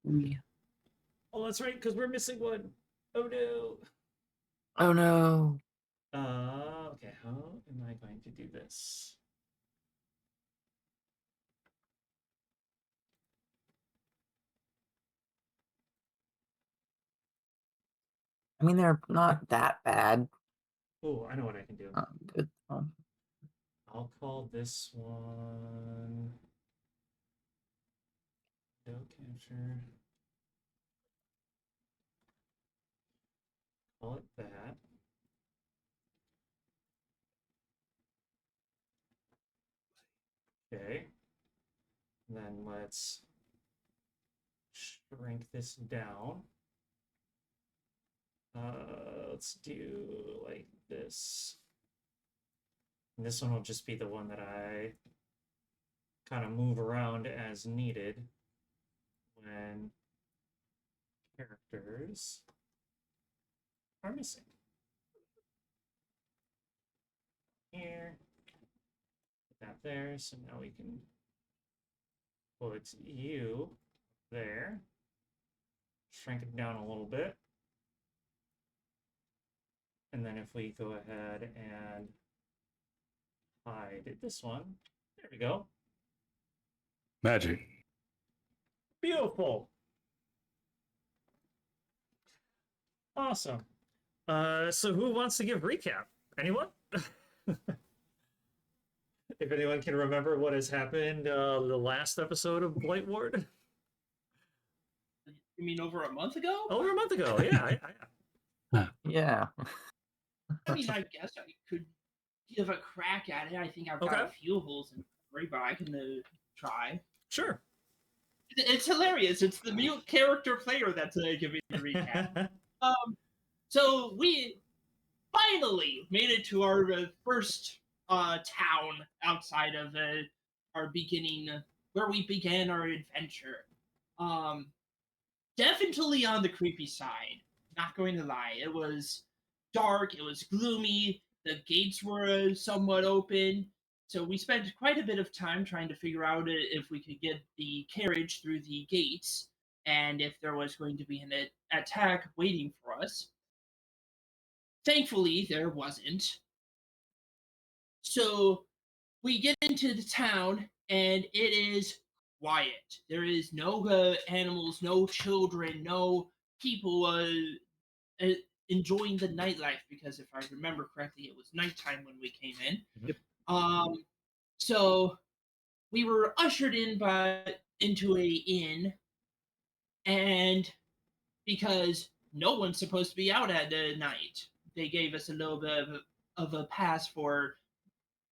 Yeah. Oh, that's right, because we're missing one. Oh no. Oh no. Okay, how am I going to do this? I mean, they're not that bad. Oh, I know what I can do. Good. I'll call this one window capture. Call it that. Okay. And then let's shrink this down. Let's do like this. And this one will just be the one that I kind of move around as needed when characters are missing. Here, put that there. So now we can put you there. Shrink it down a little bit. And then if we go ahead and hide this one, there we go. Magic. Beautiful. Awesome. So who wants to give recap? Anyone? If anyone can remember what has happened the last episode of Blightward. You mean over a month ago? Over a month ago, yeah. Yeah. I mean, I guess I could give a crack at it. I think I've got Okay. a few holes in memory, but I can try. Sure. It's hilarious. It's the mute character player that's giving the recap. So we finally made it to our first town outside of our beginning, where we began our adventure. Definitely on the creepy side. Not going to lie. It was dark. It was gloomy. The gates were somewhat open. So we spent quite a bit of time trying to figure out if we could get the carriage through the gates and if there was going to be an attack waiting for us. Thankfully, there wasn't. So we get into the town and it is quiet. There is no animals, no children, no people enjoying the nightlife because if I remember correctly, it was nighttime when we came in. Yep. So we were ushered into a inn, and because no one's supposed to be out at the night, they gave us a little bit of a pass for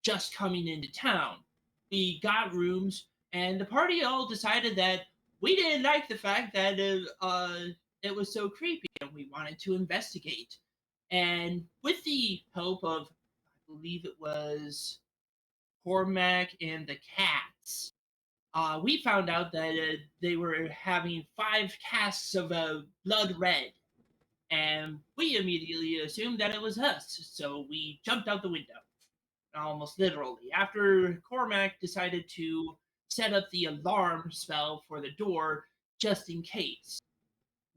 just coming into town. We got rooms, and the party all decided that we didn't like the fact that it was so creepy, and we wanted to investigate. And with the help of, I believe it was Cormac and the cats, we found out that they were having 5 casks of blood red. And we immediately assumed that it was us, so we jumped out the window. Almost literally. After Cormac decided to set up the alarm spell for the door just in case.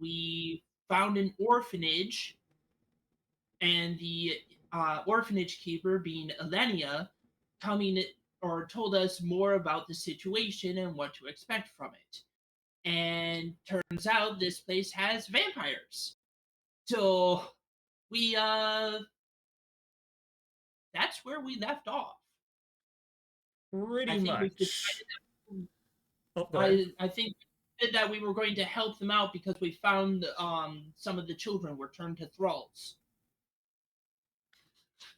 We found an orphanage, and the orphanage keeper, being Elenia, coming or told us more about the situation and what to expect from it. And turns out this place has vampires. So we that's where we left off. Pretty much. I think that we were going to help them out because we found some of the children were turned to thralls.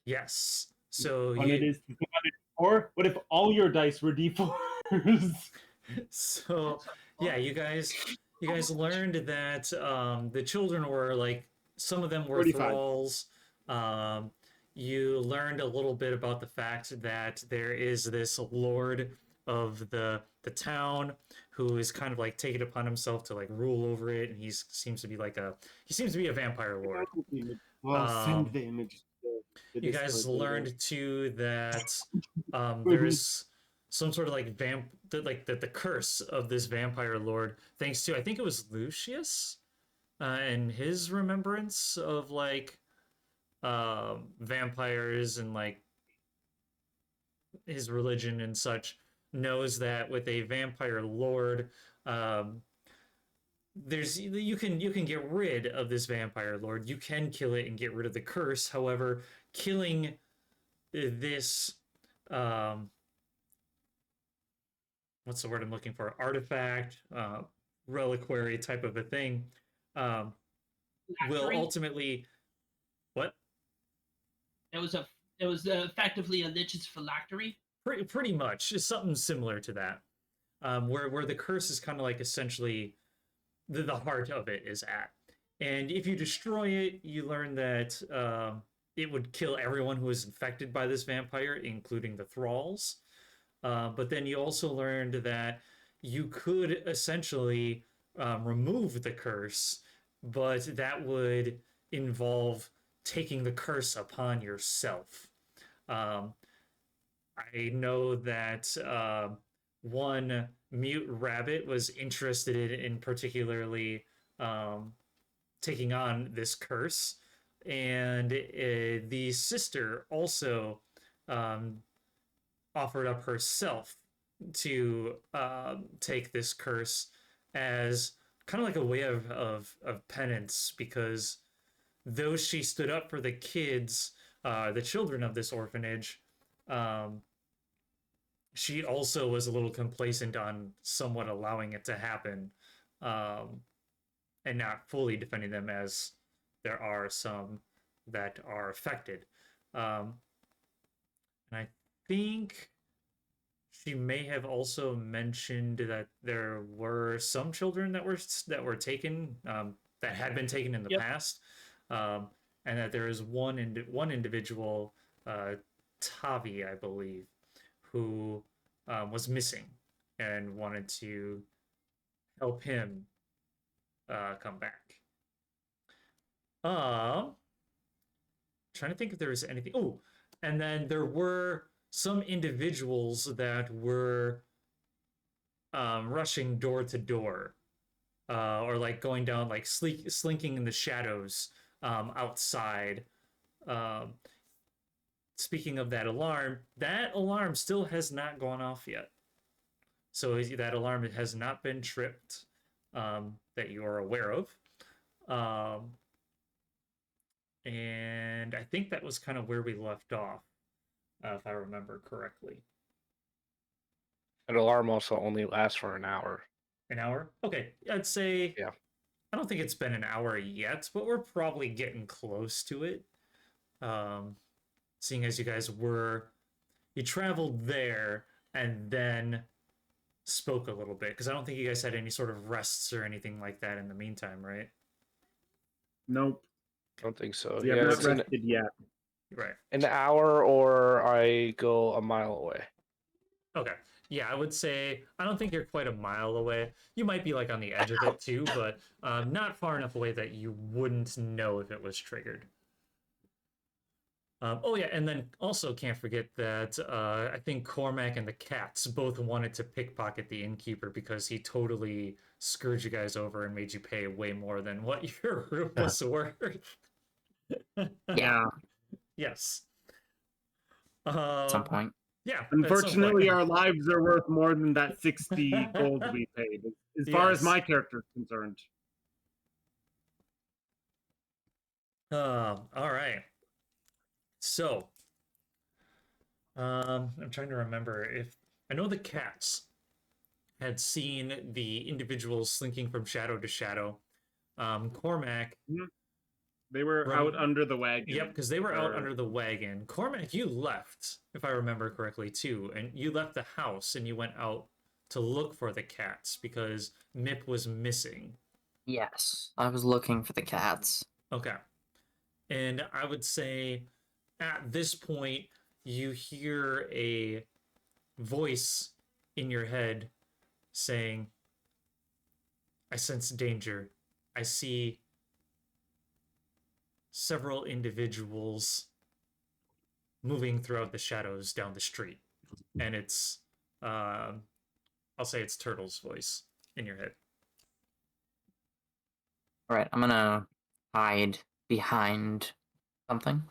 Yes. So or what if all your dice were D4s? So yeah, you guys learned that the children were like, some of them were 45. thralls. You learned a little bit about the fact that there is this lord of the town who is kind of like taken upon himself to like rule over it, and he seems to be a vampire lord. Well, send the image. You guys learned too that there's some sort of like the curse of this vampire lord, thanks to I think it was Lucius, and his remembrance of like vampires and like his religion and such, knows that with a vampire lord, there's you can get rid of this vampire lord. You can kill it and get rid of the curse. However, killing this what's the word I'm looking for? Artifact, reliquary type of a thing, will Phylactery? ultimately what? It was effectively a lich's phylactery. Pretty much, it's something similar to that, where the curse is kind of like essentially the heart of it is at. And if you destroy it, you learn that it would kill everyone who is infected by this vampire, including the thralls. But then you also learned that you could essentially remove the curse, but that would involve taking the curse upon yourself. I know that one mute rabbit was interested in particularly taking on this curse, and the sister also offered up herself to take this curse as kind of like a way of penance, because though she stood up for the kids, the children of this orphanage, she also was a little complacent on somewhat allowing it to happen, and not fully defending them, as there are some that are affected. And I think she may have also mentioned that there were some children that were taken, that had been taken in the Yep. past, and that there is one individual, Tavi, I believe, who was missing and wanted to help him come back. Trying to think if there was anything. Oh, and then there were some individuals that were rushing door to door, or like going down, like slinking in the shadows outside. Speaking of that alarm still has not gone off yet. So that alarm has not been tripped, that you are aware of. And I think that was kind of where we left off, if I remember correctly. An alarm also only lasts for an hour. An hour? Okay, I'd say... Yeah. I don't think it's been an hour yet, but we're probably getting close to it. Seeing as you guys you traveled there and then spoke a little bit, because I don't think you guys had any sort of rests or anything like that in the meantime, right? Nope. I don't think so. We have Yeah, not it's rested yet. Right. an hour, or I go a mile away. Okay. Yeah, I would say I don't think you're quite a mile away. You might be like on the edge of it too, but not far enough away that you wouldn't know if it was triggered. Oh yeah, and then also can't forget that I think Cormac and the cats both wanted to pickpocket the innkeeper, because he totally screwed you guys over and made you pay way more than what your room was worth. Yeah, Yes. at some point. Yeah. at some Unfortunately, point. our lives are worth more than that 60 gold we paid, as far as Yes. my character is concerned. All right. So, I'm trying to remember if I know the cats had seen the individuals slinking from shadow to shadow. Cormac, They were out under the wagon. yep, because they were out Or- under the wagon. Cormac, you left, if I remember correctly, too, and you left the house and you went out to look for the cats because Mip was missing. Yes, I was looking for the cats. Okay. And I would say at this point, you hear a voice in your head saying, I sense danger. I see several individuals moving throughout the shadows down the street. And it's I'll say it's Turtle's voice in your head. All right, I'm gonna hide behind something.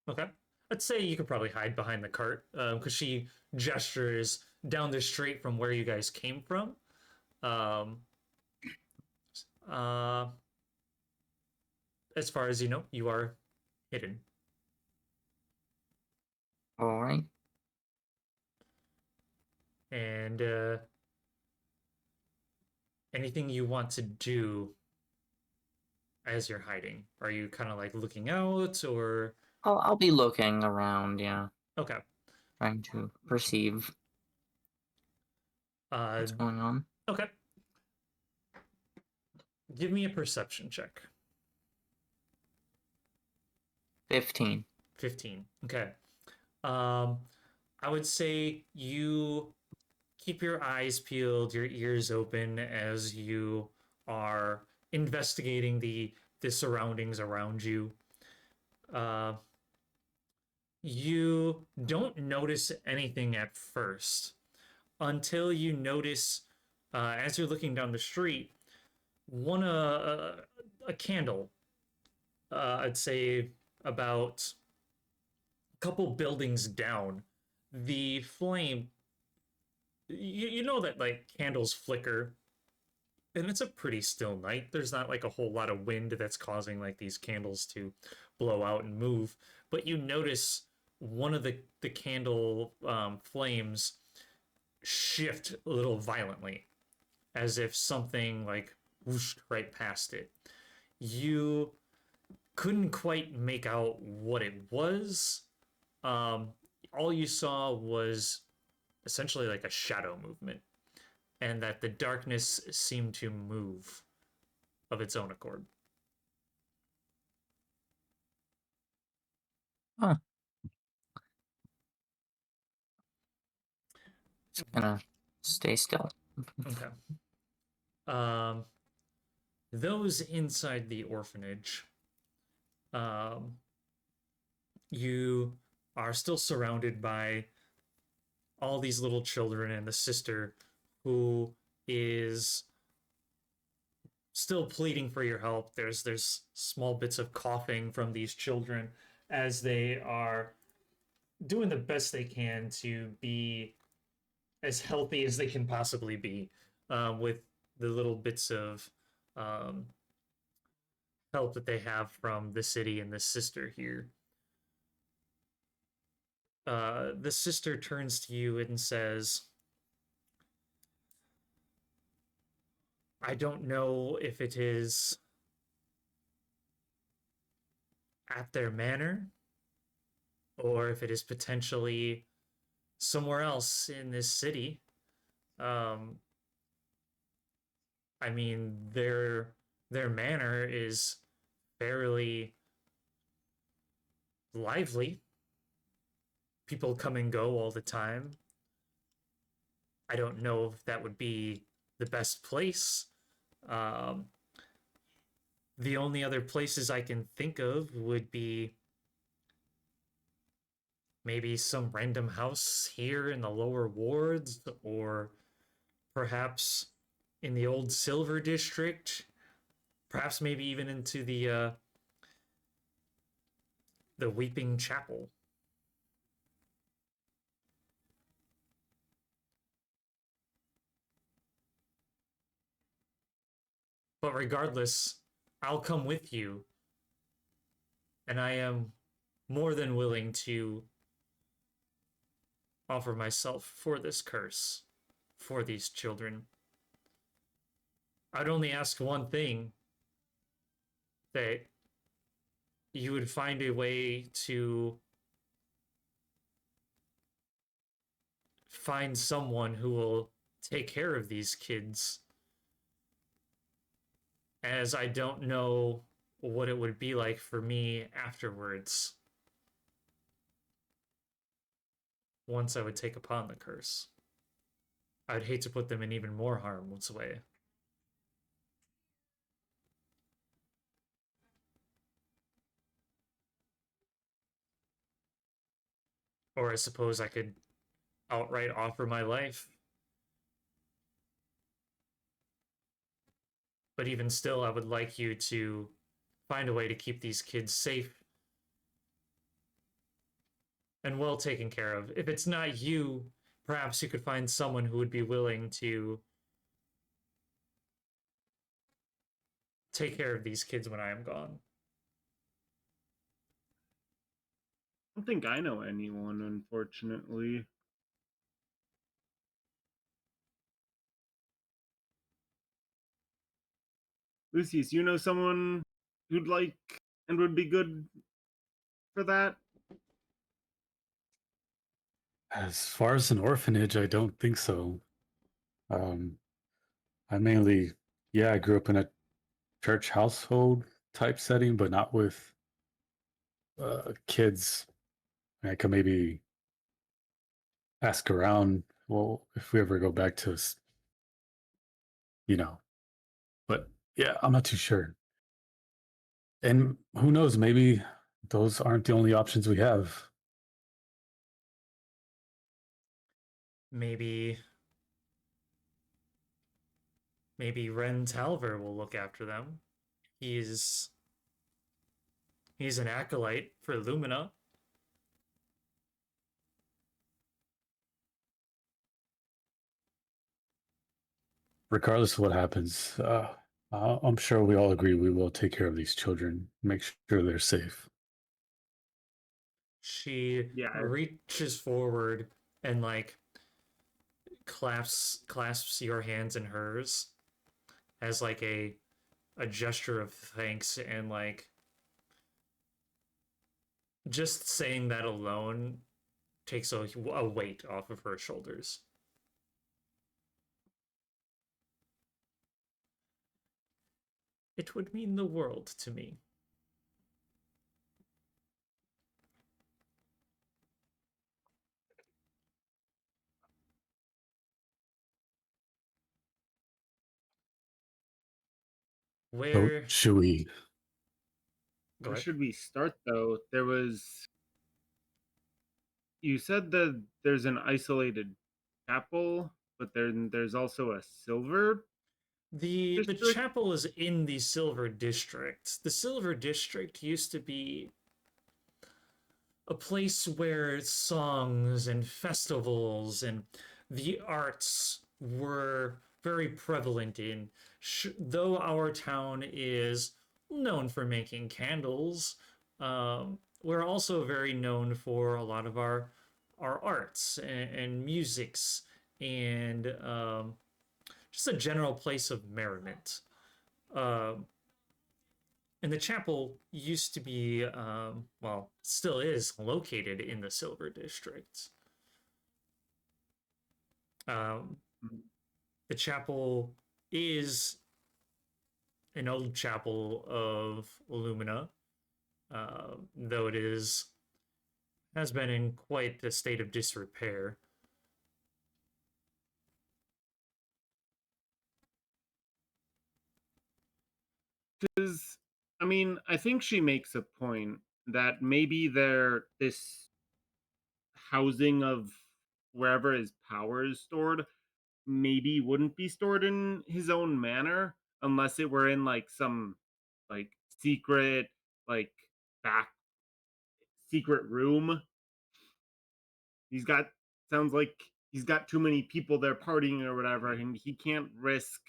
Okay. I'd say you could probably hide behind the cart because she gestures down the street from where you guys came from. Um, uh, as far as you know, you are hidden. All right. And anything you want to do as you're hiding? Are you kind of like looking out or? I'll be looking around. Yeah, Okay. trying to perceive what's going on. Okay. Give me a perception check. 15. 15. Okay. I would say you keep your eyes peeled, your ears open as you are investigating the surroundings around you. You don't notice anything at first until you notice, as you're looking down the street, a candle. I'd say about a couple buildings down. The flame, you know that like candles flicker, and it's a pretty still night. There's not like a whole lot of wind that's causing like these candles to blow out and move. But you notice one of the candle flames shift a little violently, as if something like whooshed right past it. You couldn't quite make out what it was. All you saw was essentially like a shadow movement, and that the darkness seemed to move of its own accord. Huh. Just gonna stay still. Okay. Those inside the orphanage, you are still surrounded by all these little children and the sister who is still pleading for your help. There's small bits of coughing from these children as they are doing the best they can to be as healthy as they can possibly be, with the little bits of um, help that they have from the city and the sister here. The sister turns to you and says, I don't know if it is at their manor or if it is potentially somewhere else in this city. I mean, their manor is fairly lively. People come and go all the time. I don't know if that would be the best place. The only other places I can think of would be maybe some random house here in the lower wards, or perhaps in the old Silver District, perhaps maybe even into the Weeping Chapel. But regardless, I'll come with you, and I am more than willing to offer myself for this curse, for these children. I'd only ask one thing, that you would find a way to find someone who will take care of these kids, as I don't know what it would be like for me afterwards once I would take upon the curse. I'd hate to put them in even more harm's way. Or I suppose I could outright offer my life. But even still, I would like you to find a way to keep these kids safe and well taken care of. If it's not you, perhaps you could find someone who would be willing to take care of these kids when I am gone. I don't think I know anyone, unfortunately. Lucius, you know someone who'd like and would be good for that? As far as an orphanage, I don't think so. Um, I mainly, yeah, I grew up in a church household type setting, but not with kids. I could maybe ask around. Well, if we ever go back to, you know, but yeah, I'm not too sure. And who knows? Maybe those aren't the only options we have. Maybe Ren Talver will look after them. He's an acolyte for Lumina. Regardless of what happens, I'm sure we all agree we will take care of these children, make sure they're safe. She Yeah. reaches forward and like clasps your hands in hers as like a gesture of thanks, and like just saying that alone takes a weight off of her shoulders. It would mean the world to me. So Where should we? Go Where ahead. should we start, though? You said that there's an isolated chapel, but there's also a silver The district. chapel is in the Silver District. The Silver District used to be a place where songs and festivals and the arts were very prevalent in. Though our town is known for making candles, we're also very known for a lot of our arts and musics and just a general place of merriment. And the chapel used to be, well, still is located in the Silver District. The chapel is an old chapel of Illumina, though it has been in quite a state of disrepair. Because, I mean, I think she makes a point that maybe this housing of wherever his power is stored maybe wouldn't be stored in his own manor unless it were in like some like secret like back secret room. He's got sounds like he's got too many people there partying or whatever, and he can't risk,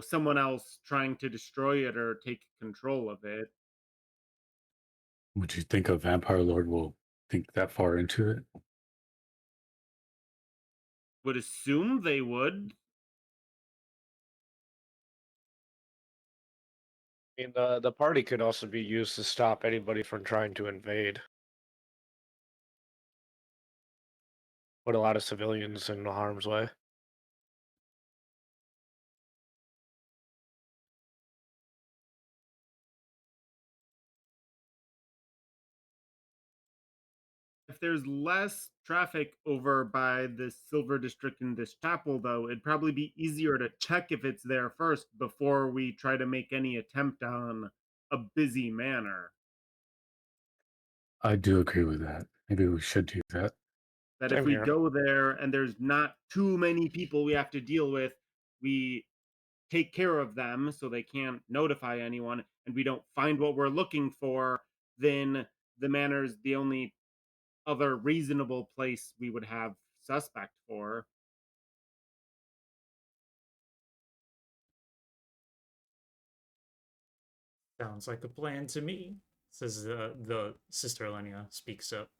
someone else trying to destroy it or take control of it. Would you think a vampire lord will think that far into it? Would assume they would. I mean, the party could also be used to stop anybody from trying to invade. Put a lot of civilians in harm's way. If there's less traffic over by this Silver District in this chapel, though, it'd probably be easier to check if it's there first before we try to make any attempt on a busy manor. I do agree with that. Maybe we should do that. That if Same we here. go there and there's not too many people we have to deal with, we take care of them so they can't notify anyone, and we don't find what we're looking for, then the manor's the only other reasonable place we would have suspect for. Sounds like a plan to me, says the Sister Elenia speaks up.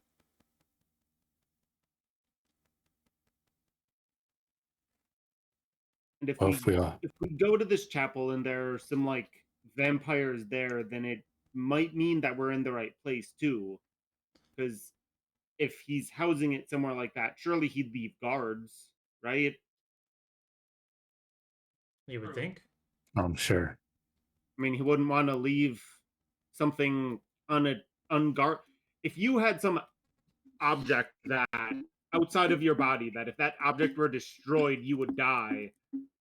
And if Well, we go to this chapel and there are some like vampires there, then it might mean that we're in the right place too. Because if he's housing it somewhere like that, surely he'd leave guards, right? You would True. think. I'm sure. I mean, he wouldn't want to leave something unguard. If you had some object that outside of your body, that if that object were destroyed, you would die,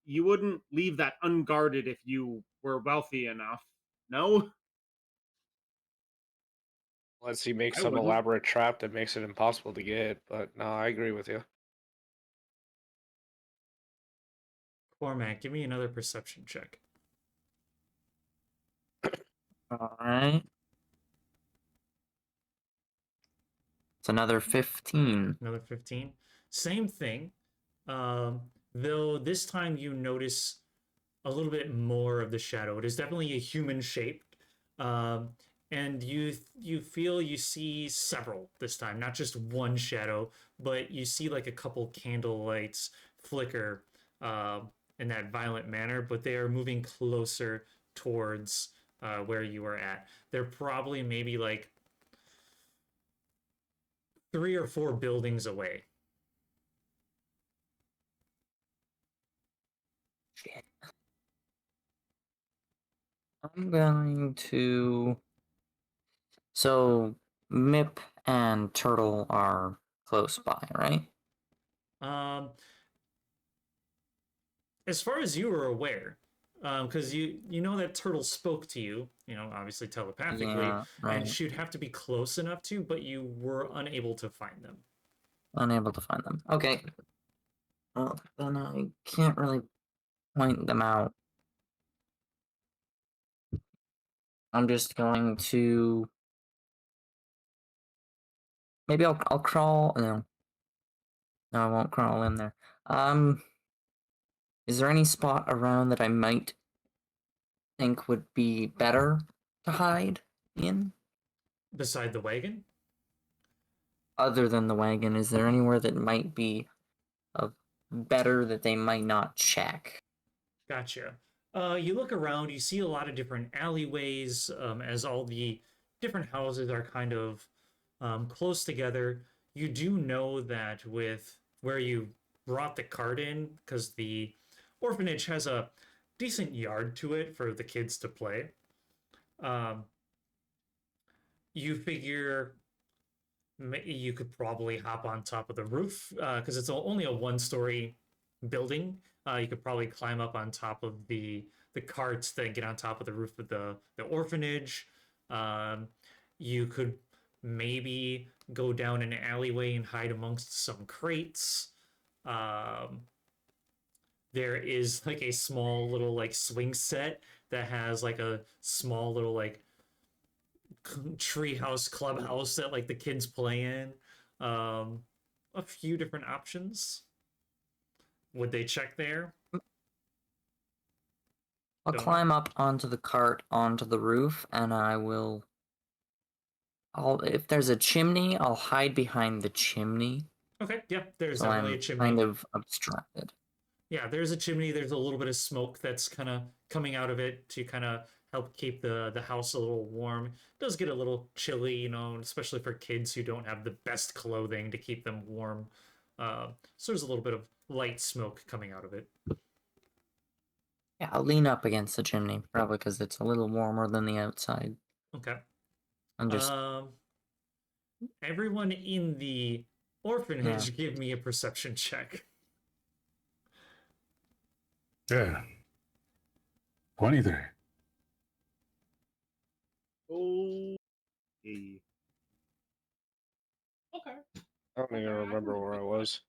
you wouldn't leave that unguarded if you were wealthy enough. No? Unless he makes I some wouldn't. elaborate trap that makes it impossible to get. But no, I agree with you. Cormac, give me another perception check. All right. It's another 15. Another 15. Same thing. Though this time you notice a little bit more of the shadow. It is definitely a human shape. And you feel you see several this time, not just one shadow, but you see like a couple candle lights flicker in that violent manner, but they are moving closer towards where you are at. They're probably maybe like 3 or 4 buildings away. Shit. I'm going to. So, Mip and Turtle are close by, right? As far as you were aware, because you know that Turtle spoke to you, obviously telepathically, Yeah, right. and she'd have to be close enough to, but you were unable to find them. Unable to find them. Okay. Well, then I can't really point them out. I'm just going to. Maybe I'll crawl. No, I won't crawl in there. Is there any spot around that I might think would be better to hide in? Beside the wagon? Other than the wagon, is there anywhere that might be better that they might not check? Gotcha. You look around, you see a lot of different alleyways as all the different houses are kind of close together. You do know that with where you brought the cart in, because the orphanage has a decent yard to it for the kids to play. You figure you could probably hop on top of the roof because it's only a 1-story building. You could probably climb up on top of the carts, then get on top of the roof of the orphanage. You could maybe go down an alleyway and hide amongst some crates. There is like a small little like swing set that has like a small little like treehouse clubhouse that like the kids play in. A few different options. Would they check there? I'll Don't- climb up onto the cart, onto the roof, and if there's a chimney, I'll hide behind the chimney. Okay, yeah, there's So definitely I'm a chimney. kind of obstructed. Yeah, there's a chimney. There's a little bit of smoke that's kind of coming out of it to kind of help keep the house a little warm. It does get a little chilly, especially for kids who don't have the best clothing to keep them warm. So there's a little bit of light smoke coming out of it. Yeah, I'll lean up against the chimney, probably because it's a little warmer than the outside. Okay. I'm just Everyone in the orphanage, give me a perception check. Yeah. 23. Oh. Hey. Okay. don't even remember where I was.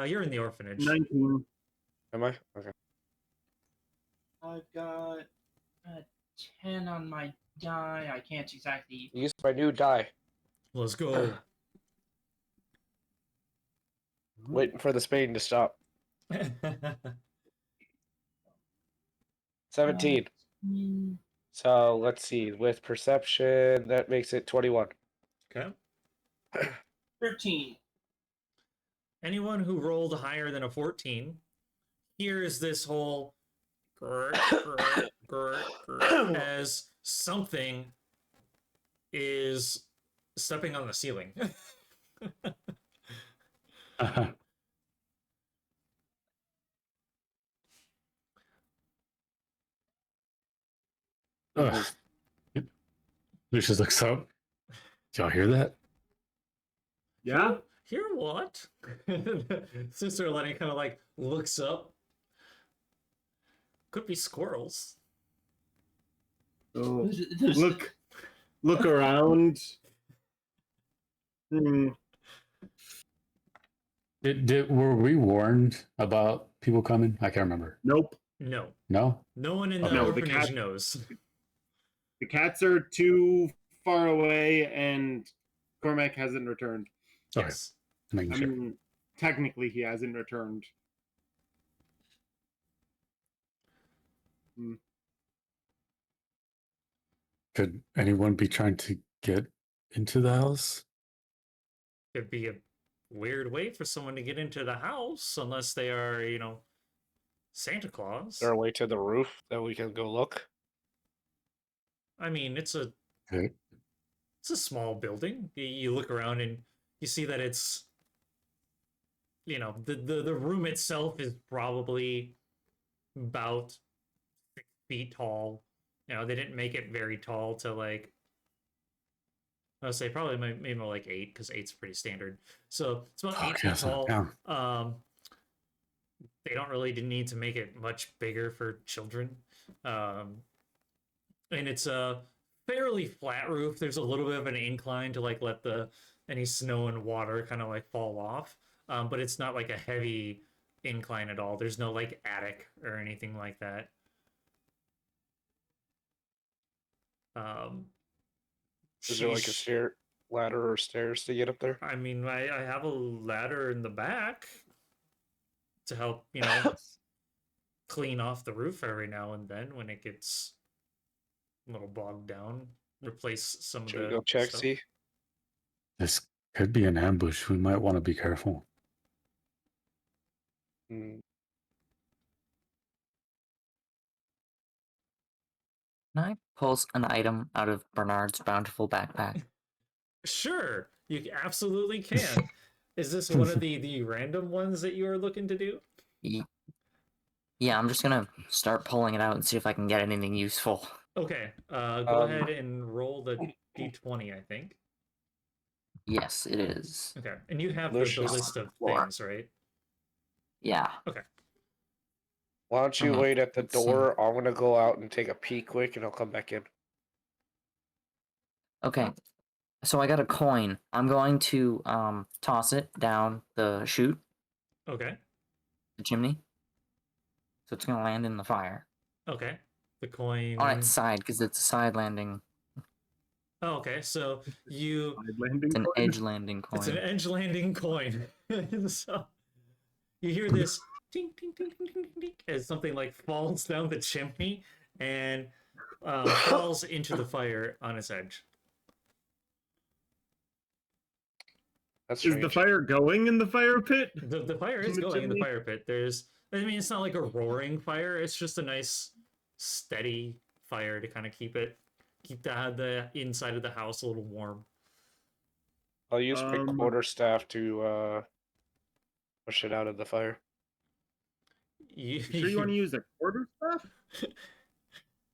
You're in the orphanage. 19. Am I? Okay. I've got a 10 on my die. I can't exactly. Use my new die. Let's go. Waiting for the Spain to stop. 17. Hmm, So let's see. With perception, that makes it 21. Okay. 13. Anyone who rolled higher than a 14 hears this whole grr, grr, grr, grr, as something is stepping on the ceiling. Lucius looks up. Did y'all hear that? Yeah? Hear what? Sister Elenia kind of like looks up. Could be squirrels. So There's- look around. Hmm. Were we warned about people coming? I can't remember. Nope. No. No? No one in the No, the orphanage cat- knows. The cats are too far away, and Cormac hasn't returned. Okay. Yes. Making I sure. mean, technically, he hasn't returned. Could anyone be trying to get into the house? It'd be a weird way for someone to get into the house unless they are, Santa Claus. Is there a way to the roof that we can go look? I mean, it's a Okay. small building. You look around and you see that it's the room itself is probably about 6 feet tall. They didn't make it very tall to like I'll say probably maybe more like 8 because 8's pretty standard. So it's about 8 Okay, feet that's not tall. down. They don't really need to make it much bigger for children. And it's a fairly flat roof. There's a little bit of an incline to like let any snow and water kind of like fall off. But it's not like a heavy incline at all. There's no like attic or anything like that. Is there like a sheesh. ladder or stairs to get up there? I mean, I have a ladder in the back to help, clean off the roof every now and then when it gets a little bogged down. Replace some Should we of the go check, stuff. see? This could be an ambush. We might want to be careful. Hmm. Can I pulse an item out of Bernard's bountiful backpack? Sure, you absolutely can. Is this one of the random ones that you are looking to do? Yeah, I'm just gonna start pulling it out and see if I can get anything useful. Okay, go ahead and roll the d20, I think. Yes, it is. Okay, and you have the Lucius. list of Floor. things, right? Yeah. Why don't you wait at the Let's see. door? I'm gonna go out and take a peek quick, and I'll come back in. Okay. So I got a coin. I'm going to toss it down the chute, Okay, the chimney. So it's gonna land in the fire. okay. The coin. On its side, because it's a side landing. Oh, okay, so you. Side landing It's an coin? edge landing coin. It's an edge landing coin. So you hear this ting, ting, ting, ting, ting, ting, as something like falls down the chimney and falls into the fire on its edge. That's Is strange. the fire going in the fire pit? The fire is In the going in the chimney? fire pit. It's not like a roaring fire. It's just a nice, steady fire to kind of keep the inside of the house a little warm. I'll use my Um, quarterstaff to push it out of the fire. You You sure you want to use a quarterstaff?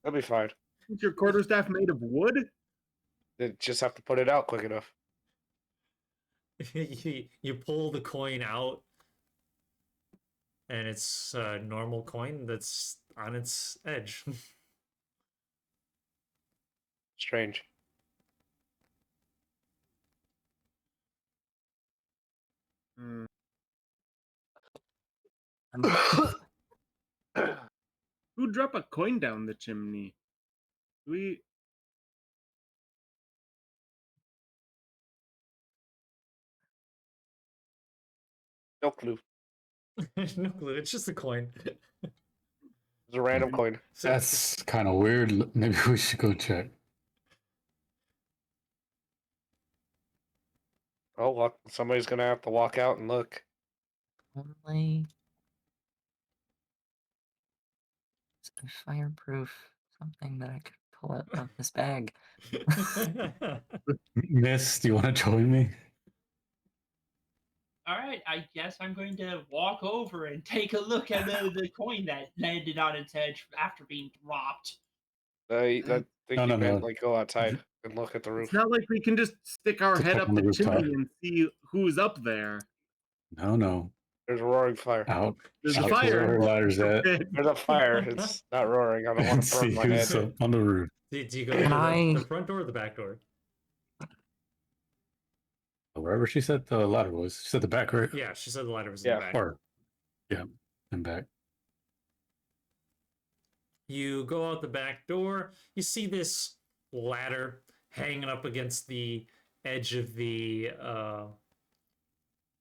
That'll be fine. Is your quarterstaff made of wood? They just have to put it out quick enough. you pull the coin out, and it's a normal coin that's on its edge. Strange. Hmm. Who drop a coin down the chimney? We No clue. No clue. It's just a coin. It's a random coin. So- That's kind of weird. Maybe we should go check. Oh, well, somebody's gonna have to walk out and look. Only fireproof something that I could pull out of this bag. Miss, do you want to join me? All right, I guess I'm going to walk over and take a look at the coin that landed on its head after being dropped. I think No, you no, meant no. like go outside and look at the roof. It's not like we can just stick our Just head up up on the the rooftop. chimney and see who's up there. No. There's a roaring fire. Out. There's out a where fire. our ladder's at. There's a fire. It's not roaring. I don't want And to burn see my who's head. up on the roof. Do you go Can to I- the front door or the back door? Wherever she said the ladder was. She said the back, right? Yeah, she said the ladder was in Yeah. the back. Or, yeah, and back. You go out the back door. You see this ladder hanging up against the edge of the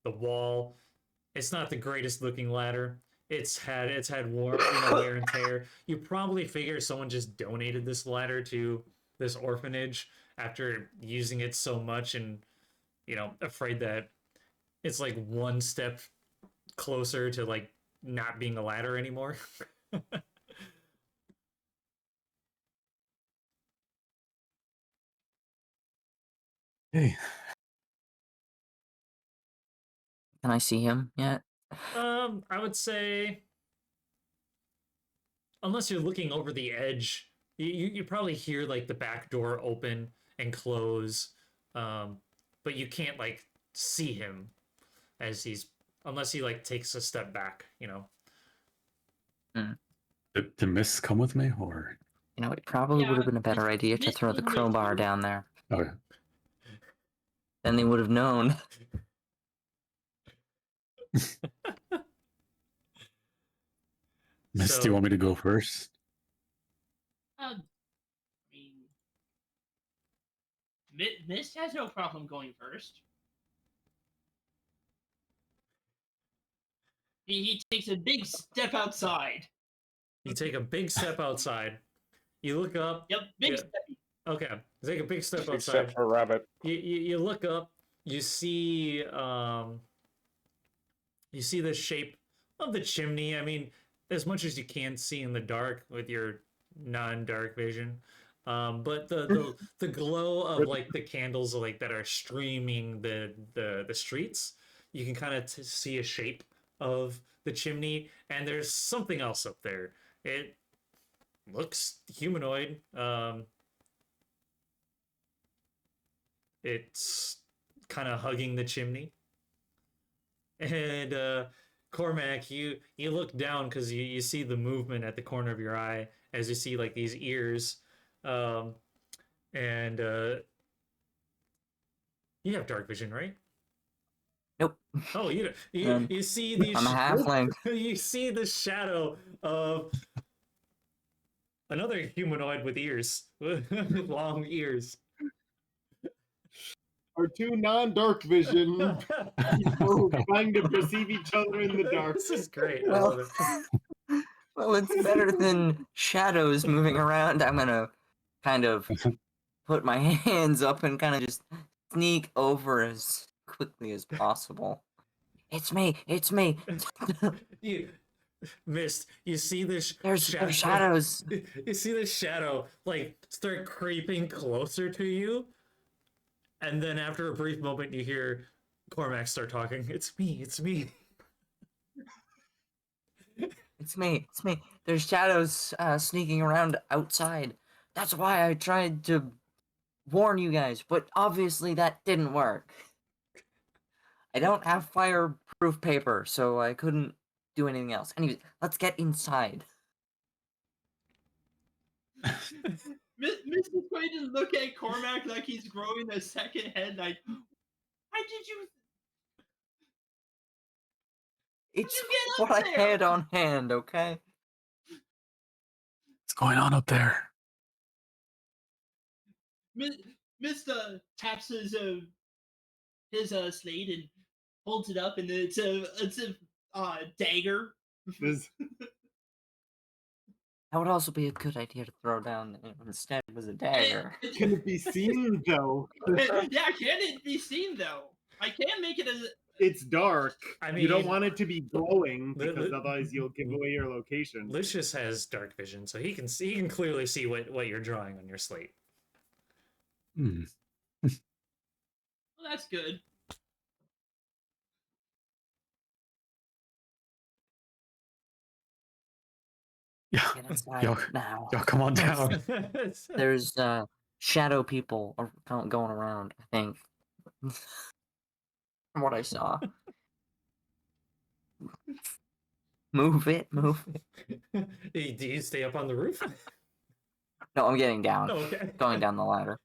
wall. It's not the greatest looking ladder. It's had wear and tear. You probably figure someone just donated this ladder to this orphanage after using it so much, and afraid that it's like one step closer to like not being a ladder anymore. Hey, Can I see him yet? I would say, unless you're looking over the edge, you probably hear like the back door open and close, but you can't like see him unless he like takes a step back. did Miss come with me? Or It probably Yeah, would have been a better idea to Miss throw the was with crowbar you. down there. okay. Then they would have known. Miss, do you want me to go first? I mean, Mist has no problem going first. He takes a big step outside. You take a big step outside. You look up. Yep, big Yeah. step. Okay, take a big step Except outside. for a rabbit. You look up. You see the shape of the chimney. I mean, as much as you can see in the dark with your non-dark vision, but the glow of like the candles like that are streaming the streets, you can kind of see a shape of the chimney, and there's something else up there. It looks humanoid. It's kind of hugging the chimney. And Cormac, you look down because you see the movement at the corner of your eye as you see like these ears, and you have dark vision, right? Nope. Oh, you Um, you see these. I'm a halfling. You see the shadow of another humanoid with ears, with long ears. Our two non-dark vision people trying to perceive each other in the dark. This is great. I Well, love it. well, it's better than shadows moving around. I'm gonna kind of put my hands up and kind of just sneak over as quickly as possible. It's me. It's me. You missed. You see this There's shadows. You see this shadow like start creeping closer to you, and then after a brief moment, you hear Cormac start talking. It's me. It's me. It's me. It's me. There's shadows sneaking around outside. That's why I tried to warn you guys, but obviously that didn't work. I don't have fireproof paper, so I couldn't do anything else. Anyways, let's get inside. Mist is going to look at Cormac like he's growing a second head. Like, why did you? It's you get what up I there? had on hand, okay? What's going on up there? Mr. taps his slate and holds it up, and it's a dagger. This That would also be a good idea to throw down instead was a dagger. can it be seen though? Yeah, can it be seen though? I can make it a. It's dark. I You don't mean, want it to be glowing li- because li- otherwise you'll give away your location. Lucius has dark vision, so he can clearly see what you're drawing on your slate. Hmm. Well, that's good. Yeah, Get inside y'all, now. y'all come on down. There's shadow people going around, I think. From what I saw. Move it. Do you stay up on the roof? No, I'm getting down. Oh, okay. Going down the ladder.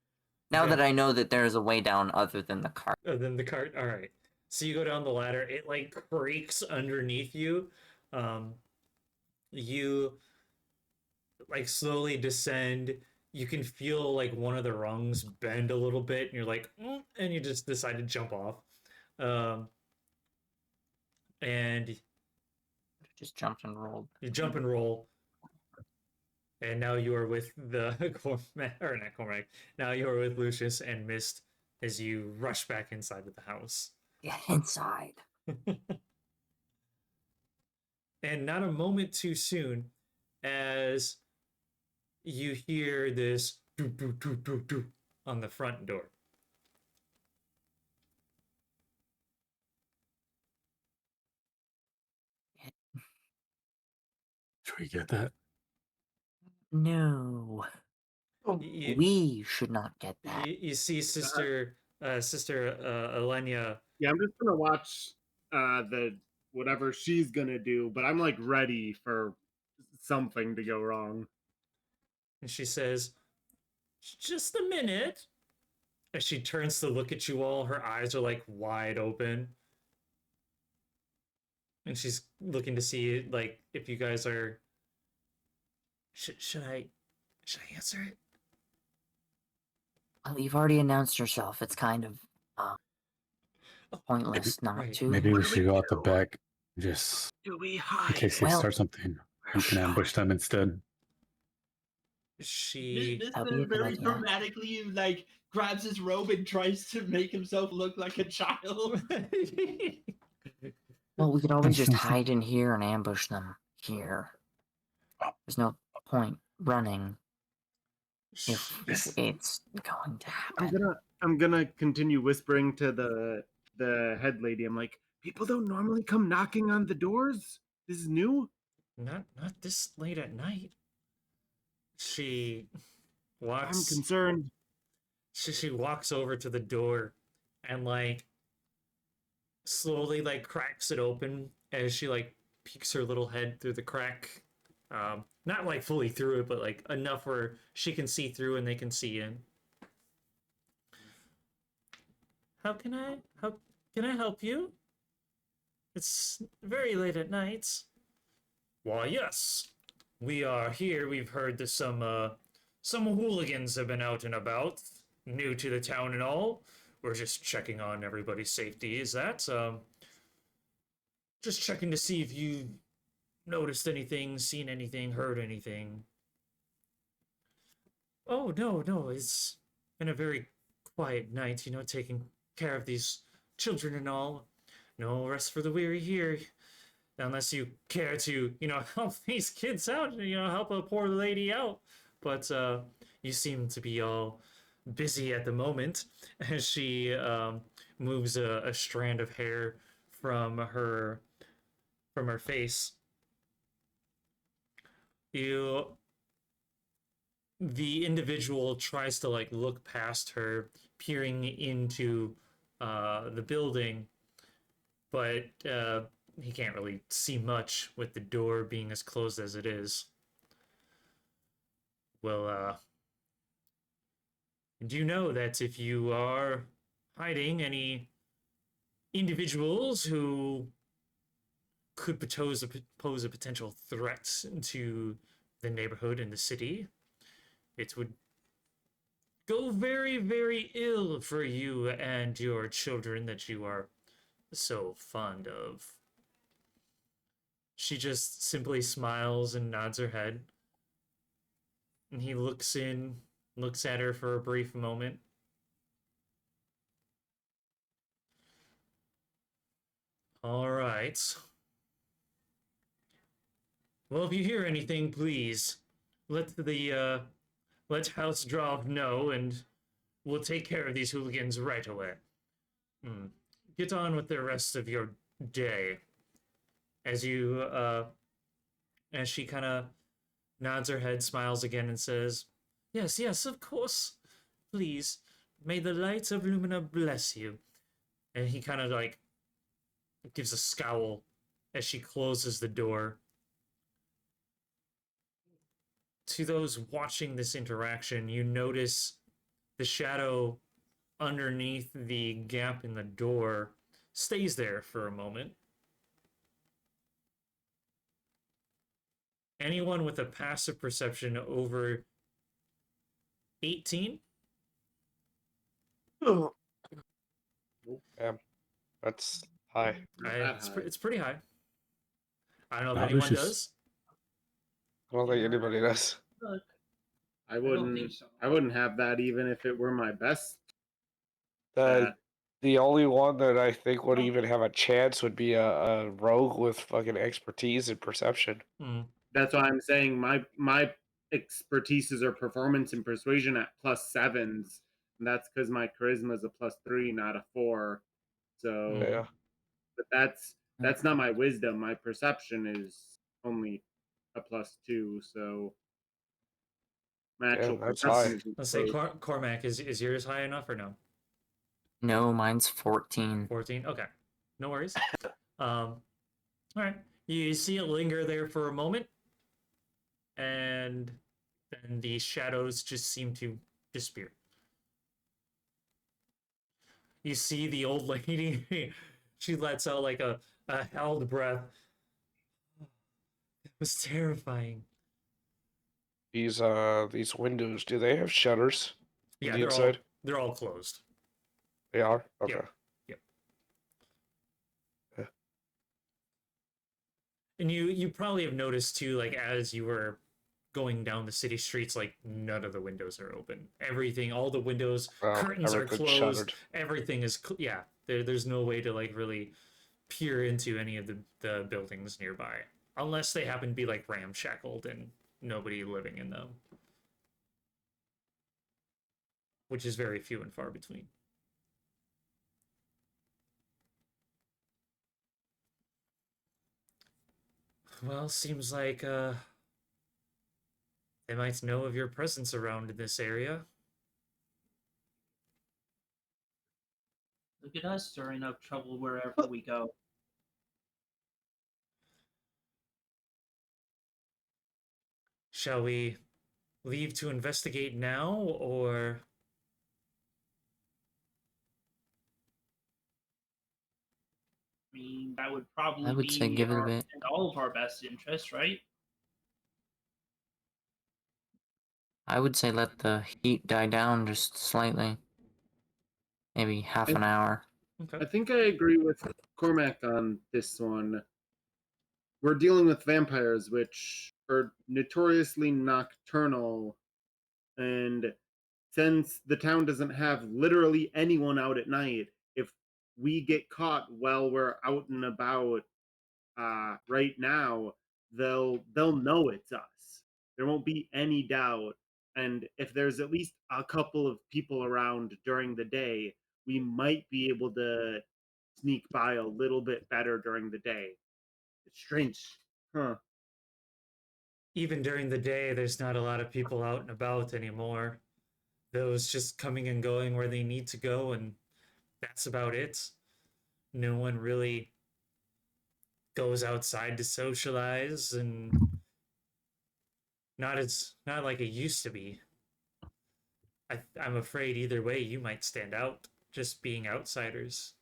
Now Okay. that I know that there's a way down other than the cart. Then the cart. All right. So you go down the ladder. It like creaks underneath you. You like slowly descend. You can feel like one of the rungs bend a little bit, and you're like, and you just decide to jump off. And Just jumped and rolled. you jump and roll. And now you are with the Cormac, or not Cormac. Now you are with Lucius and Mist as you rush back inside of the house. Get inside. And not a moment too soon, as you hear this doo doo doo doo doo on the front door. Should we get that? No. We should not get that. You see Sister Elenia. Yeah, I'm just gonna watch the whatever she's gonna do, but I'm like ready for something to go wrong. And she says, "Just a minute." As she turns to look at you all, her eyes are like wide open. And she's looking to see like if you guys are should I answer it? Well, you've already announced yourself. It's kind of pointless not right. to. Maybe we What do should we go out the do? back, just Do we in hide? case they Well, start something. We can ambush them instead. She That'd be a Mr. good very idea. dramatically like grabs his robe and tries to make himself look like a child. Well, we could always just hide in here and ambush them here. There's no point running if This- it's going to happen. I'm gonna continue whispering to the head lady. I'm like, people don't normally come knocking on the doors. This is new. not this late at night. She I'm walks concerned. she walks over to the door and like slowly like cracks it open as she like peeks her little head through the crack. Not like fully through it, but like enough where she can see through and they can see in. How can I help you? It's very late at night. Why, yes. We are here. We've heard that some hooligans have been out and about, new to the town and all. We're just checking on everybody's safety. Is that? Just checking to see if you noticed anything, seen anything, heard anything. Oh, no, it's been a very quiet night, taking care of these children and all. No rest for the weary here. Unless you care to, help these kids out, help a poor lady out. But you seem to be all busy at the moment as she moves a strand of hair from her face. The individual tries to like look past her, peering into the building, but he can't really see much with the door being as closed as it is. Well, do you know that if you are hiding any individuals who could pose a potential threat to the neighborhood and the city. It would go very, very ill for you and your children that you are so fond of. She just simply smiles and nods her head. And he looks at her for a brief moment. All right. Well, if you hear anything, please let House Draw know, and we'll take care of these hooligans right away. Get on with the rest of your day. As she kind of nods her head, smiles again, and says, "Yes, yes, of course. Please, may the light of Lumina bless you." And he kind of like gives a scowl as she closes the door. To those watching this interaction, you notice the shadow underneath the gap in the door stays there for a moment. Anyone with a passive perception over 18? Yeah, that's high. Not that high. It's pretty high. I don't know if Not anyone vicious. does. I don't think anybody does. Look, I don't wouldn't. think so. I wouldn't have that even if it were my best. The only one that I think would even have a chance would be a rogue with fucking expertise and perception. That's why I'm saying my expertises are performance and persuasion at +7s, and that's because my charisma is a +3, not a 4. So, Yeah. but that's not my wisdom. My perception is only a +2. So, my actual that's perception high. is Let's say Cormac, is yours high enough or no? No, mine's 14. 14? Okay. No worries. All right. You see it linger there for a moment, and then the shadows just seem to disappear. You see the old lady, she lets out like a held breath. It was terrifying. These windows, do they have shutters? Yeah, the they're inside? they're all closed. They are? Okay. Yep. And you probably have noticed too, like as you were going down the city streets, like none of the windows are open. Everything, all the windows, curtains are everything's closed. shuttered. Everything is yeah. There's no way to like really peer into any of the buildings nearby, unless they happen to be like ramshackled and nobody living in them, which is very few and far between. Well, seems like they might know of your presence around in this area. Look at us stirring up trouble wherever we go. Shall we leave to investigate now, or I mean, that would probably I would say be give it a bit. in all of our best interests, right? I would say let the heat die down just slightly. Maybe half an hour. okay? I think I agree with Cormac on this one. We're dealing with vampires, which are notoriously nocturnal, and since the town doesn't have literally anyone out at night, if we get caught while we're out and about right now, they'll know it's us. There won't be any doubt. And if there's at least a couple of people around during the day, we might be able to sneak by a little bit better during the day. It's strange, huh? Even during the day, there's not a lot of people out and about anymore. Those just coming and going where they need to go, and that's about it. No one really goes outside to socialize, and not like it used to be. I'm afraid either way you might stand out, just being outsiders.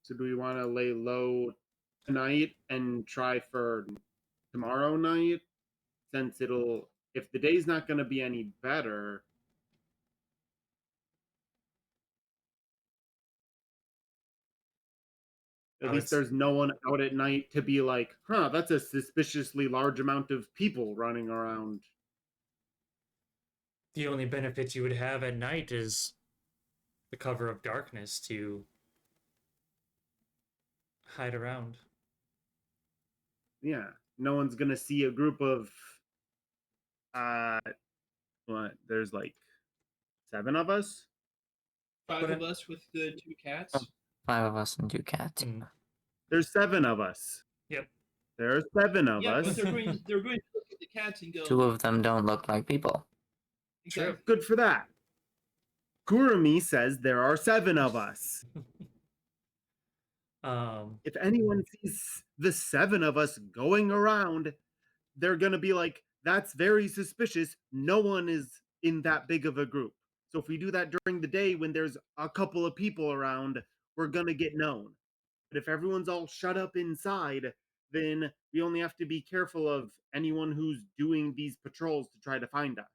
So do we want to lay low tonight and try for tomorrow night, since if the day's not going to be any better. At least there's no one out at night to be like, huh, that's a suspiciously large amount of people running around. The only benefit you would have at night is the cover of darkness to hide around. Yeah, no one's going to see a group of, there's like 7 of us? 5 of us with the 2 cats. Oh. 5 of us and 2 cats. There's 7 of us. Yep. There are 7 of Yeah, us. but they're going to look at the cats and go. 2 of them don't look like people. True. Good for that. Kurumi says there are 7 of us. If anyone sees the 7 of us going around, they're going to be like, that's very suspicious. No one is in that big of a group. So if we do that during the day when there's a couple of people around, we're going to get known. But if everyone's all shut up inside, then we only have to be careful of anyone who's doing these patrols to try to find us,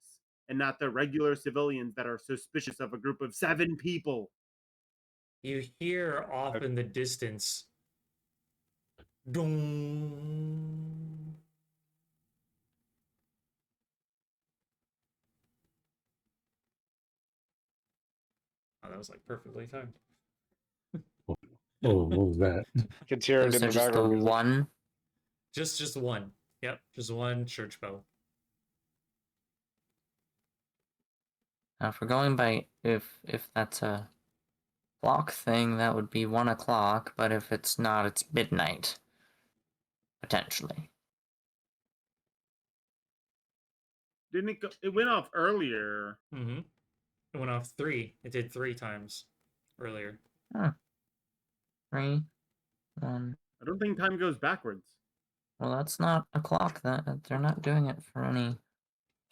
and not the regular civilians that are suspicious of a group of 7 people. You hear off in the distance, dong. Oh, that was like perfectly timed. Oh, what was that? Can hear it Is in there the just the background. music. one? Just one. Yep, just one church bell. Now, if we're going by if that's a clock thing, that would be 1 o'clock. But if it's not, it's midnight. Potentially. Didn't it go? It went off earlier. Mm-hmm. It went off 3. It did 3 times earlier. Huh. 3, 1. I don't think time goes backwards. Well, that's not a clock. That they're not doing it for any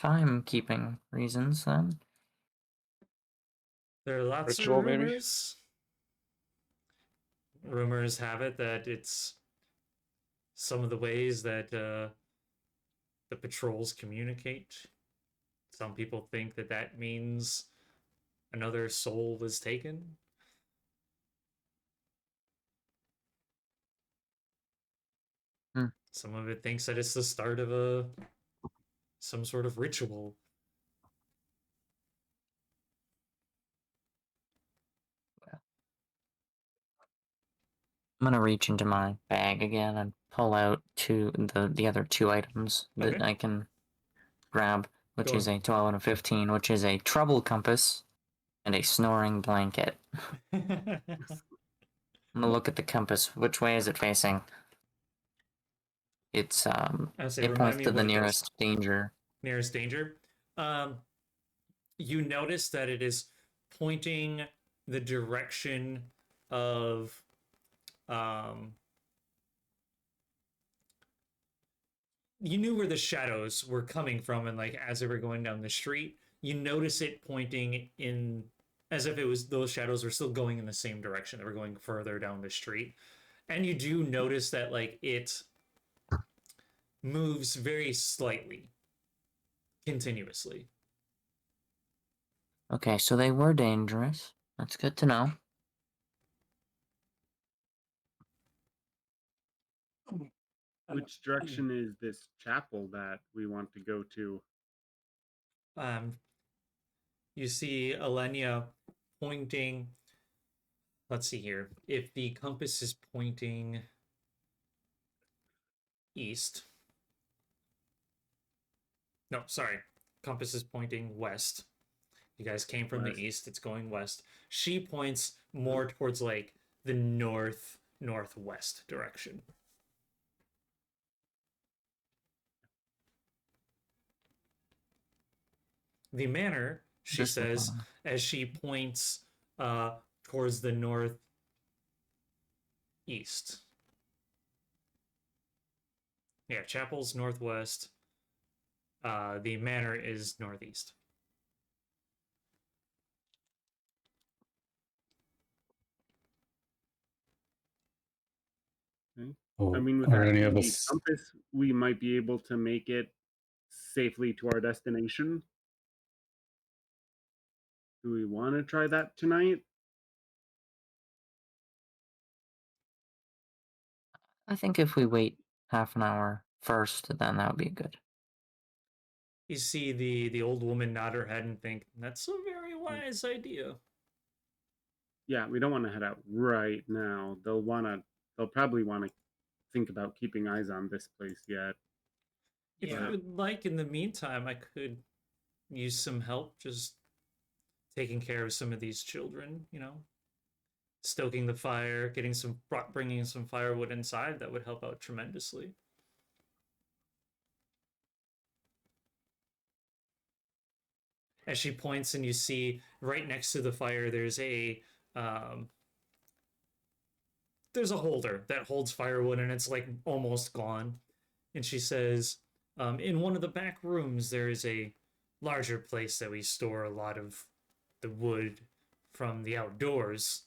timekeeping reasons. Then. There are lots Ritual, of maybe? rumors. Rumors have it that it's some of the ways that the patrols communicate. Some people think that that means another soul was taken. Some of it thinks that it's the start of some sort of ritual. I'm gonna reach into my bag again and pull out the other 2 items that Okay. I can grab, which Go is on. a 12 and a 15, which is a trouble compass and a snoring blanket. I'm gonna look at the compass. Which way is it facing? It's I say, it remind points me to of the what it does. nearest danger. Nearest danger. You notice that it is pointing the direction of you knew where the shadows were coming from, and like as they were going down the street, you notice it pointing in as if it was those shadows were still going in the same direction. They were going further down the street. And you do notice that like it moves very slightly, continuously. Okay, so they were dangerous. That's good to know. Which direction is this chapel that we want to go to? You see Elenia pointing. Let's see here. If the compass is pointing east. No, sorry. Compass is pointing west. You guys came from West. the east. It's going west. She points more towards like the northwest direction. The manor, she This says, one. as she points towards the northeast. Yeah, chapel's northwest. The manor is northeast. Okay. Oh, I mean, with are that any of handy us? compass, we might be able to make it safely to our destination. Do we want to try that tonight? I think if we wait half an hour first, then that would be good. You see the old woman nod her head and think, that's a very wise idea. Yeah, we don't want to head out right now. They'll probably want to think about keeping eyes on this place yet. If Yeah. you would like, in the meantime, I could use some help just taking care of some of these children, stoking the fire, bringing some firewood inside. That would help out tremendously. As she points, and you see right next to the fire, there's a holder that holds firewood, and it's like almost gone. And she says, in one of the back rooms, there is a larger place that we store a lot of the wood from the outdoors.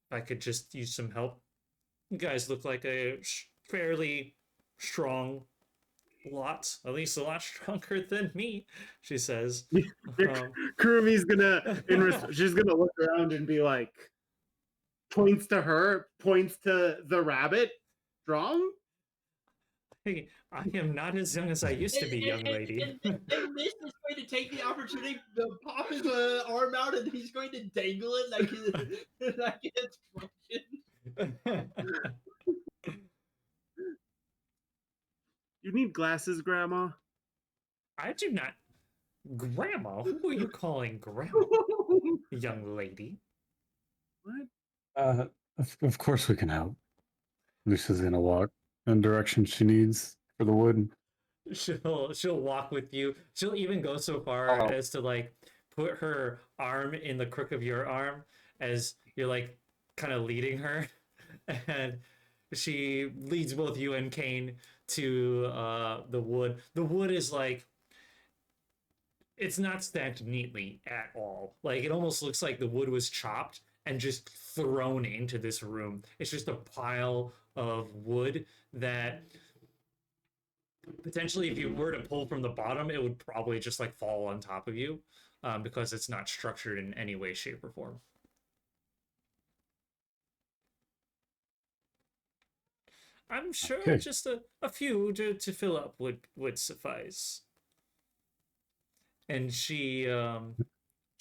If I could just use some help. You guys look like a fairly strong lot, at least a lot stronger than me, she says. Kurumi's she's gonna look around and be like, points to her, points to the rabbit. Strong? Hey, I am not as young as I used to be, young lady. And Mist is going to take the opportunity to pop his arm out, and he's going to dangle it like it's function. You need glasses, Grandma? I do not. Grandma? Who are you calling Grandma, young lady? What? Of course we can help. Lucia's gonna walk in the direction she needs for the wood. She'll walk with you. She'll even go so far as to like put her arm in the crook of your arm as you're like kind of leading her, and she leads both you and Kane to the wood. The wood is like, it's not stacked neatly at all. Like, it almost looks like the wood was chopped and just thrown into this room. It's just a pile of wood that potentially, if you were to pull from the bottom, it would probably just like fall on top of you, because it's not structured in any way, shape, or form. I'm sure Okay. just a few to fill up would suffice. And she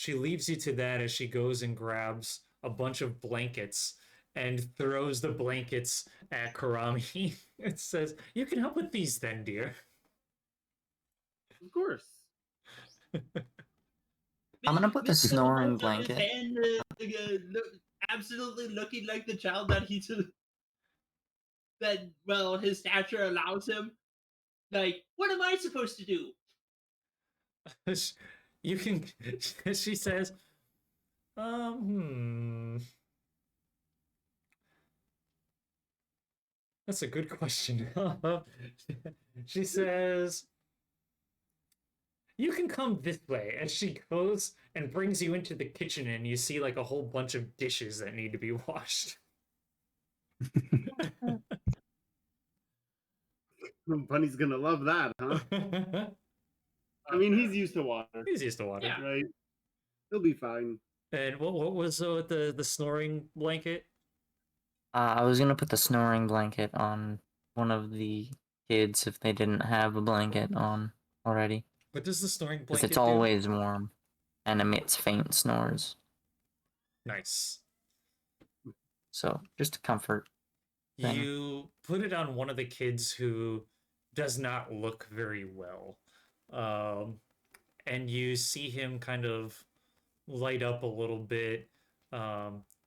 leaves you to that as she goes and grabs a bunch of blankets and throws the blankets at Karami. It says, "You can help with these then, dear." Of course. I'm gonna put the Mist snoring holds up his blanket. hand, absolutely looking like the child that his stature allows him. Like, what am I supposed to do? You can. She says, That's a good question. She says, "You can come this way." As she goes and brings you into the kitchen, and you see like a whole bunch of dishes that need to be washed. Bunny's gonna love that, huh? I mean, he's used to water, He's used to water. Yeah. right? He'll be fine. And what was the snoring blanket? I was gonna put the snoring blanket on one of the kids if they didn't have a blanket on already. What does the snoring Because blanket it's do? always warm and emits faint snores. Nice. So, just to comfort. Then- You put it on one of the kids who does not look very well. And you see him kind of light up a little bit,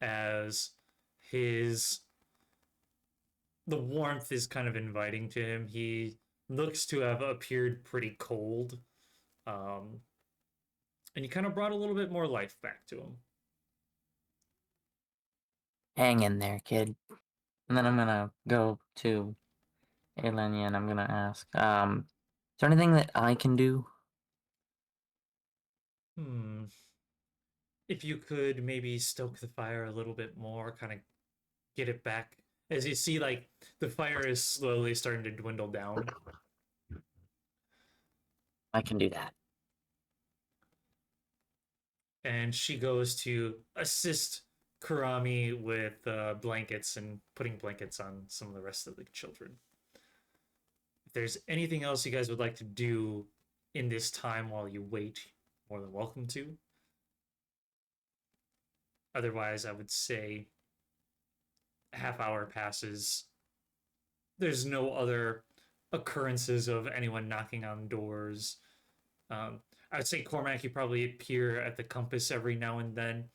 as the warmth is kind of inviting to him. He looks to have appeared pretty cold. And you kind of brought a little bit more life back to him. Hang in there, kid. And then I'm gonna go to Elenia and I'm gonna ask, is there anything that I can do? If you could maybe stoke the fire a little bit more, kind of get it back as you see, like, the fire is slowly starting to dwindle down. I can do that. And she goes to assist Kurami with blankets and putting blankets on some of the rest of the children. If there's anything else you guys would like to do in this time while you wait, more than welcome to. Otherwise, I would say a half hour passes. There's no other occurrences of anyone knocking on doors. I would say, Cormac, you probably appear at the compass every now and then,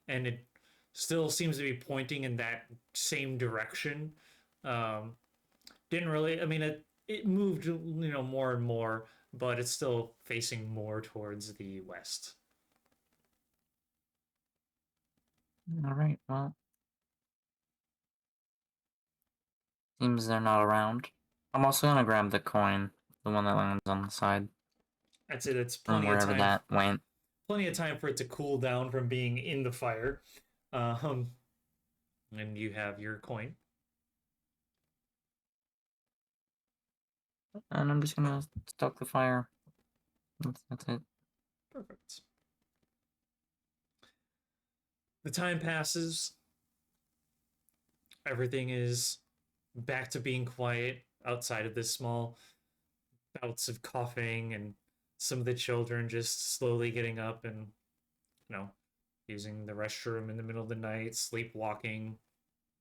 and it still seems to be pointing in that same direction. Didn't really, I mean, it moved, more and more, but it's still facing more towards the west. All right. Well, seems they're not around. I'm also gonna grab the coin, the one that lands on the side, I'd say that's from plenty of wherever time. that went. Plenty of time for it to cool down from being in the fire. And you have your coin. And I'm just gonna stoke the fire. That's it. Perfect. The time passes. Everything is back to being quiet outside of this small bouts of coughing and some of the children just slowly getting up and, using the restroom in the middle of the night, sleepwalking.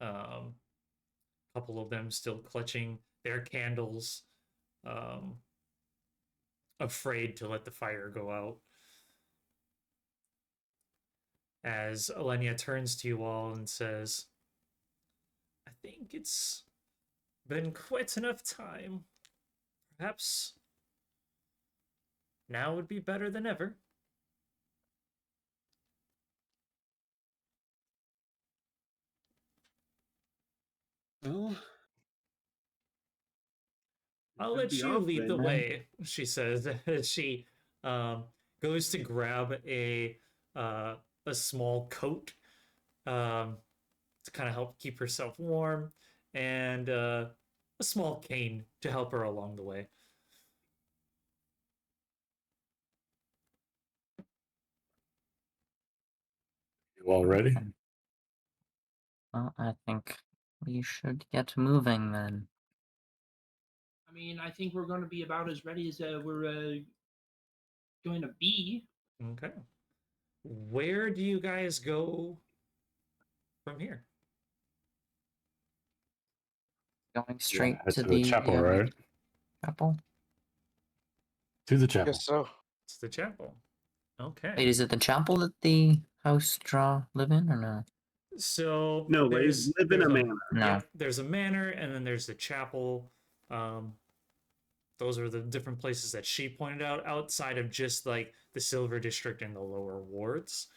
A couple of them still clutching their candles, afraid to let the fire go out. As Elenia turns to you all and says, I think it's been quite enough time. Perhaps now would be better than ever. Well, I'll let you lead the way, she says, as she goes to grab a small coat to kind of help keep herself warm, and a small cane to help her along the way. You all ready? Well, I think we should get moving then. I mean, I think we're going to be about as ready as we're going to be. Okay. Where do you guys go from here? Going straight Head to to the chapel, right? chapel? To the chapel. Guess so. It's the chapel. Okay. Wait, is it the chapel that the house draw live in, or no? So No, they there's live in a manor. No. Yeah, there's a manor, and then there's the chapel. Those are the different places that she pointed out, outside of just like the Silver District and the lower wards.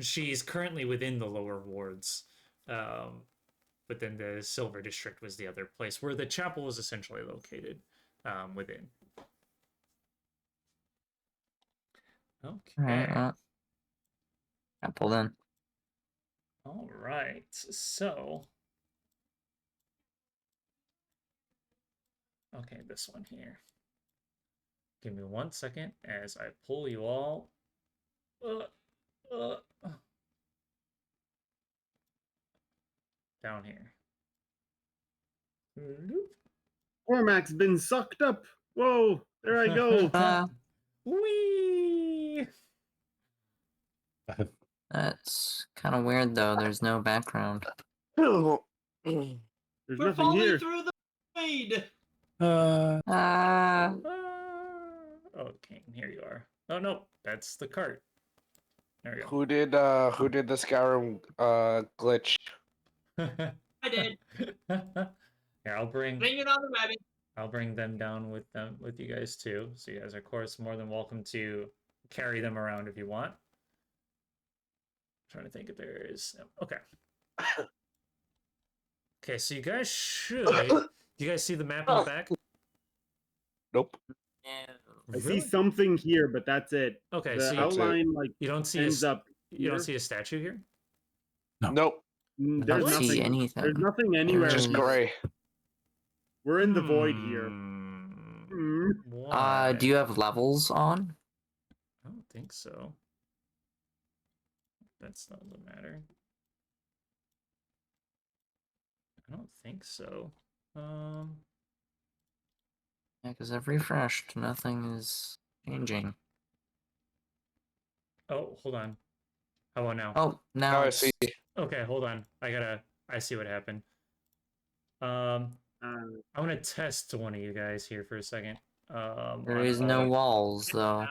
She's currently within the lower wards, but then the Silver District was the other place where the chapel was essentially located within. Okay. Alright, chapel then. All right. So, okay, this one here. Give me 1 second as I pull you all down here. Cormac's been sucked up. Whoa, there I go. Whee! That's kind of weird though. There's no background. There's We're nothing falling here. through the void. Okay, here you are. Oh no, that's the cart. There we go. Who did the Skyrim glitch? I did. Here, Bring it on the rabbit. I'll bring them down with you guys too. So you guys are, of course, more than welcome to carry them around if you want. I'm trying to think if there is. Okay. Okay, so you guys should. Do you guys see the map in the back? Nope. I see something here, but that's it. Okay, The so outline like you don't see ends up. you don't here. see a statue here. No. Nope. I There's don't see nothing. anything. There's nothing anywhere. Just There's- gray. We're in the void here. Why? Do you have levels on? I don't think so. That's not the matter. I don't think so. Yeah, because I've refreshed. Nothing is changing. Oh, hold on. How about now? Oh, now Now I it's... see. Okay, hold on. I see what happened. I'm gonna test one of you guys here for a second. There on is all no of- walls, though.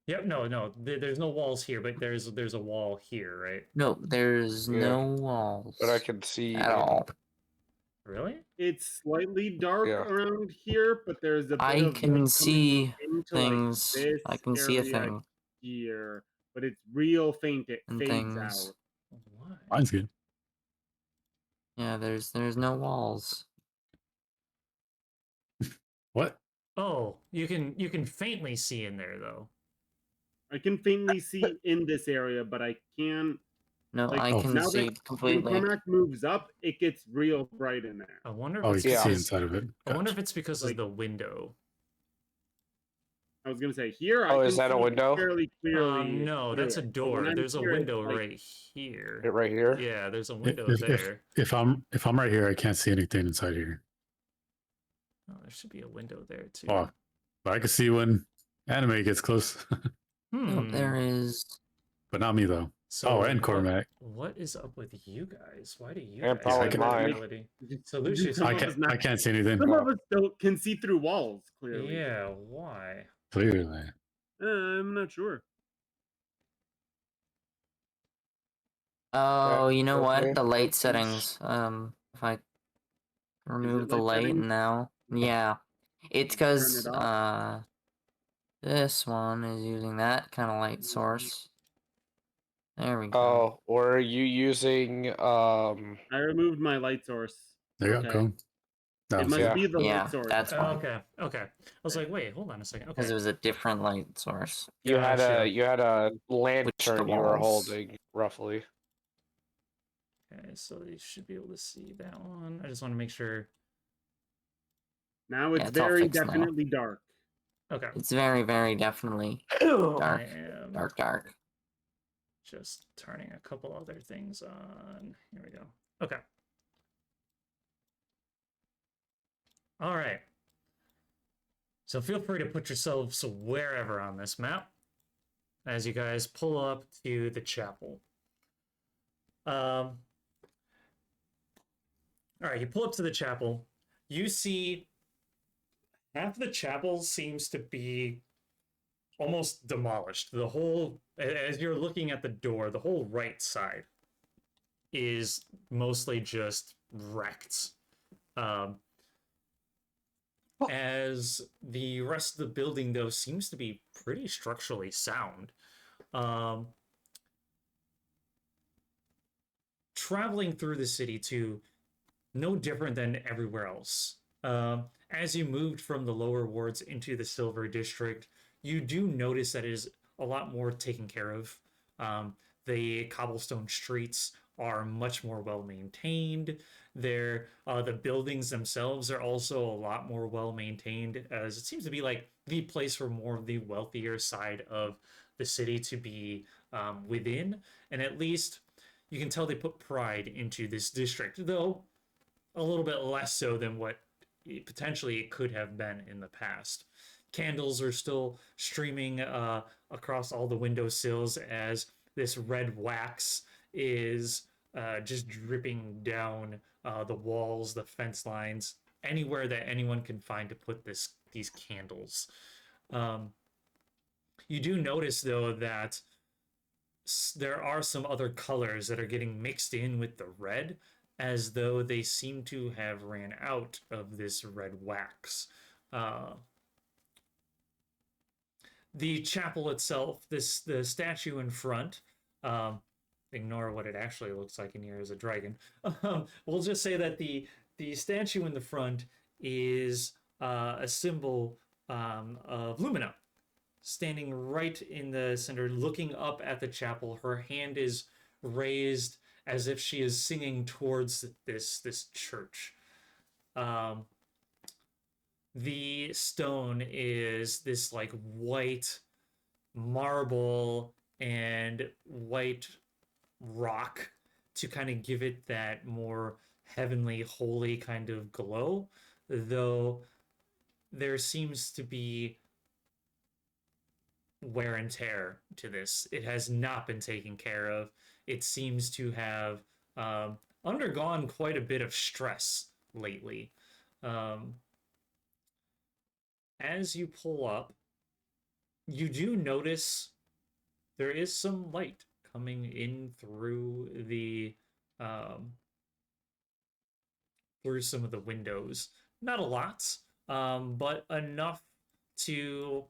Yep, no. There's no walls here, but there's a wall here, right? No, there's Yeah. no walls. But I can see at in- all. Really? It's slightly dark Yeah. around here, but there's a bit I of can light see coming into, things. Like, this I can see a area thing here, but it's real faint. It and fades things. out. Why? Mine's good. Yeah, there's no walls. What? Oh, you can faintly see in there though. I can faintly see in this area, but I can't. No, Like, I oh, can now see that when completely. Cormac moves up, it gets real bright in there. I wonder if Oh, you it's can see Yeah. inside of it. I wonder if Gotcha. it's because Like- of the window. I was gonna say here. Oh, I is can that a see window? fairly clearly. No, through that's a it, but door. when I'm There's a here, it's window like- right here. It right here. Yeah, there's a If, window if, there. if I'm right here, I can't see anything inside here. Oh, there should be a window there too. Oh, but I can see when anime gets close, No, Hmm. there is. but not me though. So Oh, and Cormac. What is up with you guys? Why do you And guys probably have that mine. ability? So Lucius, Some I of us can't. I can't see anything. Some of us still can see through walls clearly. yeah, why? Clearly. I'm not sure. Oh, you know okay. what? The light settings. If I remove the light light settings? now, yeah, it's because Turn it off? this one is using that kind of light source. There we go. Oh, or are you using I removed my light source. There you Okay. go. Cool. That It was must Yeah. be the Yeah, light source. that's why. Okay. I was like, wait, hold on a second. Because Okay. it was a different light source. you had Gotcha. a lantern you were walls. holding roughly. Okay, so you should be able to see that one. I just want to make sure. Now it's it's all very fixed now. definitely dark. Okay. It's very, very definitely I dark, am dark. just turning a couple other things on. Here we go. Okay. All right. So feel free to put yourselves wherever on this map as you guys pull up to the chapel. All right, you pull up to the chapel. You see half the chapel seems to be almost demolished. The whole, as you're looking at the door, the whole right side is mostly just wrecked. As the rest of the building, though, seems to be pretty structurally sound. Traveling through the city, too, no different than everywhere else. As you moved from the lower wards into the Silver District, you do notice that it is a lot more taken care of. The cobblestone streets are much more well maintained. The buildings themselves are also a lot more well maintained, as it seems to be like the place for more of the wealthier side of the city to be within. And at least you can tell they put pride into this district, though a little bit less so than what potentially it could have been in the past. Candles are still streaming across all the windowsills as this red wax is just dripping down the walls, the fence lines, anywhere that anyone can find to put these candles. You do notice, though, that there are some other colors that are getting mixed in with the red, as though they seem to have ran out of this red wax. The chapel itself, the statue in front, ignore what it actually looks like in here as a dragon. We'll just say that the statue in the front is a symbol of Lumina, standing right in the center, looking up at the chapel. Her hand is raised as if she is singing towards this church. The stone is this like white marble and white rock to kind of give it that more heavenly, holy kind of glow, though there seems to be wear and tear to this. It has not been taken care of. It seems to have undergone quite a bit of stress lately. As you pull up, you do notice there is some light coming in through some of the windows. Not a lot, but enough to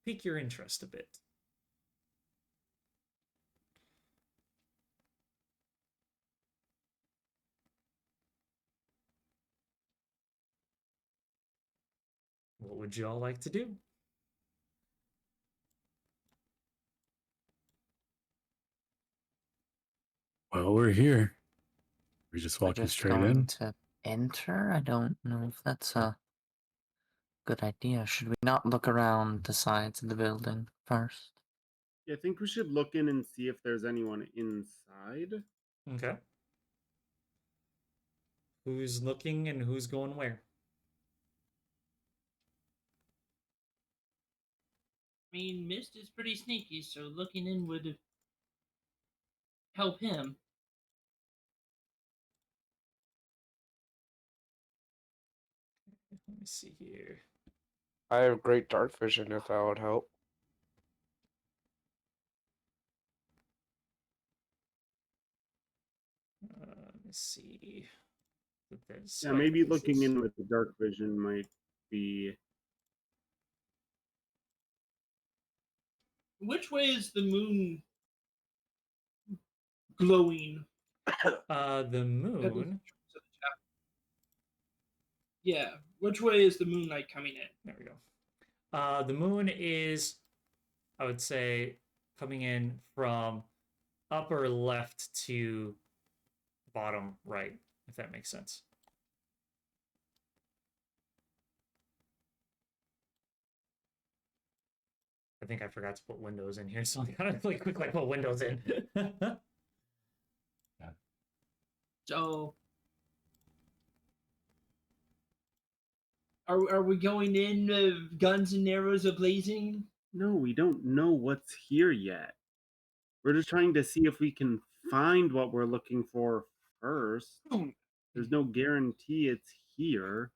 pique your interest a bit. What would you all like to do? Well, we're here. We're just We're walking just straight going in. to enter? I don't know if that's a good idea. Should we not look around the sides of the building first? Yeah, I think we should look in and see if there's anyone inside. Okay. Who's looking and who's going where? I mean, Mist is pretty sneaky, so looking in would help him. Let me see here. I have great dark vision if that would help. Let me see. Yeah, maybe looking in with the dark vision might be. Which way is the moon glowing? The moon. Yeah, which way is the moonlight coming in? There we go. The moon is, I would say, coming in from upper left to bottom right, if that makes sense. I think I forgot to put windows in here, so I'm gonna really quickly put windows in. So, are we going in guns and arrows a-blazing? No, we don't know what's here yet. We're just trying to see if we can find what we're looking for first. There's no guarantee it's here.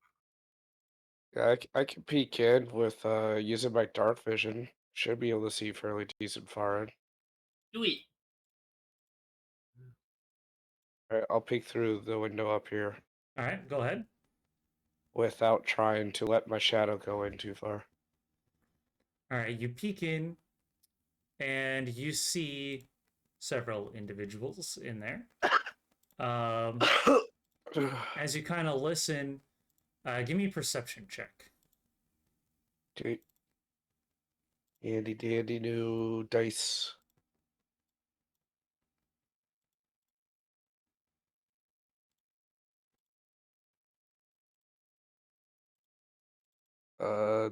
Yeah, I can peek in with using my dark vision. Should be able to see fairly decent far in. Do it. Alright, I'll peek through the window up here All right, go ahead. without trying to let my shadow go in too far. All right, you peek in, and you see several individuals in there. As you kind of listen, give me a perception check. Handy dandy new dice.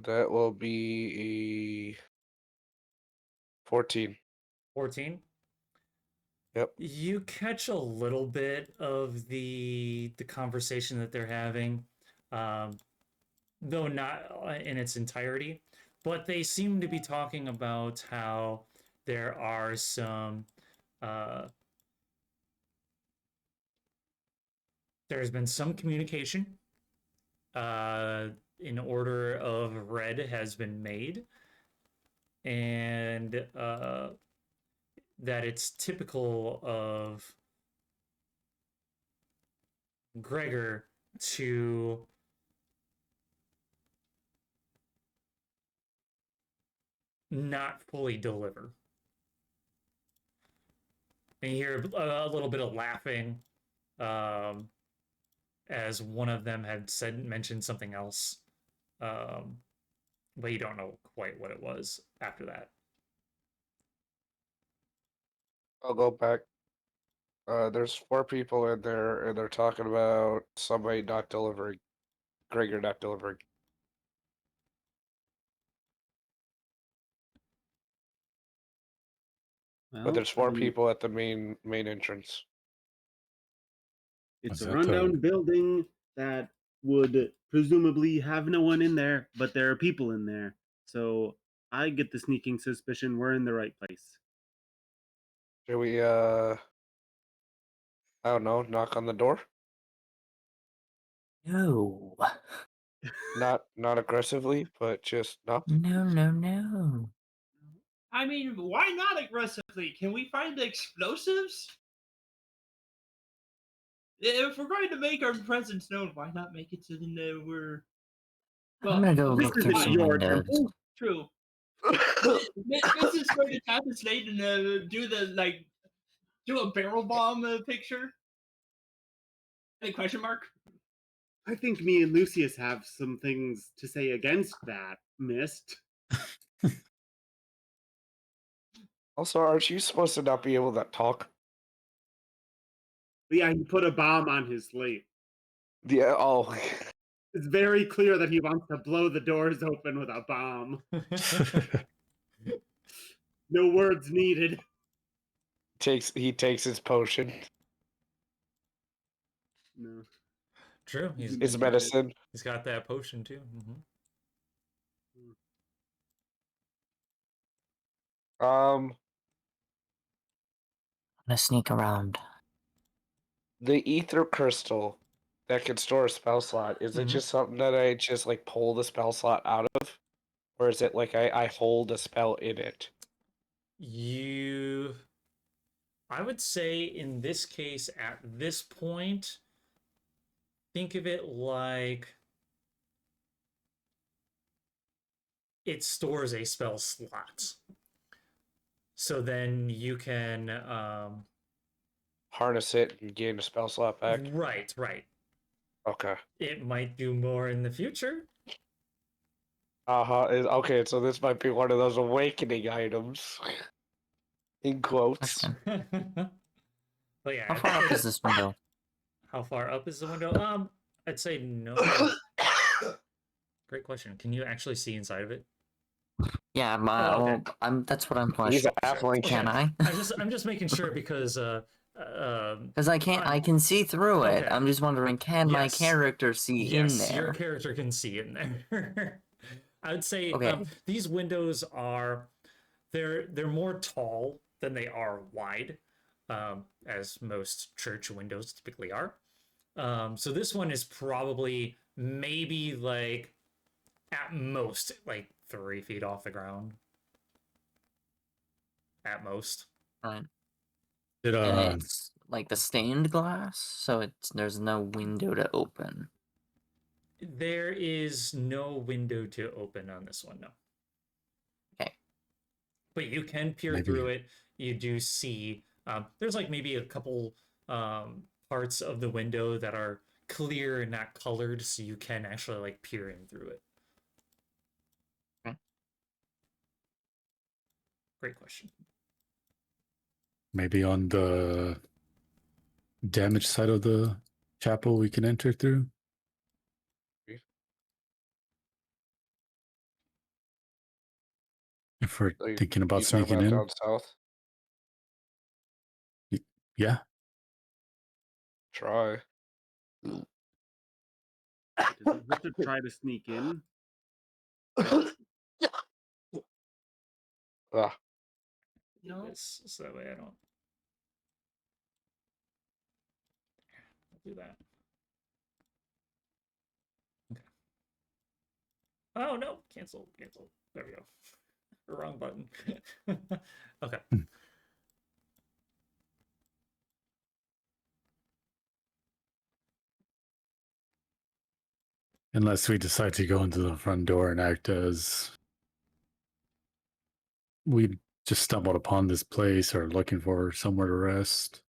That will be a 14. 14. Yep. You catch a little bit of the conversation that they're having, though not in its entirety. But they seem to be talking about how there are some there's been some communication. In order of red has been made, and that it's typical of Gregor to not fully deliver. And you hear a little bit of laughing as one of them had mentioned something else, but you don't know quite what it was after that. I'll go back. There's 4 people in there, and they're talking about somebody not delivering. Gregor not delivering. But Well, there's I 4 mean, people at the main entrance. it's Was a that the- rundown building that would presumably have no one in there, but there are people in there. So I get the sneaking suspicion we're in the right place. Should we I don't know, knock on the door? No. Not aggressively, but just knock. No, no, no. I mean, why not aggressively? Can we find the explosives? If we're going to make our presence known, why not make it so that we're. I'm gonna go this look isn't through some your windows. temple. True. This is going to tap the slate and do a barrel bomb picture. Any question mark? I think me and Lucius have some things to say against that, Mist. Also, aren't you supposed to not be able to talk? But yeah, he put a bomb on his slate. Yeah, oh. It's very clear that he wants to blow the doors open with a bomb. No words needed. He takes his potion. No. True. His medicine. He's got that potion too. I'm gonna sneak around. The ether crystal that can store a spell slot, is it just something that I just like pull the spell slot out of? Or is it like I hold a spell in it? I would say in this case, at this point, think of it like it stores a spell slot. So then you can Harness it and gain a spell slot back? Right. Okay. It might do more in the future. Okay, so this might be one of those awakening items. In quotes. But yeah, How far up is this window? How far up is the window? I'd say no. Great question. Can you actually see inside of it? Yeah, okay. well, that's what I'm He's questioning. an halfling. Can I? I'm just making sure because Because I can see through it. Okay. I'm just wondering, can my Yes. character see in yes, your there? character can see in there. I would say Okay. these windows are they're more tall than they are wide, as most church windows typically are. So this one is probably maybe like at most like 3 feet off the ground. At most. Right. Did And it's like the stained glass, so there's no window to open. There is no window to open on this one, no. Okay. But you can peer through it. You do see there's like maybe a couple parts of the window that are clear and not colored, so you can actually like peer in through it. Okay. Great question. maybe on the damaged side of the chapel we can enter through? If we're So thinking about you talking sneaking about in? down south? Yeah. Try. Does it hurt to try to sneak in? Ah, No. This so that way I don't. I'll do that. Okay. Oh no! Cancel. There we go. Wrong button. Okay. Unless we decide to go into the front door and act as we just stumbled upon this place or looking for somewhere to rest.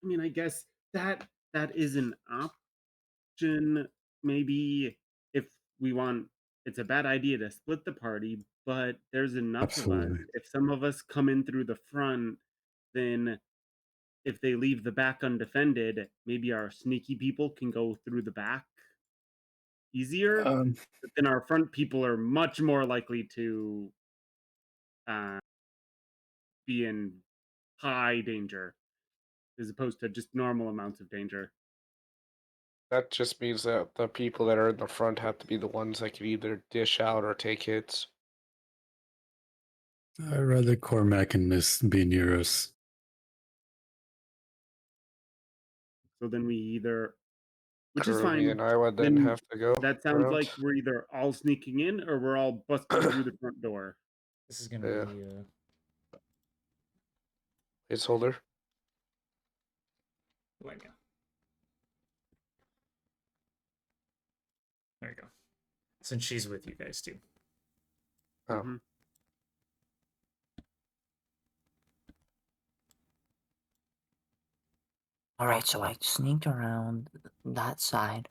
I mean, I guess that is an option. Maybe if we want, it's a bad idea to split the party, but there's enough of us. Absolutely. If some of us come in through the front, then if they leave the back undefended, maybe our sneaky people can go through the back easier. But then our front people are much more likely to be in high danger as opposed to just normal amounts of danger. That just means that the people that are in the front have to be the ones that can either dish out or take hits. I'd rather Cormac and Miss be near us. So then we either, which is Kurumi fine. and I would then have to go. That sounds around. like we're either all sneaking in or we're all busting through the front door. This is gonna Yeah. be Placeholder. Elenia. There you go. Since she's with you guys too. Oh. Mhm. Alright, so I sneaked around that side.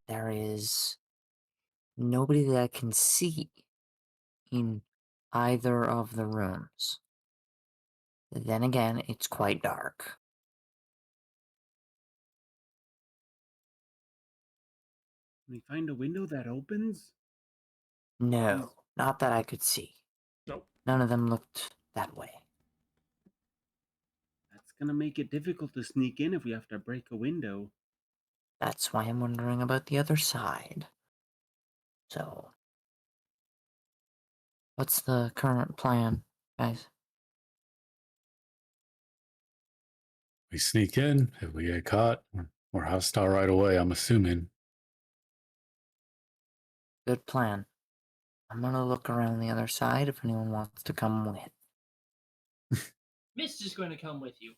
There is nobody that I can see in either of the rooms. Then again, it's quite dark. Can we find a window that opens? No, not that I could see. Nope. None of them looked that way. That's gonna make it difficult to sneak in if we have to break a window. That's why I'm wondering about the other side. So, what's the current plan, guys? We sneak in. If we get caught, we're hostile right away, I'm assuming. Good plan. I'm gonna look around the other side if anyone wants to come with. Mist is going to come with you.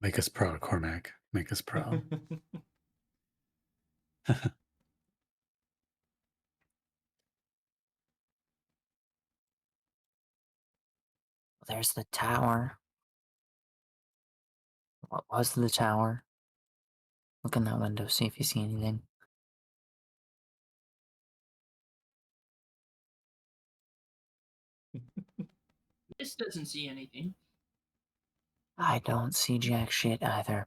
Make us proud, Cormac. Make us proud. There's the tower. What was the tower? Look in that window, see if you see anything. Mist doesn't see anything. I don't see jack shit either.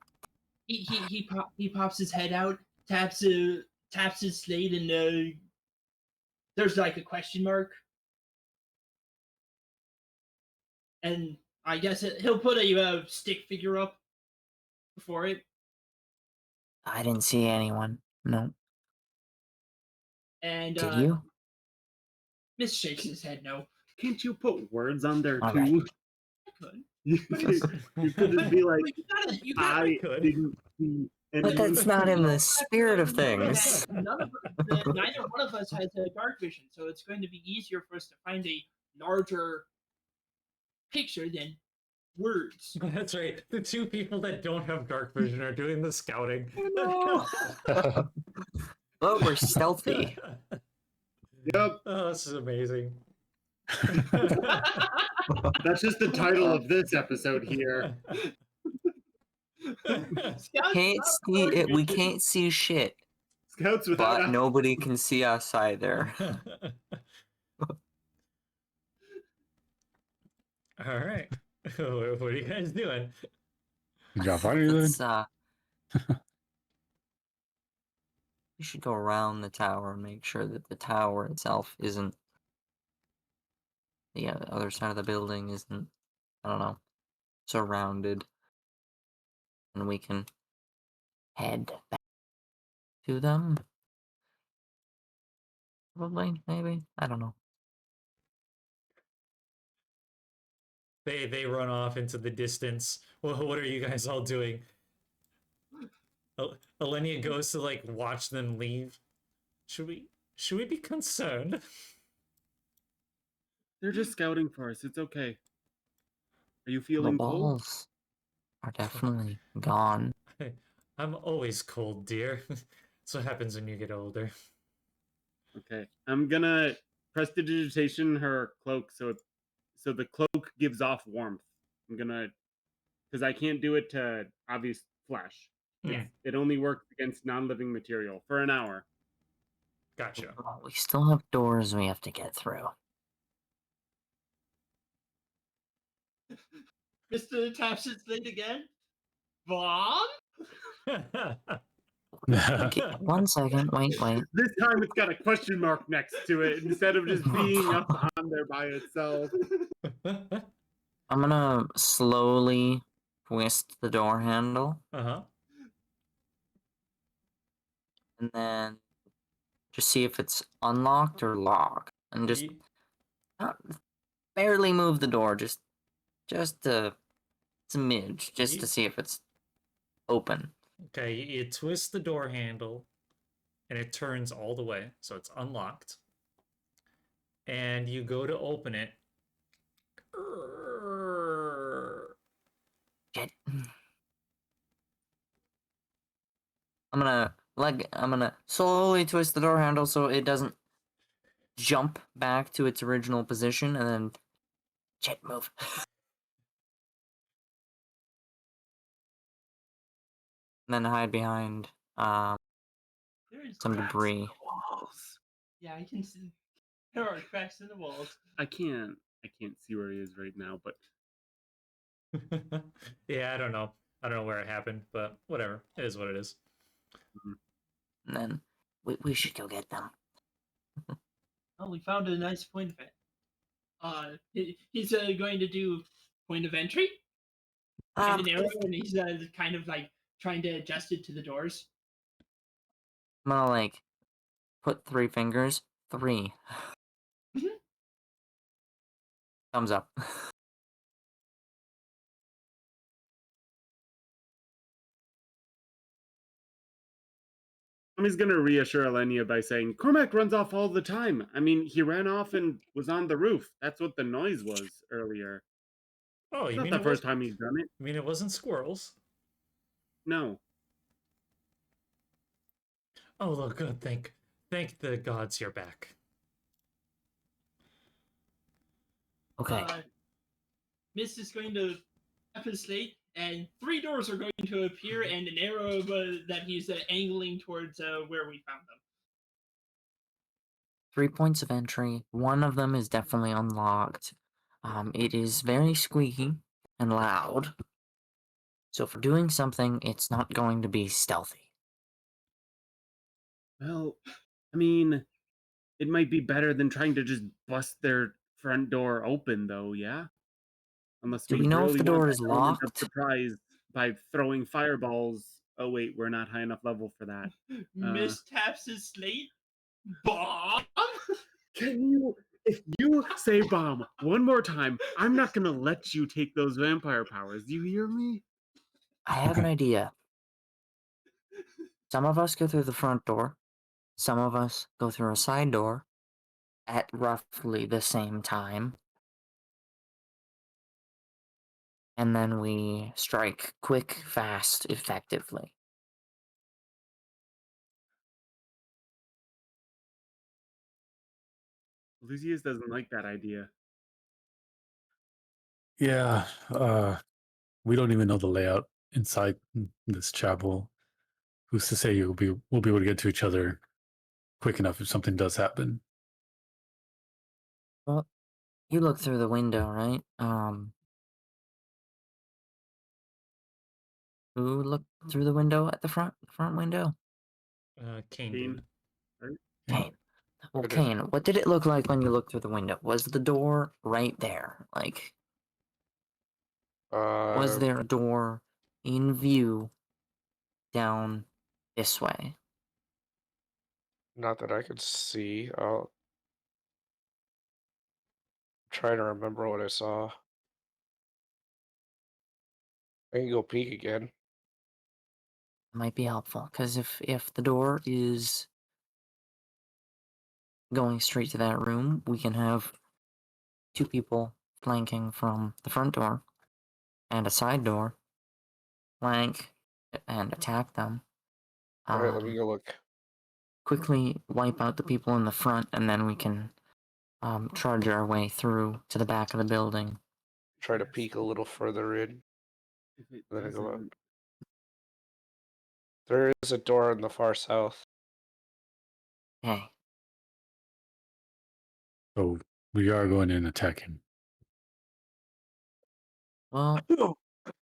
He pops his head out, taps his slate, and there's like a question mark. And I guess he'll put a stick figure up before it. I didn't see anyone. No. And Did you? Mist shakes his head no. Can't you put words on there All too? right. I could. You could just be like, But you gotta, I could. didn't see But anyone. that's not in the spirit of things. Neither one of us has a dark vision, so it's going to be easier for us to find a larger picture than words. That's right. The two people that don't have dark vision are doing the scouting. No. But we're stealthy. Yep, Oh, this is amazing. that's just the title of this episode here. Can't see it. We can't see shit. Scouts without But a- nobody can see us either. All right. What are you guys doing? Did y'all find anything? Let's, we should go around the tower and make sure that the tower itself isn't. The other side of the building isn't, I don't know, surrounded. And we can head back to them. Probably, maybe. I don't know. They run off into the distance. Well, what are you guys all doing? Elenia goes to like watch them leave. Should we be concerned? They're just scouting for us. It's okay. Are you The feeling cold? balls are definitely gone. I'm always cold, dear. That's what happens when you get older. Okay, I'm gonna prestidigitation her cloak so the cloak gives off warmth. I'm gonna, because I can't do it to obvious flesh. Yeah. It only works against non-living material for an hour. Gotcha. Well, we still have doors we have to get through. Mr. taps his thing again. Bomb? Okay, 1 second. Wait. This time it's got a question mark next to it instead of just being up on there by itself. I'm gonna slowly twist the door handle Uh-huh. and then just see if it's unlocked or locked, and just not barely move the door, just a smidge, just to see if it's open. Okay, you twist the door handle and it turns all the way, so it's unlocked. And you go to open it. Shit. I'm gonna slowly twist the door handle so it doesn't jump back to its original position, and then shit, move. And then hide behind There's some cracks debris. in the walls. Yeah, I can see. There are cracks in the walls. I can't see where he is right now, but Yeah, I don't know. I don't know where it happened, but whatever. It is what it is. And then we should go get them. Oh, we found a nice point of it. He's going to do point of entry and an arrow, and he's kind of like trying to adjust it to the doors. I'm gonna like put 3 fingers. 3. Mhm. Thumbs up. I'm just gonna reassure Elenia by saying Cormac runs off all the time. I mean, he ran off and was on the roof. That's what the noise was earlier. Oh, It's you not mean the it first was? time he's done it. I mean it wasn't squirrels? No. Oh, look, good. Thank the gods you're back. Okay. Mist is going to tap his slate, and 3 doors are going to appear, and an arrow that he's angling towards where we found them. 3 points of entry. 1 of them is definitely unlocked. It is very squeaky and loud. So for doing something, it's not going to be stealthy. Well, I mean, it might be better than trying to just bust their front door open, though, yeah? Unless Do we we know if really the want door that is element of locked? surprise by throwing fireballs. Oh wait, we're not high enough level for that. Mist taps his slate. Bomb! Can you, if you say bomb one more time, I'm not gonna let you take those vampire powers. Do you hear me? I have an Okay. idea. Some of us go through the front door. Some of us go through a side door at roughly the same time. And then we strike quick, fast, effectively. Lucius doesn't like that idea. Yeah, we don't even know the layout inside this chapel. Who's to say we'll be able to get to each other quick enough if something does happen? Well, you look through the window, right? Who looked through the window at the front window? Kane Kane, did. right? Kane. Well, I did. Kane, what did it look like when you looked through the window? Was the door right there? Like, was there a door in view down this way? Not that I could see. I'll try to remember what I saw. I can go peek again. Might be helpful, because if the door is going straight to that room, we can have 2 people flanking from the front door and a side door flank and attack them. All right, let me go look. quickly wipe out the people in the front, and then we can trudge our way through to the back of the building. Try to peek a little further in. If it Then I go up. doesn't, There is a door in the far south. Okay. So we are going in attacking. Well,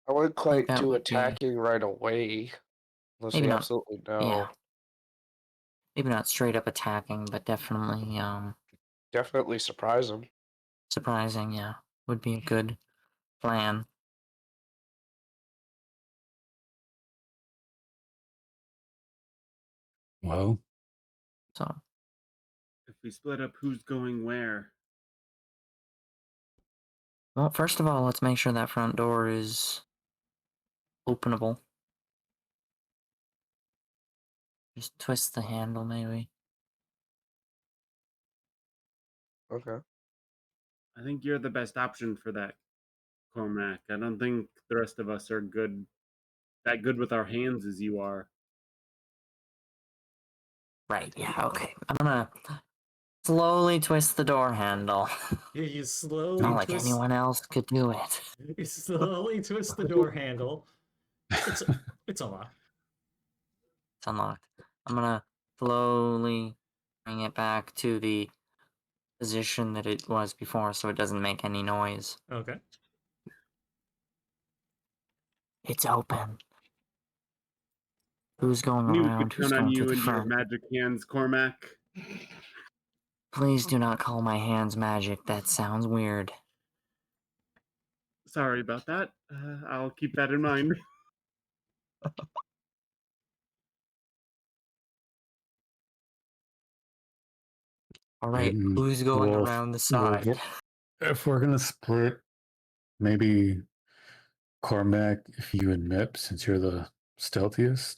I wouldn't quite that do would be- attacking right away. Unless Maybe we not. absolutely know. yeah. Maybe not straight up attacking, but definitely Definitely surprise them. surprising, yeah. Would be a good plan. Well, So, if we split up, who's going where? well, first of all, let's make sure that front door is openable. Just twist the handle, maybe. Okay. I think you're the best option for that, Cormac. I don't think the rest of us are that good with our hands as you are. Right, yeah, okay. I'm gonna slowly twist the door handle. Yeah, you slowly Not like twist. anyone else could do it. You slowly twist the door handle. It's unlocked. It's unlocked. I'm gonna slowly bring it back to the position that it was before so it doesn't make any noise. Okay. It's open. Who's going Knew we around? could Who's count on going to you the and your front? magic hands, Cormac. Please do not call my hands magic. That sounds weird. Sorry about that. I'll keep that in mind. Alright, And who's going well, around the well, side? if we're gonna split, maybe Cormac, if you and Mip, since you're the stealthiest.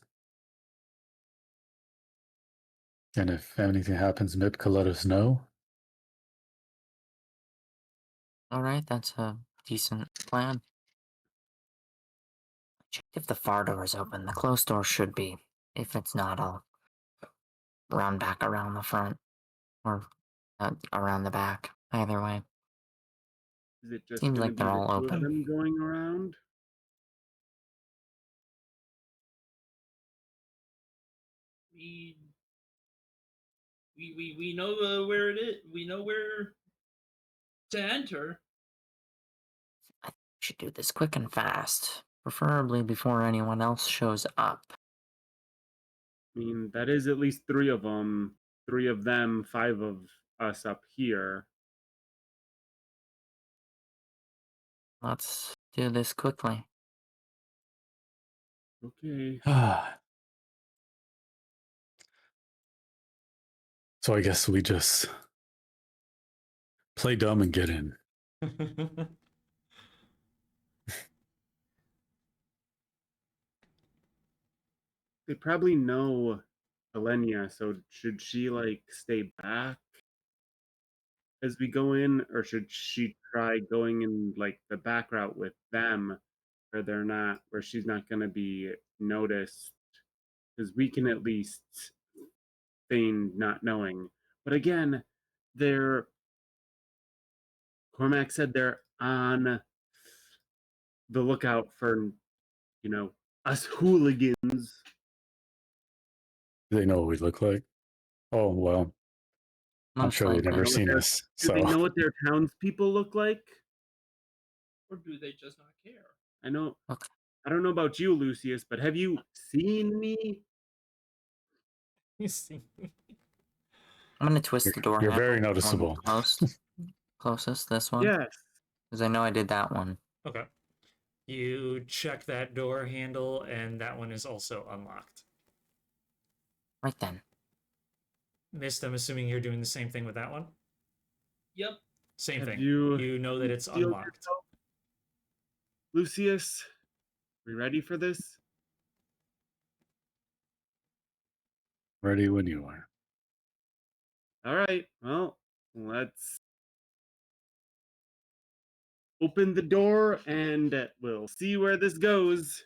And if anything happens, Mip could let us know. Alright, that's a decent plan. Check if the far door is open. The closed door should be. If it's not, I'll round back around the front. Or around the back. Either way. Is it just Seems going like to be they're the all two open. of them going around? We know where it is. We know where to enter. I think we should do this quick and fast. Preferably before anyone else shows up. I mean, that is at least three of them. Three of them, five of us up here. Let's do this quickly. Okay. So I guess we just play dumb and get in. They probably know Elenia, so should she like stay back as we go in, or should she try going in like the back route with them, where she's not going to be noticed? Because we can at least feign not knowing. But again, they're Cormac said they're on the lookout for, us hooligans. They know what we look like. Oh well, I'm Most sure they've likely. never seen Do us. they know So what their townspeople look like? Or do they just not care? I know. Okay. I don't know about you, Lucius, but have you seen me? You see. I'm gonna twist the door you're handle. very the one noticeable. Closest, this one. Yes. Because I know I did that one. Okay. You check that door handle, and that one is also unlocked. Right then. Mist, I'm assuming you're doing the same thing with that one? Yep. Same Have thing. you You know that it's concealed unlocked. yourself? Lucius, we ready for this? Ready when you are. All right. Well, let's open the door and we'll see where this goes.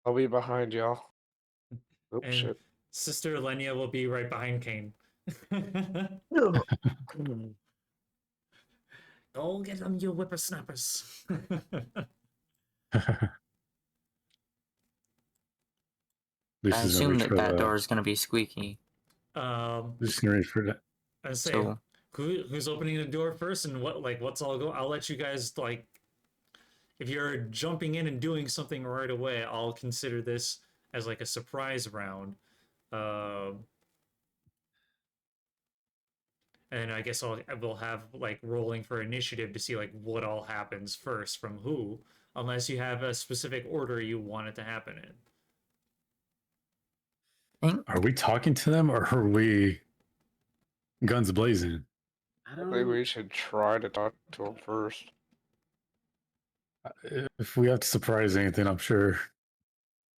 I'll be behind y'all. Oops, And shit. Sister Elenia will be right behind Kane. Go get them, you whippersnappers. This I is gonna assume reach that for that the. door is going to be squeaky. This is gonna reach for that. I say, So who's opening the door first, and what's all go? I'll let you guys if you're jumping in and doing something right away, I'll consider this as like a surprise round. And I guess we'll have like rolling for initiative to see like what all happens first from who, unless you have a specific order you want it to happen in. Are we talking to them or are we guns blazing? I I don't think know. we should try to talk to him first. If we have to surprise anything, I'm sure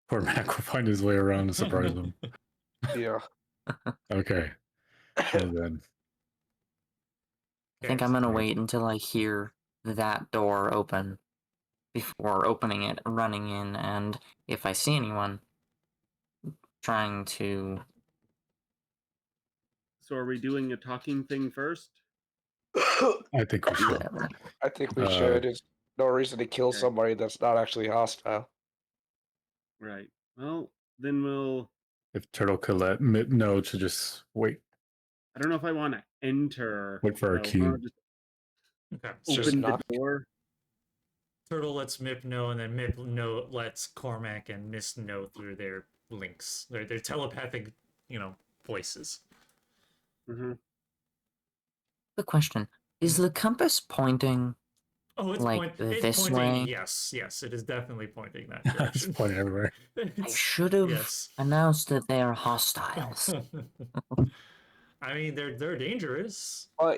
Cormac will find his way around to surprise them. Yeah. Okay. Well then. I think Okay, I'm going to so- wait until I hear that door open before opening it, running in, and if I see anyone trying to... So are we doing a talking thing first? I think we should. whatever. I think we should. There's no reason to kill Okay. somebody that's not actually hostile. Right. Well, then we'll. If Turtle could let Mip know to just wait. I don't know if I want to enter. Wait for our though. cue. I'll just Okay. Just open the knock. door. Turtle lets Mip know, and then Mip lets Cormac and Mist know through their links, their telepathic, voices. Mm-hmm. The question, is the compass pointing? Oh, it's Like, it's this pointing. way? Yes, it is definitely pointing that It's direction. pointing everywhere. I It's- should have yes. announced that they are hostiles. I mean, they're dangerous. Well,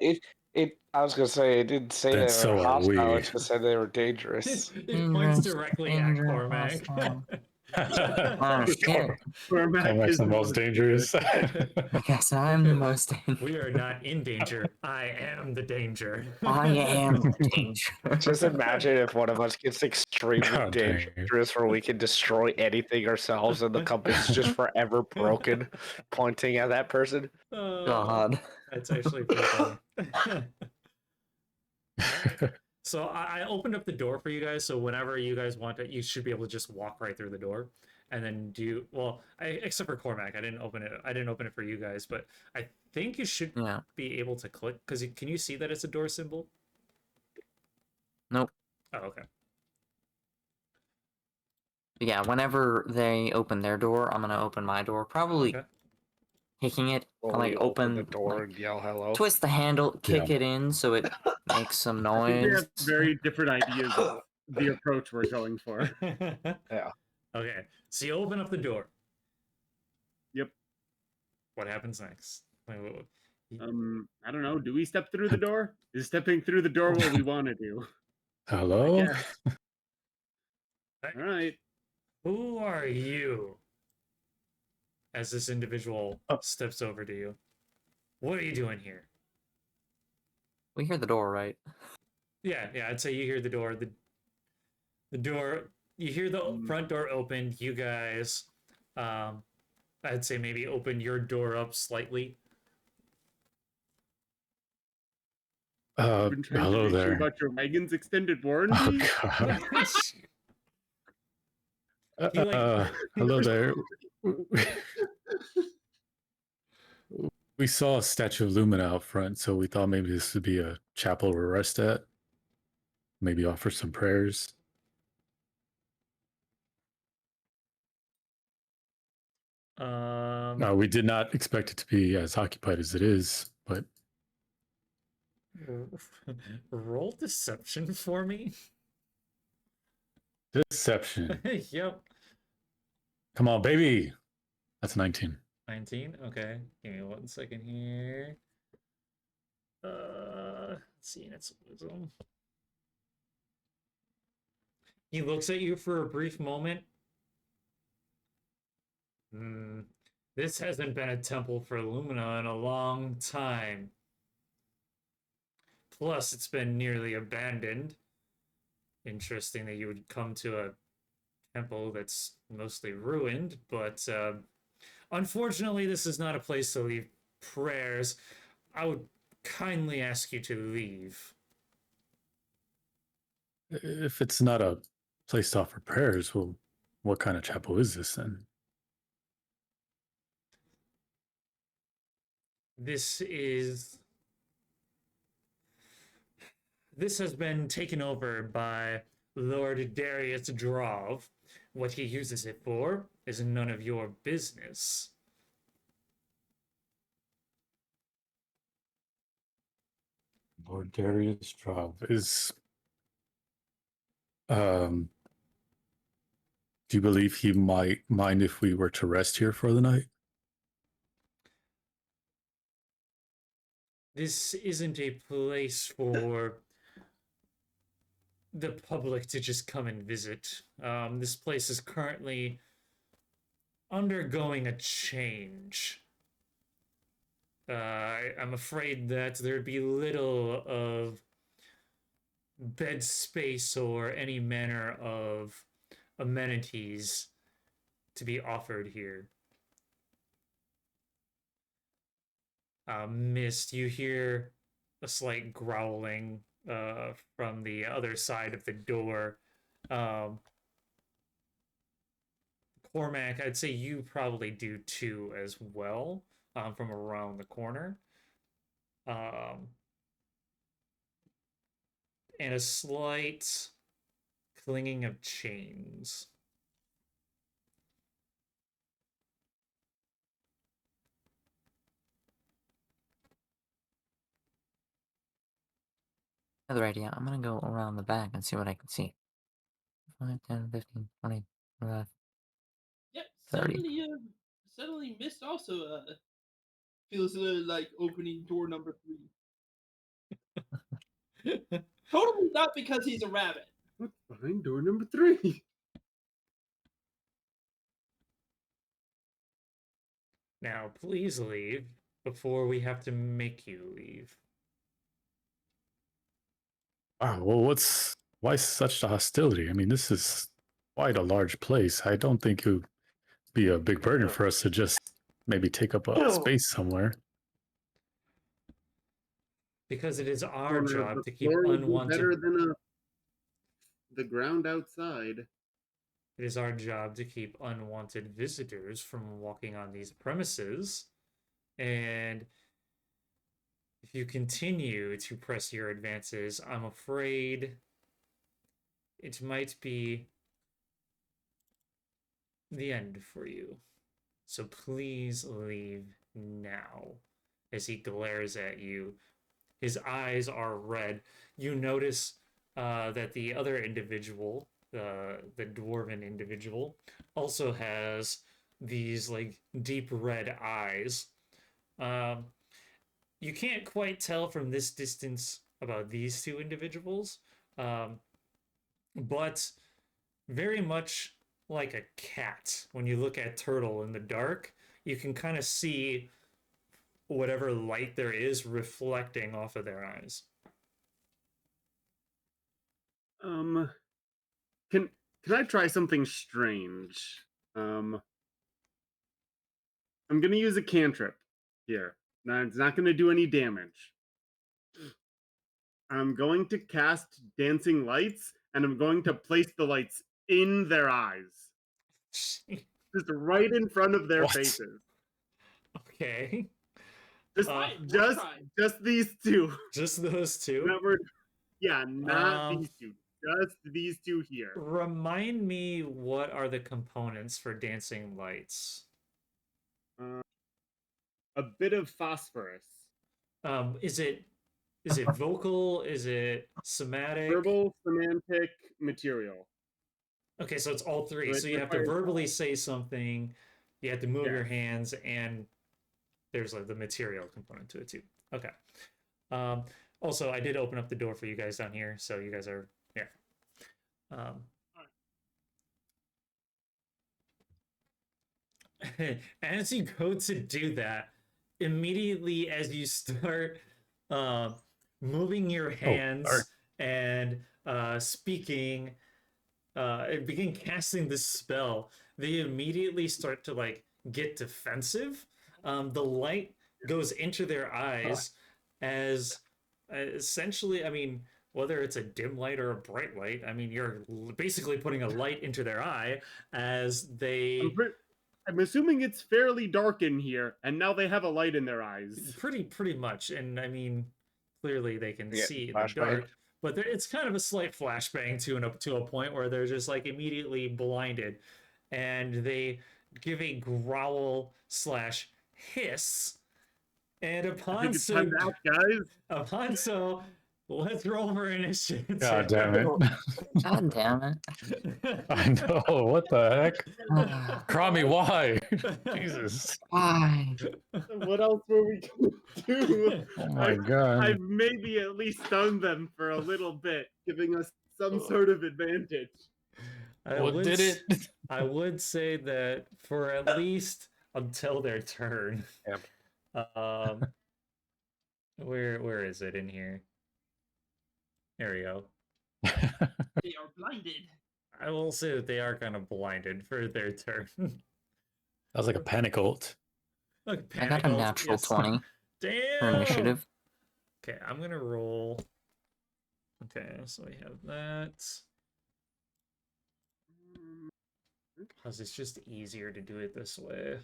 I was gonna say it didn't say Then they so were are hostile. we. It just said they were dangerous. It points Dangerous, directly dangerous, at Cormac. hostile. Oh shit! Cormac's the most dangerous. I guess I'm the most dangerous. We are not in danger. I am the danger. I am the danger. Just imagine if one of us gets extremely God dang it. dangerous where we can destroy anything ourselves and the compass is just forever broken, pointing at that person. God. That's actually pretty funny. So I opened up the door for you guys, so whenever you guys want it, you should be able to just walk right through the door and then except for Cormac, I didn't open it for you guys, but I think you should Yeah. be able to click, because can you see that it's a door symbol? Nope. Oh, okay. Yeah, whenever they open their door, I'm gonna open my door. Probably Okay. kicking it, When like we open the door like, and yell hello. twist the handle, kick Yeah. it in so it makes some I think we noise. have very different ideas of the approach we're going for. Yeah. Okay, so you open up the door. Yep. What happens next? Wait. I don't know. Do we step through the door? Is stepping through the door what we want to do? Hello? Yeah. All right. Who are you? As this individual Oh. steps over to you. What are you doing here? We hear the door, right? Yeah, I'd say you hear the door. The door, you hear the front door open. You guys, I'd say maybe open your door up slightly. I've been trying Hello to make sure there. about your wagon's extended warranty. Oh god. He, like- Hello there. We saw a statue of Lumina out front, so we thought maybe this would be a chapel to rest at. Maybe offer some prayers. We did not expect it to be as occupied as it is, but Roll deception for me. deception. Yep. Come on, baby. That's 19. 19. Okay. Give me 1 second here. Let's see. It's wisdom. He looks at you for a brief moment. This hasn't been a temple for Lumina in a long time. Plus, it's been nearly abandoned. Interesting that you would come to a temple that's mostly ruined, but Unfortunately, this is not a place to leave prayers. I would kindly ask you to leave. If it's not a place to offer prayers, well, what kind of chapel is this then? This has been taken over by Lord Darius Drov. What he uses it for is none of your business. Lord Darius Drov is. Do you believe he might mind if we were to rest here for the night? This isn't a place for the public to just come and visit. This place is currently undergoing a change. I'm afraid that there'd be little of bed space or any manner of amenities to be offered here. Mist, you hear a slight growling from the other side of the door. Cormac, I'd say you probably do too as well, from around the corner. And a slight clinging of chains. Another idea. I'm gonna go around the back and see what I can see. 5, 10, 15, 20, 25. Yep. 30. Suddenly, Mist also feels like opening door number 3. Totally not because he's a rabbit. What's behind door number 3? Now, please leave before we have to make you leave. Wow, well, why such a hostility? I mean, this is quite a large place. I don't think it would be a big burden for us to just maybe take up a space somewhere. Because it is our Corner of job the to keep floor would be unwanted. better than the ground outside. It is our job to keep unwanted visitors from walking on these premises. And if you continue to press your advances, I'm afraid it might be the end for you. So please leave now. As he glares at you, his eyes are red. You notice that the other individual, the dwarven individual, also has these like deep red eyes. You can't quite tell from this distance about these two individuals, but very much like a cat. When you look at Turtle in the dark, you can kind of see whatever light there is reflecting off of their eyes. Can I try something strange? I'm gonna use a cantrip here. Now it's not gonna do any damage. I'm going to cast dancing lights, and I'm going to place the lights in their eyes, just right in front of their What? faces. Okay. Just, Uh, just these two. Just those two. Not these two. Just these two here. Remind me, what are the components for dancing lights? A bit of phosphorus. Is it vocal? Is it somatic? Verbal, semantic, material. Okay, so it's all three. So So it you have to requires verbally say something, you have to move your Yes. hands, and there's like the material component to it too. Okay. Also, I did open up the door for you guys down here, so you guys are as you go to do that, immediately as you start moving your hands and speaking and begin casting this spell, they immediately start to like get defensive. The light goes into their eyes as essentially, I mean, whether it's a dim light or a bright light, I mean, you're basically putting a light into their eye as they I'm assuming it's fairly dark in here, and now they have a light in their eyes. pretty much, and I mean, clearly they can Yeah, see in the flashbang. dark, but it's kind of a slight flashbang to a point where they're just like immediately blinded, and they give a growl slash hiss, and I think it's time to act, guys. let's roll for initiative. God damn it. God damn it. I know. What the heck? Crommy, why? Jesus. Why? What else were we going to do? Oh my God. I've maybe at least stunned them for a little bit, giving us some sort of advantage. What did it? I would say that for at least until their turn. Yep. Where is it in here? There we go. They are blinded. I will say that they are kind of blinded for their turn. That was like a panic ult. Look, I got a natural 20 Damn. for initiative. Okay, I'm gonna roll. Okay, so we have that. Because it's just easier to do it this way.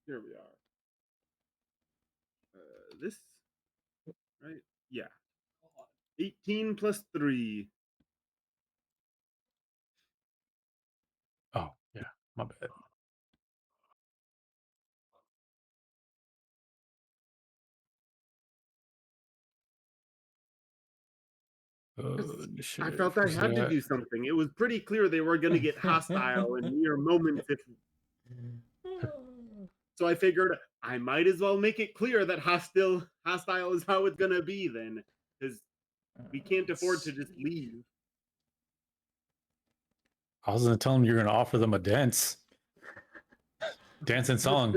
Here we are. This, right? Yeah. 18 plus 3. Oh, yeah. My bad. I felt I had to do something. It was pretty clear they were going to get hostile in mere moments. So I figured I might as well make it clear that hostile is how it's going to be then. Because we can't afford to just leave. I was going to tell them you're going to offer them a dance. Dance and song.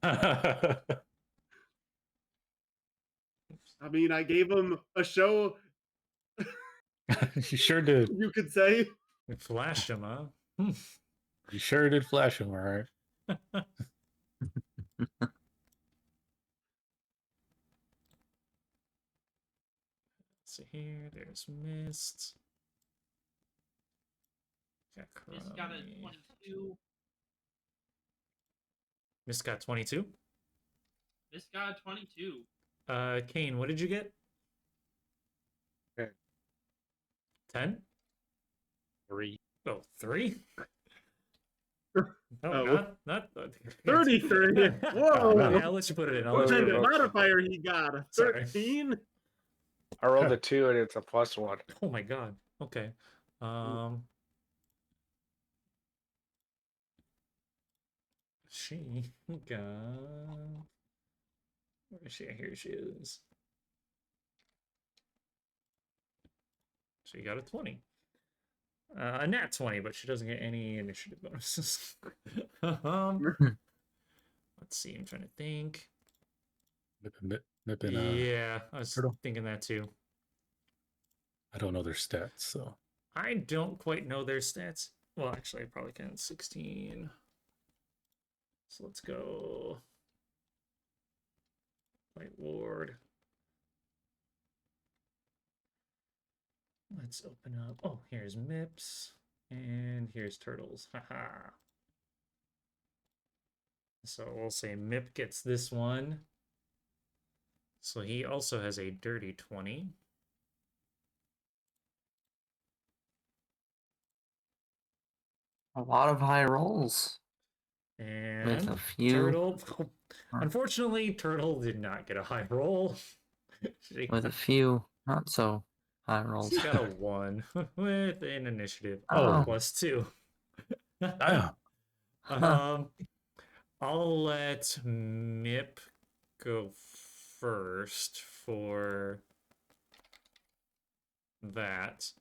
I mean, I gave them a show. You sure did. You could say. We flashed them, huh? You sure did flash them, all right. So here, there's Mist. This got a 22. Mist got 22. This got a 22. Kane, what did you get? 10? 3. Oh, 3? Oh, not 33. Whoa. Okay, I'll let you put it in. What kind of it. modifier he got? A Sorry. 13? I rolled a 2 and it's a +1. Oh my god. Okay. She got. Where is she? Here she is. She got a 20. A nat 20, but she doesn't get any initiative bonuses. Let's see, I'm trying to think. Nipping, Yeah, I was turtle. thinking that too. I don't know their stats, so. I don't quite know their stats. Well, actually, I probably can. 16. So let's go. Blightward. Let's open up. Oh, here's Mips. And here's Turtles. Haha. So we'll say Mip gets this one. So he also has a dirty 20. A lot of high rolls. And With a few. Turtle. Unfortunately, Turtle did not get a high roll. With a few not so high rolls. She's got a 1 with an initiative. Oh. +2. Damn. I'll let Mip go first for that.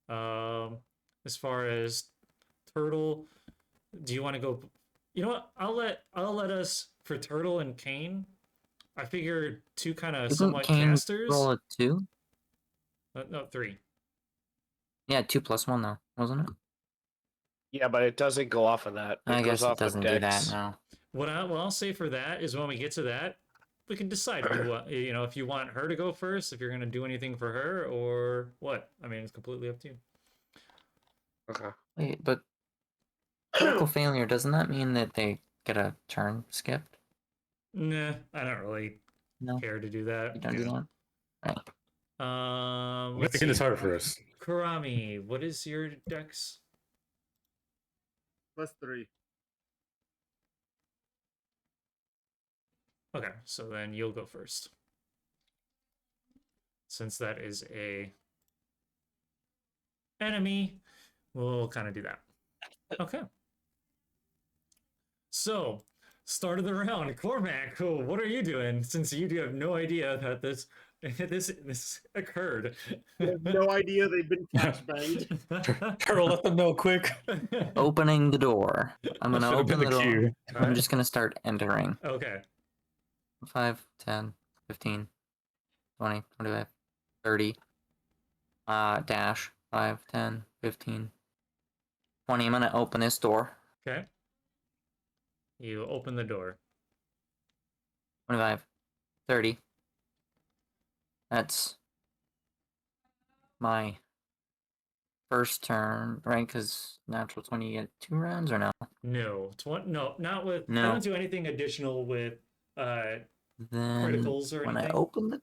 As far as Turtle, do you want to go? You know what? I'll let us for Turtle and Kane. I figured 2 kind of somewhat Kane casters. roll a 2? No, 3. Yeah, 2 + 1 though, wasn't it? Yeah, but it doesn't go off of that. I It guess goes it off of doesn't do that dex. now. What I'll say for that is when we get to that, we can decide if you want her to go first, if you're gonna do anything for her, or what. I mean, it's completely up to you. Okay. Wait, but critical failure, doesn't that mean that they get a turn skipped? Nah, I don't really No, care to do you that. don't do that? Right. Let's Making this see. hard for us. Kurami, what is your dex? +3. Okay, so then you'll go first. Since that is a enemy, we'll kind of do that. Okay. So, start of the round. Cormac, cool. What are you doing? Since you do have no idea that this occurred. You have no idea they've been flashbanged. Carol, let them know quick. Opening the door. I'm That gonna should have been open the the door. cue. I'm just gonna start entering. Okay. 5, 10, 15, 20, 25, 30. Dash. 5, 10, 15, 20. I'm gonna open this door. Okay. You open the door. 25, 30. That's my first turn, right? Because natural 20, you get 2 rounds or no? No. No, not with. I No. don't do anything additional with Then criticals or when anything. I open the...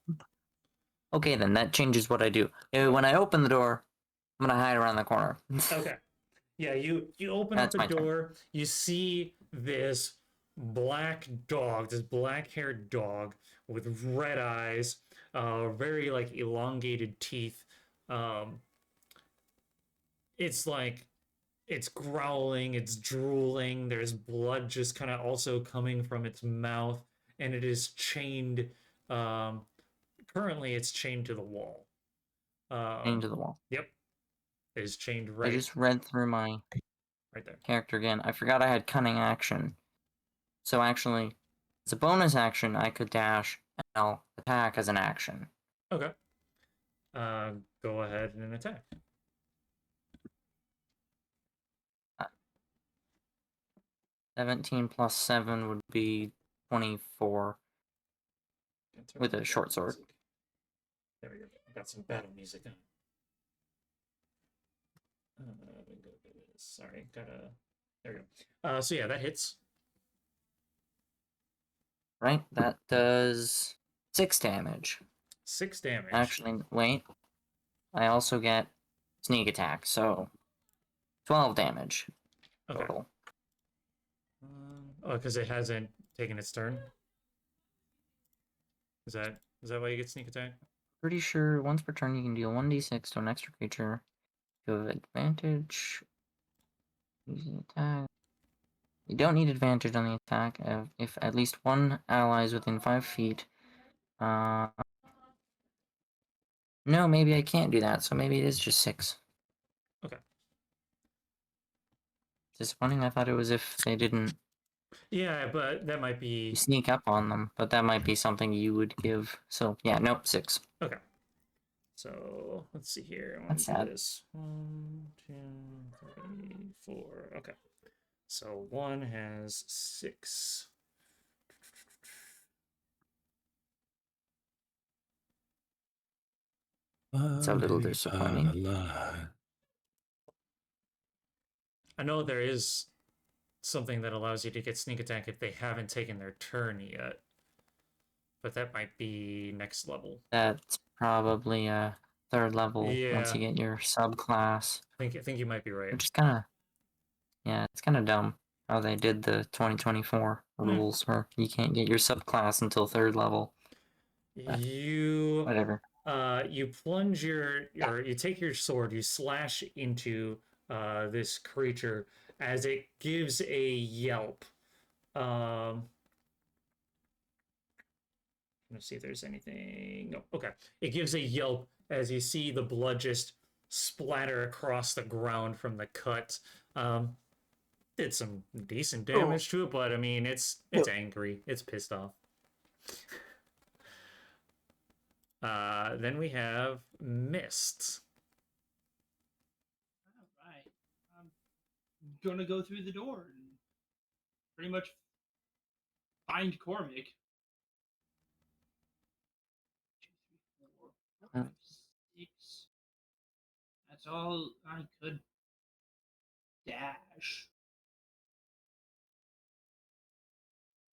Okay, then that changes what I do. When I open the door, I'm gonna hide around the corner. Okay. Yeah, you open That's up my the turn. door, you see this black dog, this black-haired dog with red eyes, very like elongated teeth. It's like it's growling, it's drooling, there's blood just kind of also coming from its mouth, and it is chained currently it's chained to the wall. Into the wall. Yep. It is chained I right just read through my right there. character again. I forgot I had cunning action. So actually, as a bonus action, I could dash and I'll attack as an action. Okay. Go ahead and attack. Uh, 17 plus 7 would be 24 with a short sword. There we go. Got some battle music on. Sorry, gotta. There we go. So yeah, that hits. Right? That does 6 damage. 6 damage. Actually, wait. I also get sneak attack, so 12 damage Okay. total. Oh, because it hasn't taken its turn. Is that why you get sneak attack? Pretty sure once per turn you can deal 1d6 to an extra creature. You have advantage. Using attack. You don't need advantage on the attack if at least one ally is within 5 feet. No, maybe I can't do that, so maybe it is just 6. Okay. Disappointing, I thought it was if they didn't Yeah, but that might be sneak up on them, but that might be something you would give. So, yeah, nope, 6. okay. So let's see here. I want That's to do sad. this. 1, 2, 3, 4. Okay. So one has 6. It's a little disappointing. I know there is something that allows you to get sneak attack if they haven't taken their turn yet, but that might be next level. That's probably a 3rd level once Yeah. you get your subclass. I think you might be right. Which is kind of, yeah, it's kind of dumb how they did the 2024 rules where you can't get your subclass until 3rd level. You Whatever. you plunge you take your sword, you slash into this creature as it gives a yelp. Let's see if there's anything. No, okay. It gives a yelp as you see the blood just splatter across the ground from the cut. Did some decent damage to it, but I mean it's angry. It's pissed off. Then we have Mist. All right. gonna go through the door and pretty much find Cormac. 2, 3, 4, 5, 6. That's all I could dash.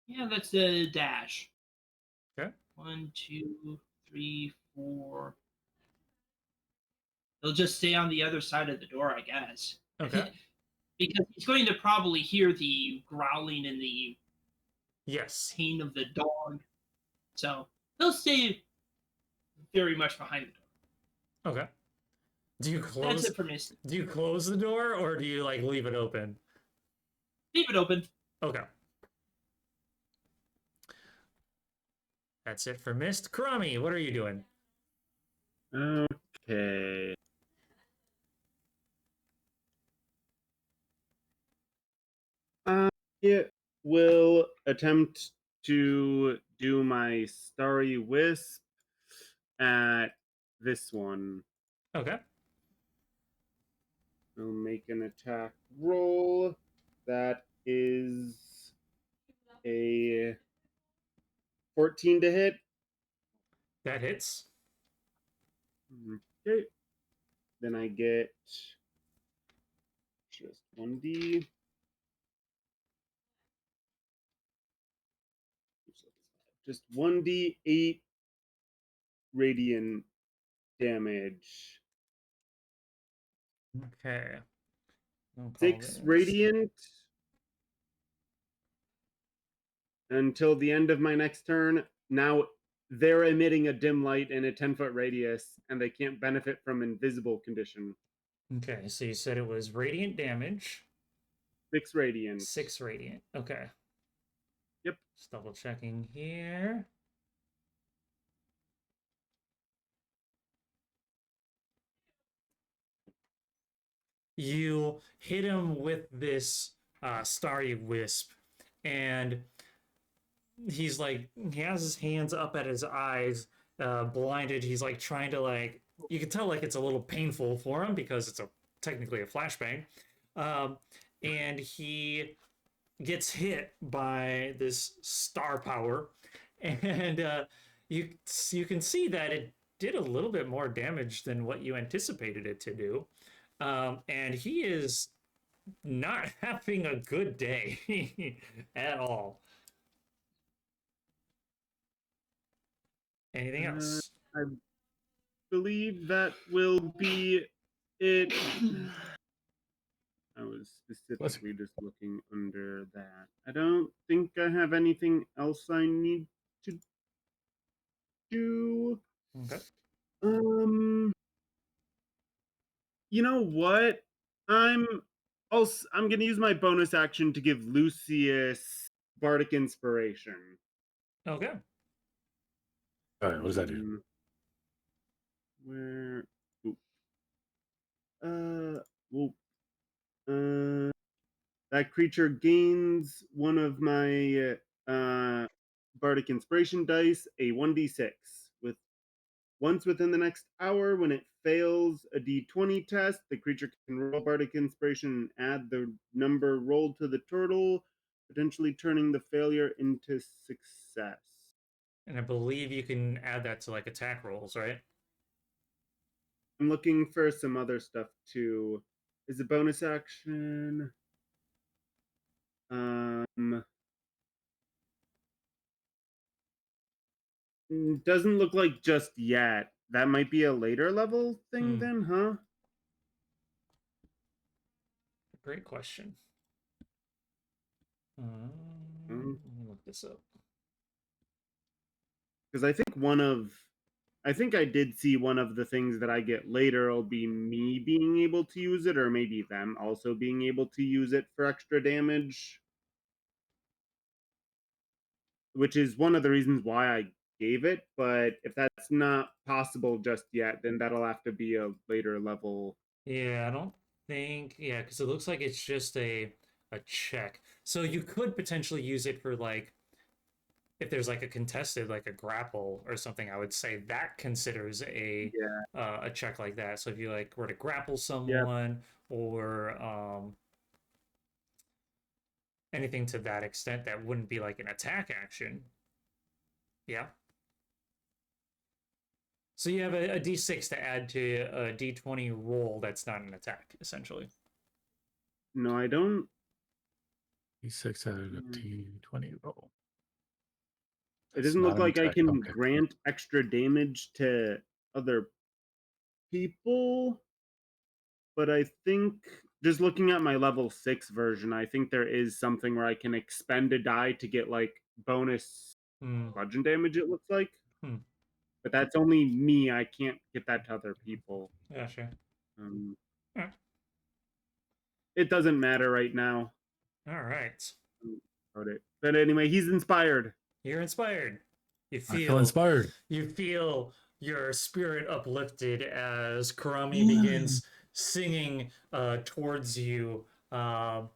Yeah, that's the dash. Okay. 1, 2, 3, 4. He'll just stay on the other side of the door, I guess. Okay. Because he's going to probably hear the growling and the Yes. pain of the dog. So he'll stay very much behind the door. Okay. Do you That's close? it for Misty. Do you close the door or do you like leave it open? Leave it open. Okay. That's it for Mist. Karami, what are you doing? Okay. I will attempt to do my Starry Wisp at this one. Okay. I'll make an attack roll. That is a 14 to hit. That hits. Okay. Then I get just 1d. Just 1d8 radiant damage. Okay. We'll call 6 this- radiant until the end of my next turn. Now they're emitting a dim light in a 10-foot radius, and they can't benefit from invisible condition. Okay, so you said it was radiant damage. 6 radiant. 6 radiant. Okay. Yep. Just double checking here. You hit him with this starry wisp, and he's like, he has his hands up at his eyes, blinded. He's like trying to like, you can tell like it's a little painful for him because it's technically a flashbang. And he gets hit by this star power, and you can see that it did a little bit more damage than what you anticipated it to do. And he is not having a good day at all. Anything else? I believe that will be it. I was specifically just looking under that. I don't think I have anything else I need to do. Okay. You know what? I'm gonna use my bonus action to give Lucius Bardic Inspiration. Okay. All right, what does that do? Where? Well, that creature gains one of my Bardic Inspiration dice, a 1d6. Once within the next hour, when it fails a d20 test, the creature can roll Bardic Inspiration and add the number rolled to the total, potentially turning the failure into success. And I believe you can add that to like attack rolls, right? I'm looking for some other stuff too. Is a bonus action? Doesn't look like just yet. That might be a later level thing then, huh? Great question. Let me look this up. Because I think I did see one of the things that I get later will be me being able to use it, or maybe them also being able to use it for extra damage. Which is one of the reasons why I gave it, but if that's not possible just yet, then that'll have to be a later level. Yeah, I don't think, yeah, because it looks like it's just a check. So you could potentially use it for like, if there's like a contested, like a grapple or something, I would say that considers a check like that. So if you like were to grapple someone, or anything to that extent that wouldn't be like an attack action. Yeah. So you have a d6 to add to a d20 roll that's not an attack, essentially. No, I don't. D6 out of a D20 roll. It That's doesn't look not an like I attack. can Okay. grant extra damage to other people, but I think just looking at my level 6 version, I think there is something where I can expend a die to get like bonus bludgeon damage, it looks like. But that's only me. I can't get that to other people. Yeah, sure. Yeah. It doesn't matter right now. All right. But anyway, he's inspired. You're inspired. You I feel inspired. You feel your spirit uplifted as Karami begins singing towards you about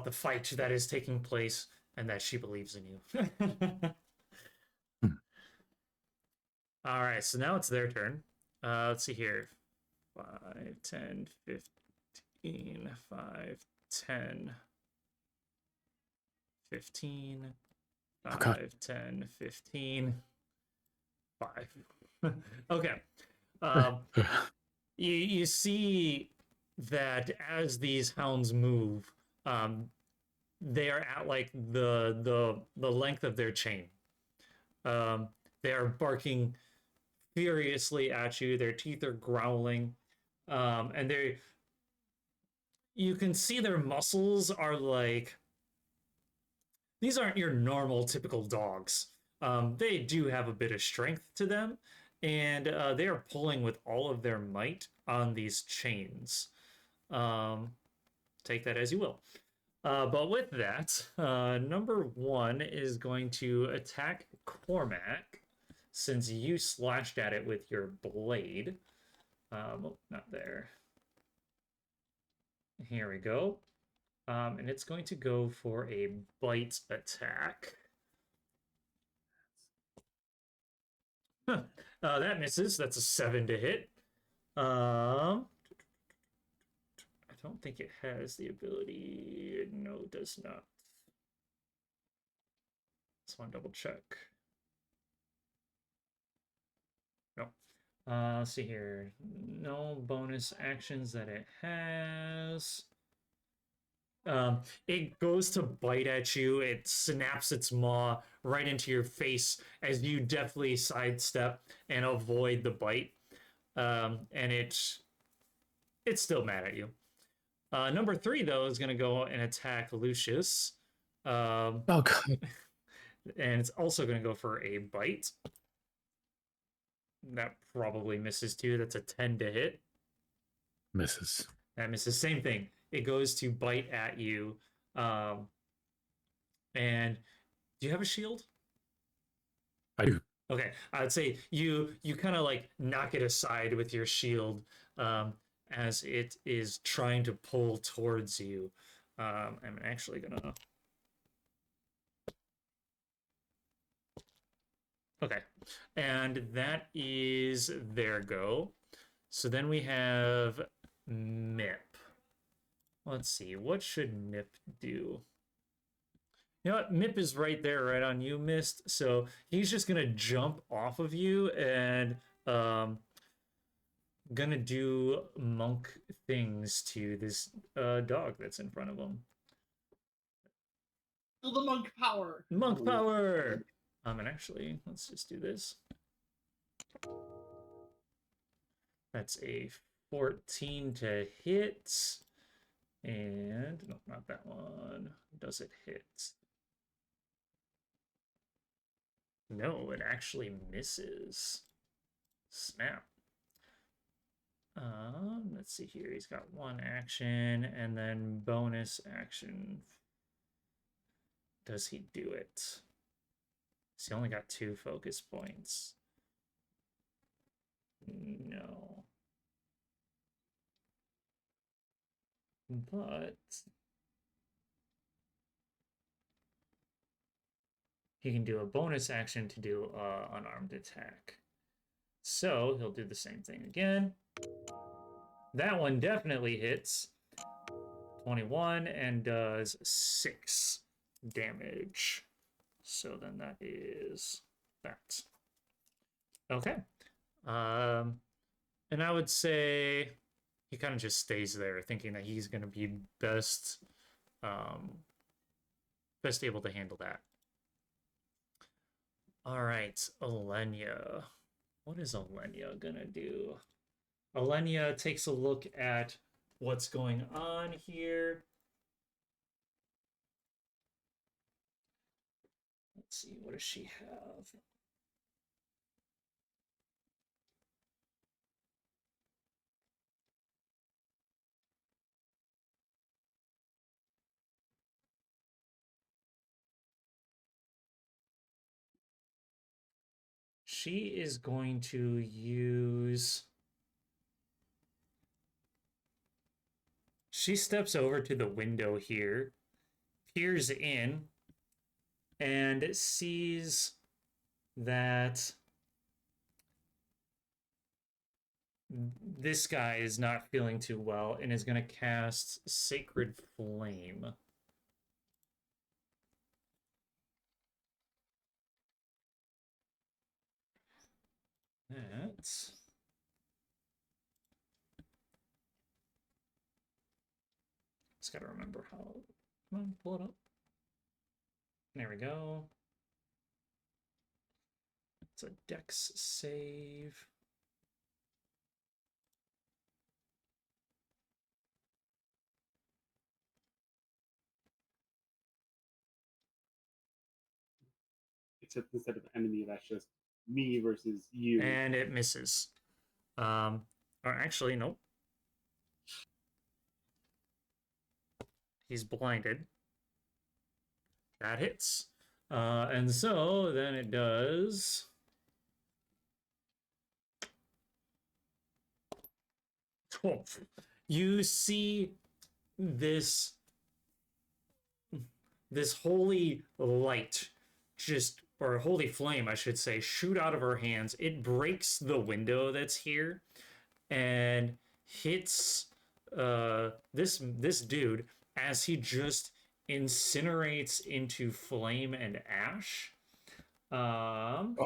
the fight that is taking place and that she believes in you. All right, so now it's their turn. Let's see here. 5, 10, 15, 5, 10, 15, 5, 10, 15, 5. Okay. You see that as these hounds move, they are at like the length of their chain. They are barking furiously at you. Their teeth are growling, and you can see their muscles are like, these aren't your normal typical dogs. They do have a bit of strength to them, and they are pulling with all of their might on these chains. Take that as you will. But with that, number 1 is going to attack Cormac, since you slashed at it with your blade. Oh, not there. Here we go. And it's going to go for a bite attack. That misses. That's a 7 to hit. I don't think it has the ability. No, it does not. Just want to double check. No. Let's see here. No bonus actions that it has. It goes to bite at you. It snaps its maw right into your face as you deftly sidestep and avoid the bite. And it's still mad at you. Number 3, though, is going to go and attack Lucius. Oh, God. And it's also going to go for a bite. That probably misses too. That's a 10 to hit. Misses. That misses. Same thing. It goes to bite at you. And do you have a shield? I do. Okay. I'd say you kind of like knock it aside with your shield as it is trying to pull towards you. I'm actually going to... Okay, and that is their go. So then we have Mip. Let's see, what should Mip do? You know what, Mip is right there, right on you, Mist. So he's just gonna jump off of you and gonna do monk things to this dog that's in front of him. Feel the monk power. Monk power! And actually, let's just do this. That's a 14 to hit. And, no, not that one. Does it hit? No, it actually misses. Snap. Let's see here. He's got 1 action and then bonus action. Does he do it? He only got 2 focus points. No. But he can do a bonus action to do an unarmed attack. So he'll do the same thing again. That one definitely hits. 21 and does 6 damage. So then that is that. Okay. And I would say he kind of just stays there, thinking that he's going to be best able to handle that. All right, Elenia. What is Elenia gonna do? Elenia takes a look at what's going on here. Let's see, what does she have? She is going to use... She steps over to the window here, peers in, and sees that this guy is not feeling too well and is going to cast Sacred Flame. That's... Just gotta remember how... Come on, pull it up. There we go. It's a dex save. Except instead of enemy, that's just me versus you. And it misses. Or actually, nope. He's blinded. That hits. And so then it does... 12. You see this holy light just, or holy flame, I should say, shoot out of her hands. It breaks the window that's here and hits this dude as he just incinerates into flame and ash. And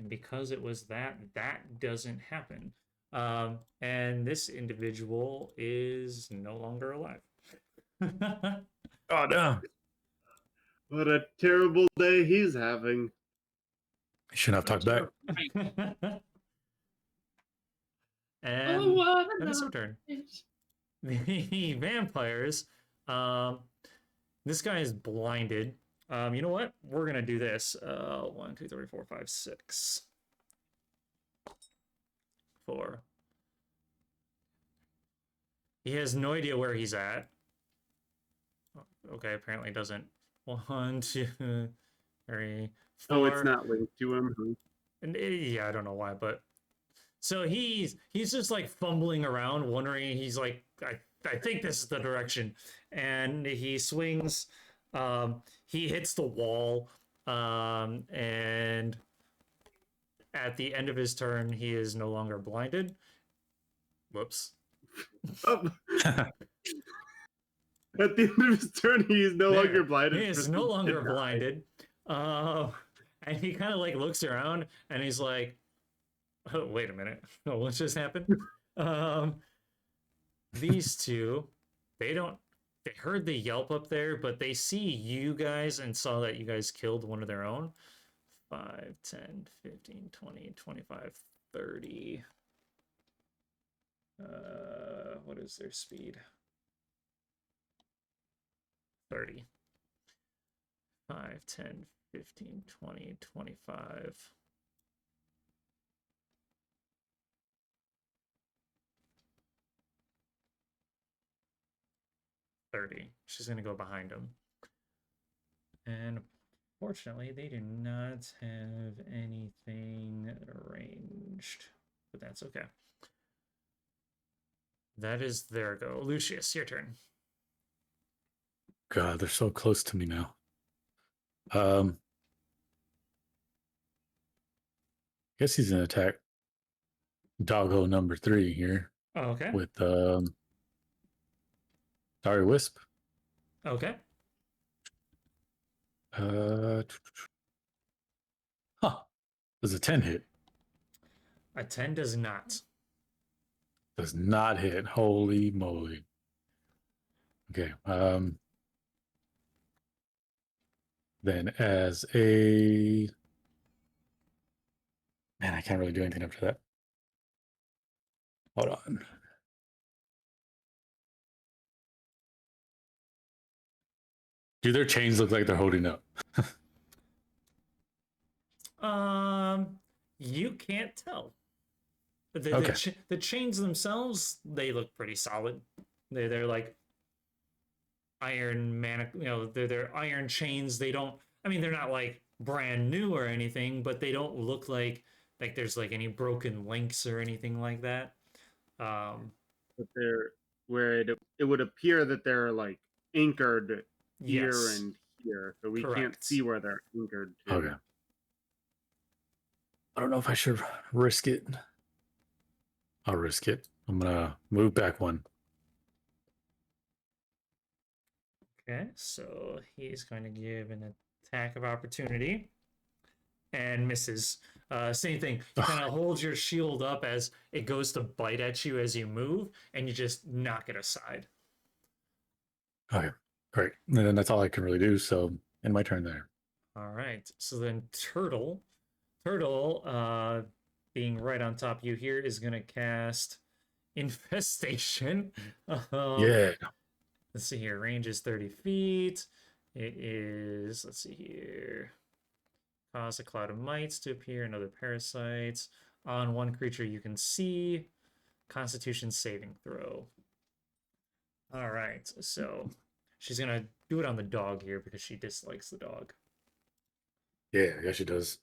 because it was that doesn't happen. And this individual is no longer alive. Oh, no. What a terrible day he's having. I shouldn't have talked back. And what then it's our turn. The vampires. This guy is blinded. You know what? We're gonna do this. 1, 2, 3, 4, 5, 6. 4. He has no idea where he's at. Okay, apparently doesn't. 1, 2, 3, 4. Oh, it's not linked to him. And yeah, I don't know why, but so he's just like fumbling around, wondering. He's like, I think this is the direction, and he swings. He hits the wall, and at the end of his turn, he is no longer blinded. Whoops. Oh. At the end of his turn, he is no longer blinded. He is no longer blinded. And he kind of like looks around, and he's like, "Oh, wait a minute! Oh, what just happened?" These two, they heard the yelp up there, but they see you guys and saw that you guys killed one of their own. 5, 10, 15, 20, 25, 30. What is their speed? 30. 5, 10, 15, 20, 25. She's going to go behind him. And fortunately, they do not have anything arranged. But that's okay. That is their go. Lucius, your turn. God, they're so close to me now. guess he's gonna attack doggo number 3 here Okay. with Sorry Wisp. Okay. Huh. Does a 10 hit? A 10 does not. Does not hit. Holy moly. Okay. Then as a man, I can't really do anything after that. Hold on. Do their chains look like they're holding up? You can't tell. Okay. The chains themselves, they look pretty solid. They're like iron they're iron chains. They don't. I mean, they're not like brand new or anything, but they don't look like there's like any broken links or anything like that. But they're where it would appear that they're like anchored here Yes. and here, so we can't Correct. see where they're anchored to. Okay. I don't know if I should risk it. I'll risk it. I'm gonna move back 1. Okay, so he's going to give an attack of opportunity and misses. Same thing. You kind of hold your shield up as it goes to bite at you as you move, and you just knock it aside. Okay, great. And then that's all I can really do. So, in my turn there. All right. So then Turtle, being right on top of you here, is going to cast Infestation. Yeah. Let's see here. Range is 30 feet. It is, let's see here. Cause a cloud of mites to appear and other parasites on one creature you can see. Constitution saving throw. All right. So she's going to do it on the dog here because she dislikes the dog. Yeah, yeah, she does.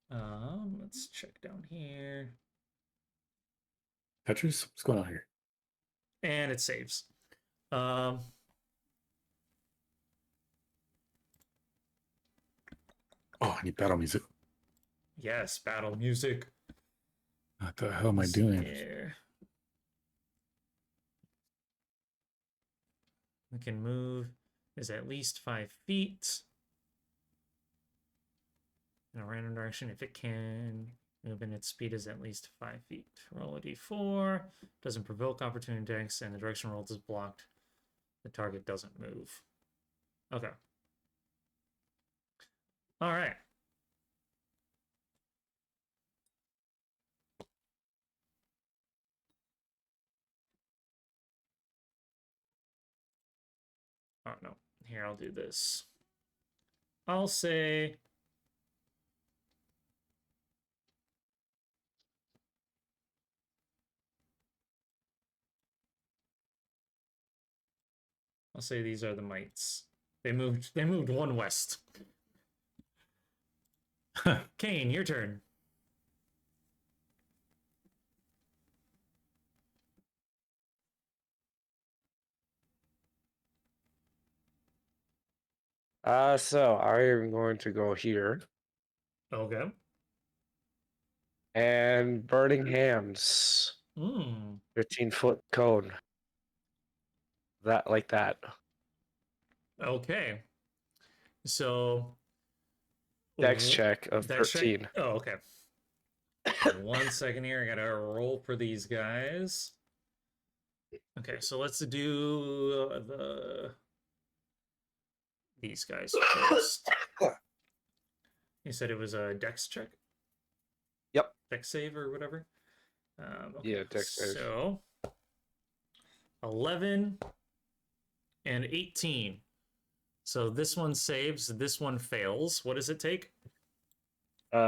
Let's check down here. Petrus, what's going on here? And it saves. Oh, I need battle music. Yes, battle music. What the hell am I doing? Here. We can move is at least 5 feet in a random direction if it can. Movement its speed is at least 5 feet. Roll a d4. Doesn't provoke opportunity attacks, and the direction rolled is blocked. The target doesn't move. Okay. All right. Oh, no. Here, I'll do this. I'll say... these are the mites. They moved 1 west. Kane, your turn. So I am going to go here Okay. and burning hands. 15-foot cone. That like that. Okay. So Dex check of Dex 13. check? Oh, okay. 1 second here. I gotta roll for these guys. Okay, so let's do these guys first. You said it was a Dex check? Yep. Dex save or whatever? Okay. Yeah, Dex save. So 11 and 18. So this one saves, this one fails. What does it take?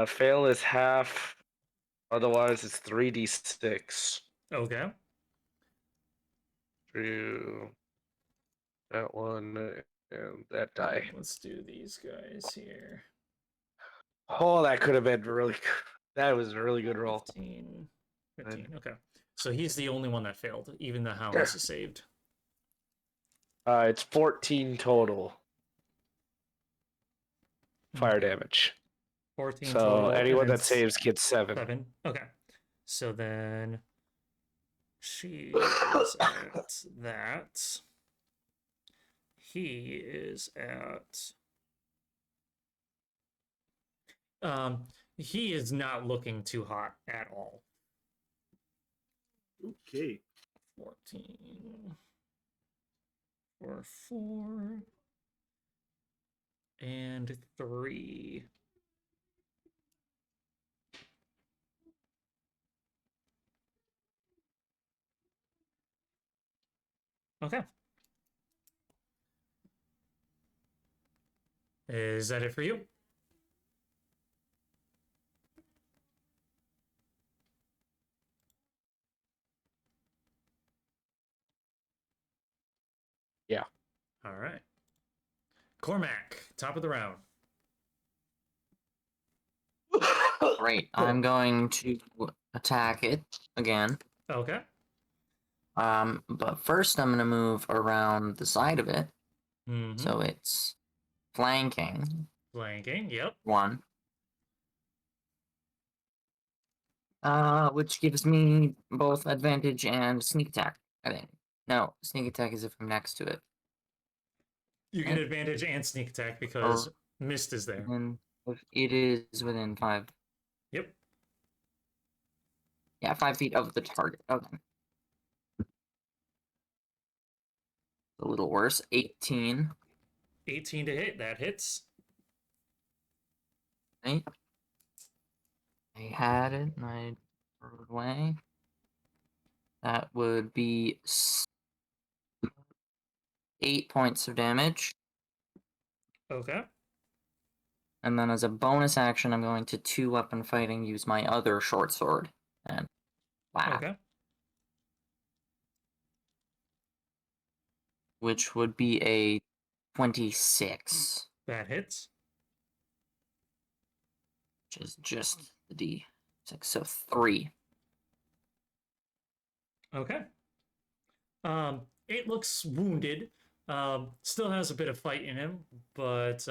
Fail is half. Otherwise, it's 3d6. Okay. Through that one and that die. Let's do these guys here. Oh, that could have been really good. That was a really good roll. 15. Okay. So he's the only one that failed. Even the hounds is saved. It's 14 total. Fire damage. 14 So total. and anyone then that saves gets 7. 7. Okay. So then she is at that. He is at he is not looking too hot at all. Okay. 14 for 4 and 3. Okay. Is that it for you? Yeah. All right. Cormac, top of the round. Great. I'm going to attack it again. Okay. But first I'm gonna move around the side of it, Mm-hmm. so it's flanking. Flanking, yep. 1. Which gives me both advantage and sneak attack, I think. No, sneak attack is if I'm next to it. You get advantage and sneak attack because mist is there. And if it is within 5. Yep. Yeah, 5 feet of the target. Okay. A little worse. 18. 18 to hit. That hits. Right? I had it and I threw it away. That would be 8 points of damage. Okay. And then as a bonus action, I'm going to 2-weapon fighting, use my other short sword, and whack. Okay. Which would be a 26. That hits. Which is just the D6, so 3. Okay. It looks wounded. Still has a bit of fight in him, but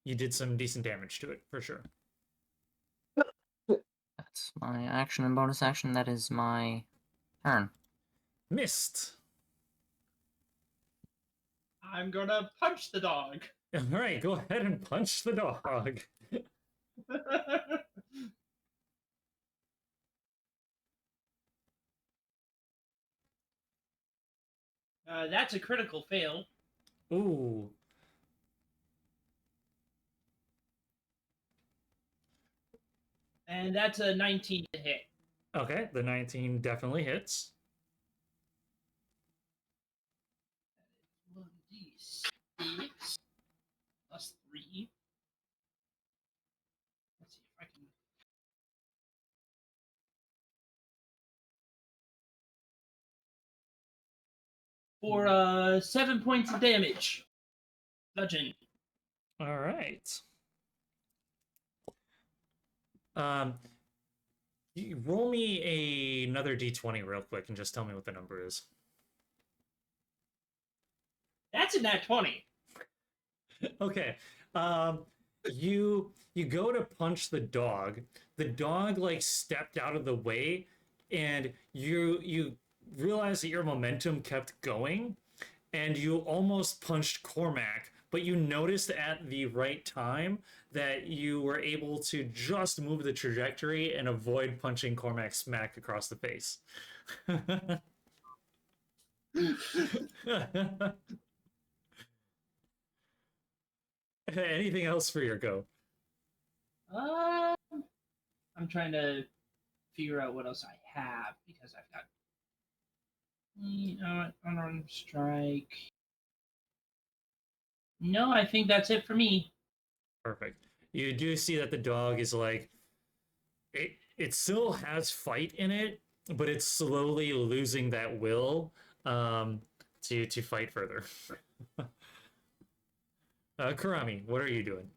you did some decent damage to it for sure. That's my action and bonus action. That is my turn. Missed. I'm gonna punch the dog. All right, go ahead and punch the dog. That's a critical fail. Ooh. And that's a 19 to hit. Okay, the 19 definitely hits. 1d6 plus 3. Let's see if I can. For 7 points of damage. Bludgeoning. All right. You roll me another d20 real quick and just tell me what the number is. That's a nat 20. Okay. You go to punch the dog. The dog like stepped out of the way, and you realize that your momentum kept going, and you almost punched Cormac, but you noticed at the right time that you were able to just move the trajectory and avoid punching Cormac smack across the face. Anything else for your go? I'm trying to figure out what else I have because I've got unarmed strike. No, I think that's it for me. Perfect. You do see that the dog is like it still has fight in it, but it's slowly losing that will to fight further. Karami, what are you doing?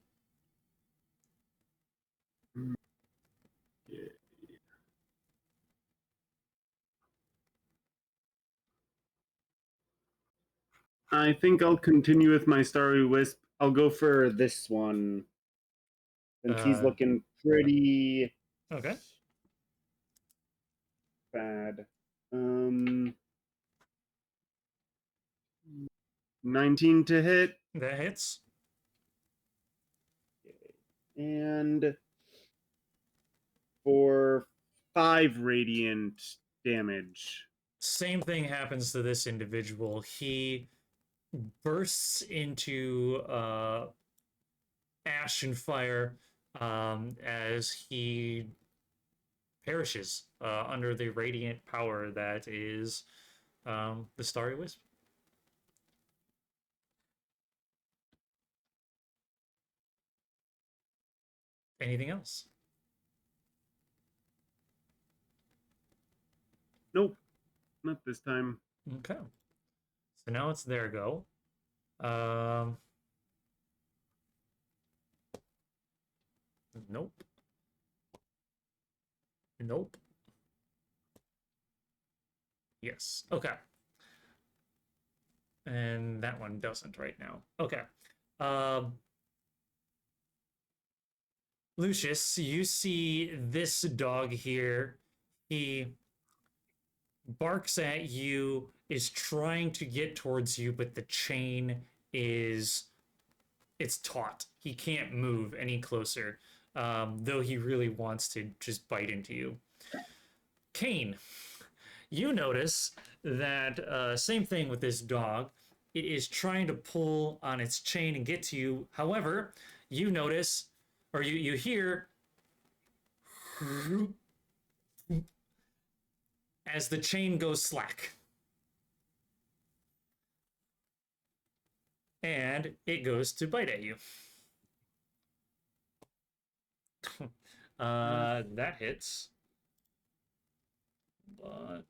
Yeah. I think I'll continue with my Starry Wisp. I'll go for this one. Since he's Uh, looking pretty Okay. bad. 19 to hit. That hits. And for 5 radiant damage. Same thing happens to this individual. He bursts into ash and fire as he perishes under the radiant power that is the Starry Wisp. Anything else? Nope, not this time. Okay. So now it's their go. Um, nope. Nope. Yes. Okay. And that one doesn't right now. Okay. Lucius, you see this dog here. He barks at you, is trying to get towards you, but the chain is it's taut. He can't move any closer, though he really wants to just bite into you. Kane, you notice that same thing with this dog. It is trying to pull on its chain and get to you. However, you notice, or you hear as the chain goes slack. And it goes to bite at you. That hits. But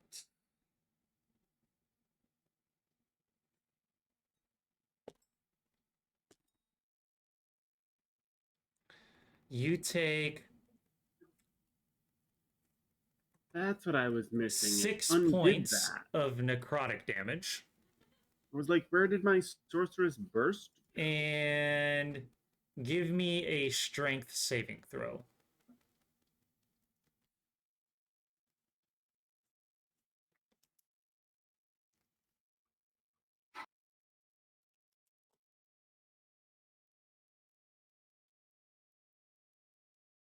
you take That's what I was missing. 6 Undid points that. of necrotic damage. I was like, where did my sorceress burst? And give me a strength saving throw.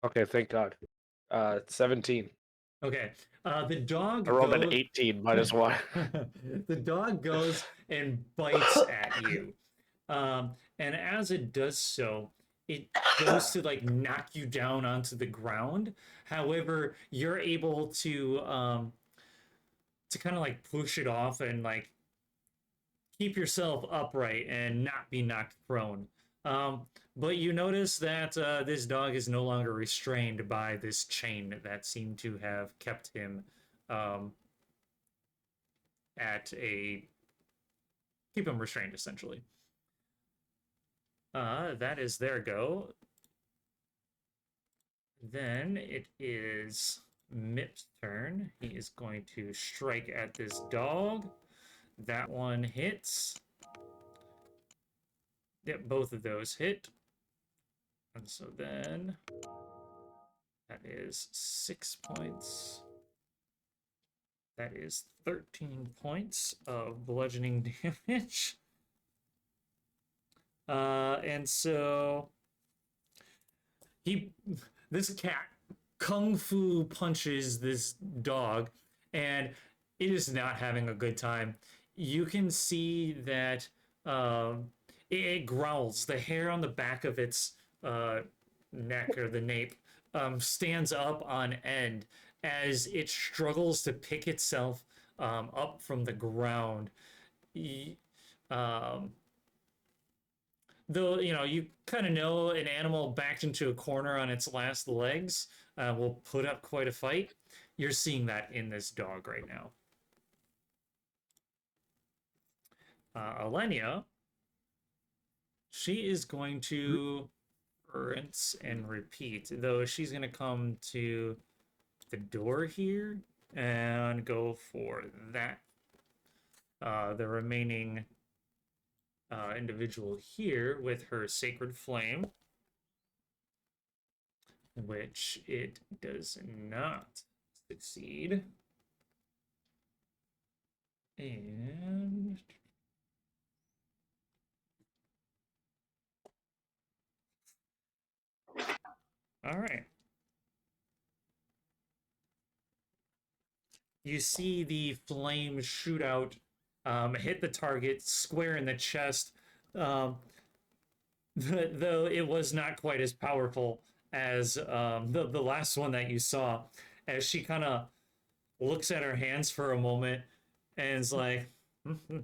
Okay, thank God. 17. Okay. The dog I rolled an goes... 18 minus 1. The dog goes and bites at you. And as it does so, it goes to like knock you down onto the ground. However, you're able to kind of like push it off and like keep yourself upright and not be knocked prone. But you notice that this dog is no longer restrained by this chain that seemed to have kept him keep him restrained essentially. That is their go. Then it is Mip's turn. He is going to strike at this dog. That one hits. Yep, both of those hit. And so then that is 6 points. That is 13 points of bludgeoning damage. And so this cat kung fu punches this dog, and it is not having a good time. You can see that it growls. The hair on the back of its neck or the nape stands up on end as it struggles to pick itself up from the ground. Though, you kind of know an animal backed into a corner on its last legs will put up quite a fight. You're seeing that in this dog right now. Elenia, she is going to rinse and repeat, though she's going to come to the door here and go for that. The remaining individual here with her sacred flame. which it does not succeed. And all right. You see the flame shoot out, hit the target square in the chest, though it was not quite as powerful as the last one that you saw. As she kind of looks at her hands for a moment and is like,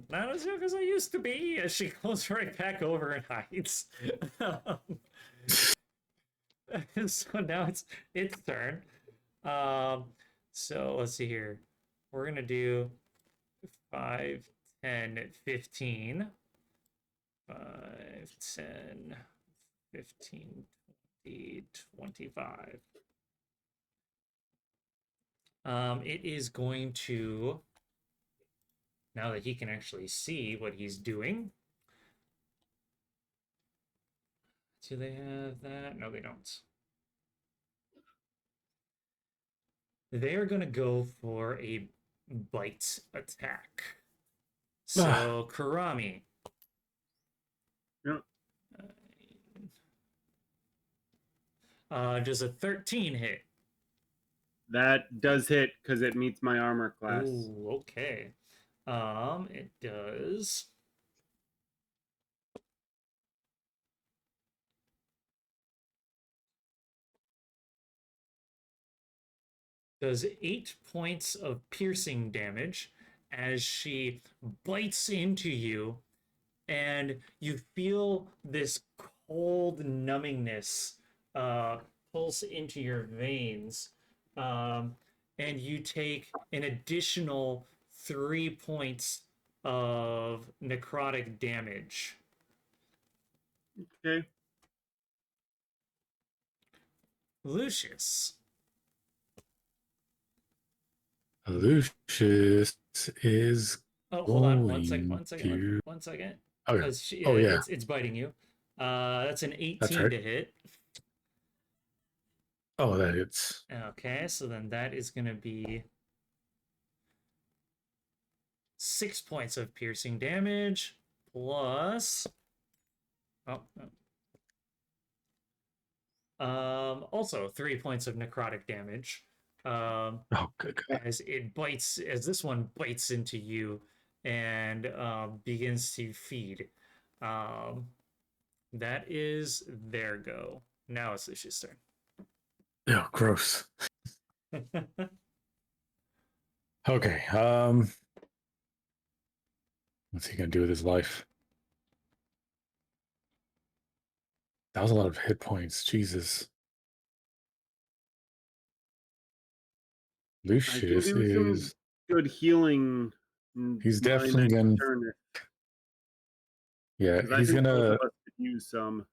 not as young as I used to be, as she goes right back over and hides. So now it's its turn. So let's see here. We're gonna do 5, 10, 15. 5, 10, 15, 20, 25. It is going to, now that he can actually see what he's doing. Do they have that? No, they don't. They are going to go for a bite attack. So, Kurami. Yeah. Does a 13 hit? That does hit because it meets my armor class. Ooh, okay. It does. Does 8 points of piercing damage as she bites into you, and you feel this cold numbingness pulse into your veins, and you take an additional 3 points of necrotic damage. Okay. Lucius. Lucius is Oh, hold on. One going second. to... One second. Okay. Because Oh, yeah. it's biting you. That's an 18 That's right. to hit. Oh, that hits. Okay, so then that is going to be 6 points of piercing damage plus. Also 3 points of necrotic damage. Oh, good God. As this one bites into you and begins to feed. That is their go. Now it's Lucius' turn. Yeah, gross. Okay. What's he gonna do with his life? That was a lot of hit points. Jesus. I can Lucius do some is... good healing. He's my definitely next gonna... turn, Yeah, 'cause I he's think both gonna... of us could use some.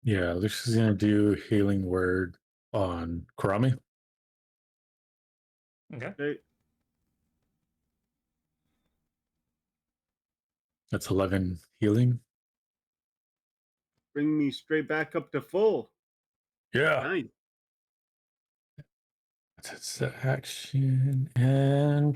Yeah, Lucius is gonna do healing word on Kurami. Okay. Okay. That's 11 healing. Bring me straight back up to full. Yeah. Nice. That's the action, and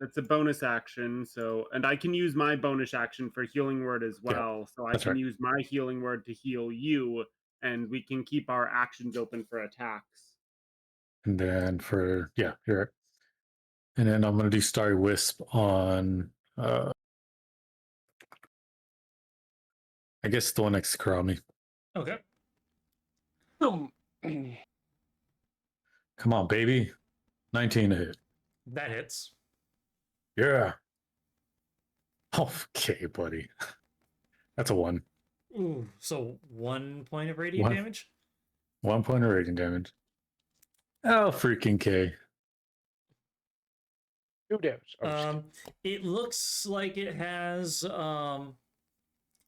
That's a bonus action. So, and I can use my bonus action for healing word as well. So I that's can right. use my healing word to heal you, and we can keep our actions open for attacks. and then for you're right. And then I'm gonna do Starry Wisp on I guess the one next to Kurami. Okay. Come on, baby. 19 to hit. That hits. Yeah. Okay, buddy. That's a 1. Ooh, so 1 point of radiant One. damage? 1 point of radiant damage. Oh, freaking K. 2 damage. It looks like it has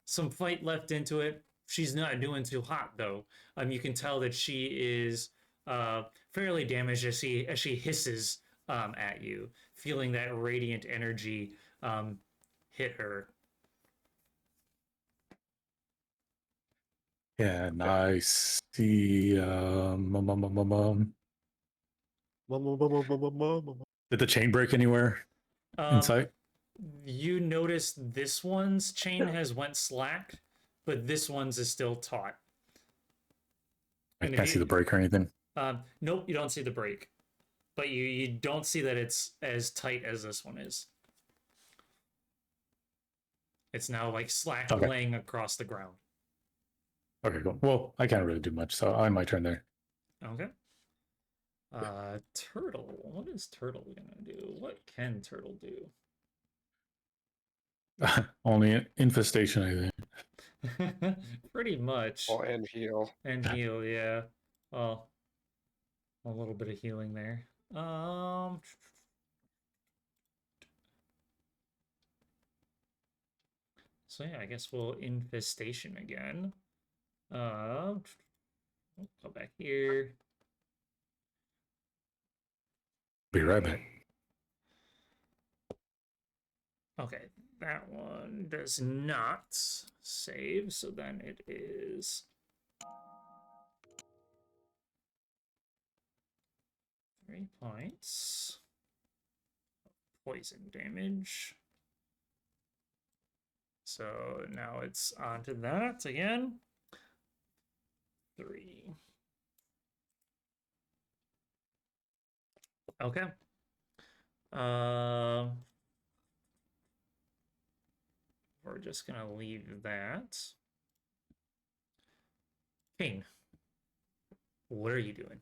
some fight left into it. She's not doing too hot though. You can tell that she is fairly damaged as she hisses at you, feeling that radiant energy hit her. Yeah, and I see. Did the chain break anywhere in Um, sight? you notice this one's chain has went slack, but this one's is still taut. I And if can't see the you, break or anything. nope, you don't see the break, but you don't see that it's as tight as this one is. It's now like slack Okay. laying across the ground. Okay, cool. Well, I can't really do much, so I might turn there. Okay. Turtle. What is Turtle gonna do? What can Turtle do? Only infestation, I think. Pretty much. Oh, and heal. And heal, yeah. Well, a little bit of healing there. So yeah, I guess we'll infestation again. Go back here. Be right back. Okay, that one does not save, so then it is 3 points poison damage. So now it's on to that again. 3. Okay. We're just gonna leave that. King, what are you doing?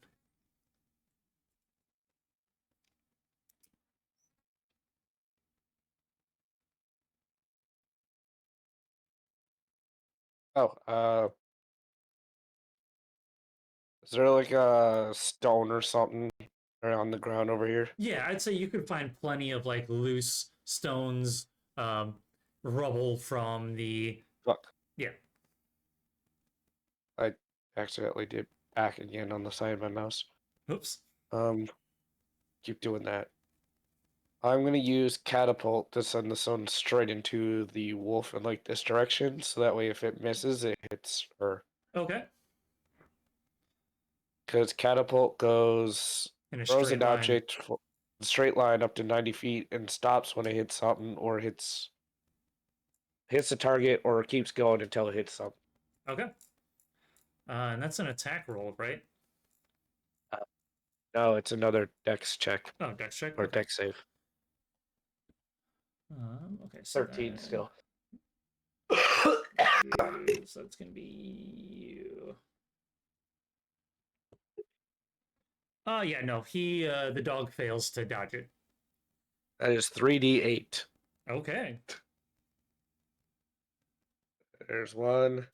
Oh, is there like a stone or something on the ground over here? Yeah, I'd say you could find plenty of like loose stones, rubble from the. Fuck. Yeah. I accidentally did back again on the side of my mouse. Oops. Keep doing that. I'm gonna use catapult to send the stone straight into the wolf in like this direction, so that way if it misses, it hits her. Okay. Because catapult goes In a throws straight an line. object straight line up to 90 feet and stops when it hits something or hits the target or keeps going until it hits something. Okay. And that's an attack roll, right? No, it's another dex check Oh, dex check. or Okay. dex save. Okay. So 13 then, still. so it's gonna be you. Oh yeah, no. He the dog fails to dodge it. That is 3d8. Okay. There's 1.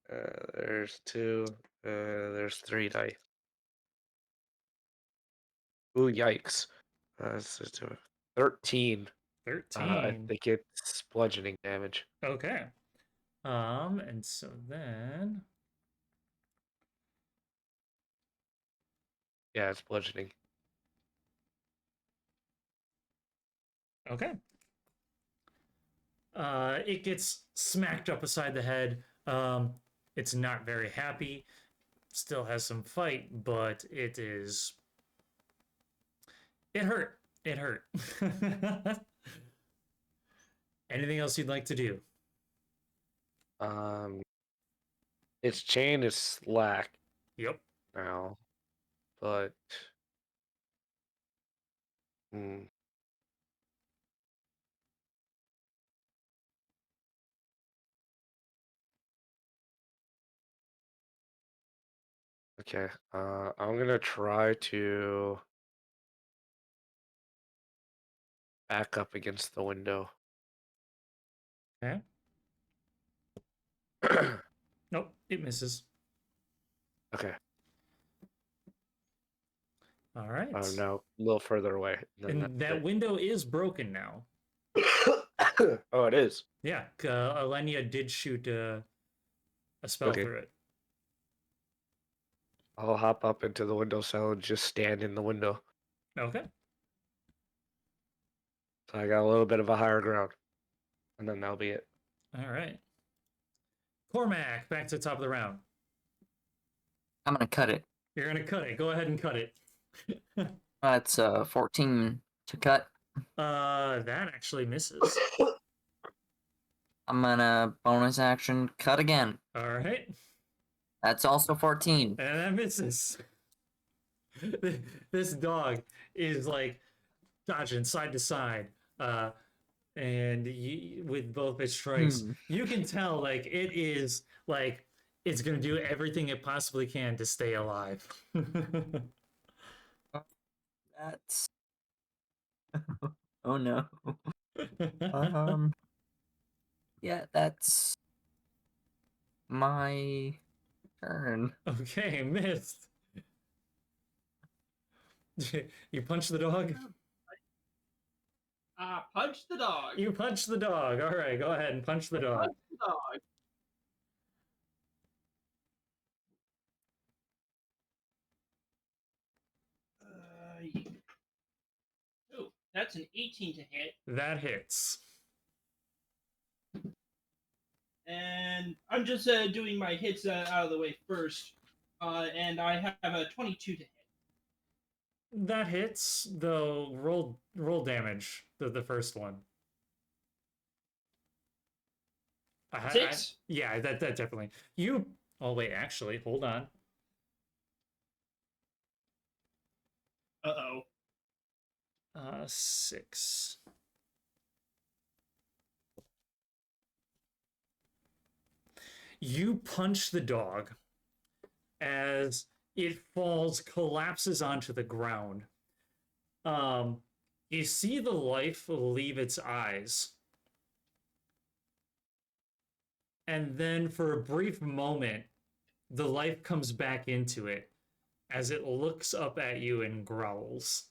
There's 2. There's 3 dice. Ooh, yikes. This is 13. 13. I think it's bludgeoning damage. Okay. And so then. Yeah, it's bludgeoning. Okay. It gets smacked up beside the head. It's not very happy. Still has some fight, but it is. It hurt. It hurt. Anything else you'd like to do? Its chain is slack Yep. now, but okay. I'm gonna try to back up against the window. Okay. Nope, it misses. Okay. All right. I'm now a little further away. And that window is broken now. Oh, it is. Yeah, Elenia did shoot a spell Okay. through it. I'll hop up into the windowsill and just stand in the window. Okay. So I got a little bit of a higher ground. And then that'll be it. All right. Cormac, back to the top of the round. I'm gonna cut it. You're gonna cut it. Go ahead and cut it. That's 14 to cut. That actually misses. I'm gonna bonus action cut again. All right, That's also 14. and that misses. This dog is like dodging side to side, and with both its strikes, you can tell like it is like it's gonna do everything it possibly can to stay alive. That's. Oh no. Yeah, that's my turn. Okay, missed. You punch the dog? Punch the dog. You punch the dog. All right, go ahead and punch the dog. Punch the dog. Oh, that's an 18 to hit. That hits. And I'm just doing my hits out of the way first. And I have a 22 to hit. That hits, though. Roll damage. The first one. 6? Yeah, that definitely. You. Oh wait, actually, hold on. Uh-oh. 6. You punch the dog as it falls, collapses onto the ground. You see the life leave its eyes. And then for a brief moment, the life comes back into it as it looks up at you and growls.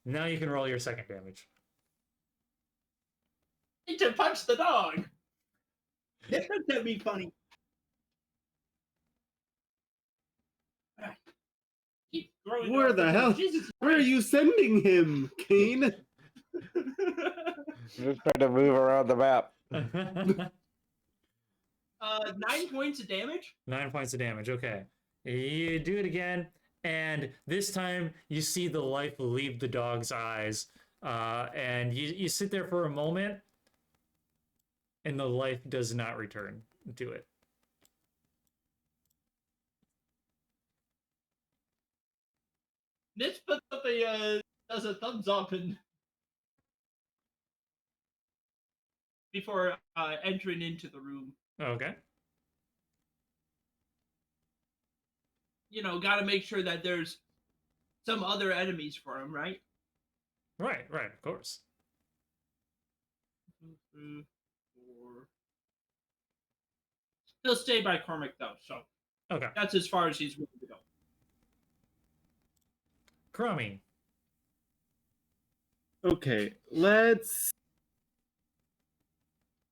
Now you can roll your second damage. Need to punch the dog. That'd be funny. Keep growing. Where the hell? Jesus Where are you sending him, Kane? Just trying to move around the map. 9 points of damage. 9 points of damage. Okay. You do it again, and this time you see the life leave the dog's eyes, and you sit there for a moment, and the life does not return to it. Mitch puts up does a thumbs up and before entering into the room. Okay. You know, got to make sure that there's some other enemies for him, right? Right, of course. 2, 3, 4. He'll stay by Cormac though, so Okay. that's as far as he's willing to go. Crummy. Okay, let's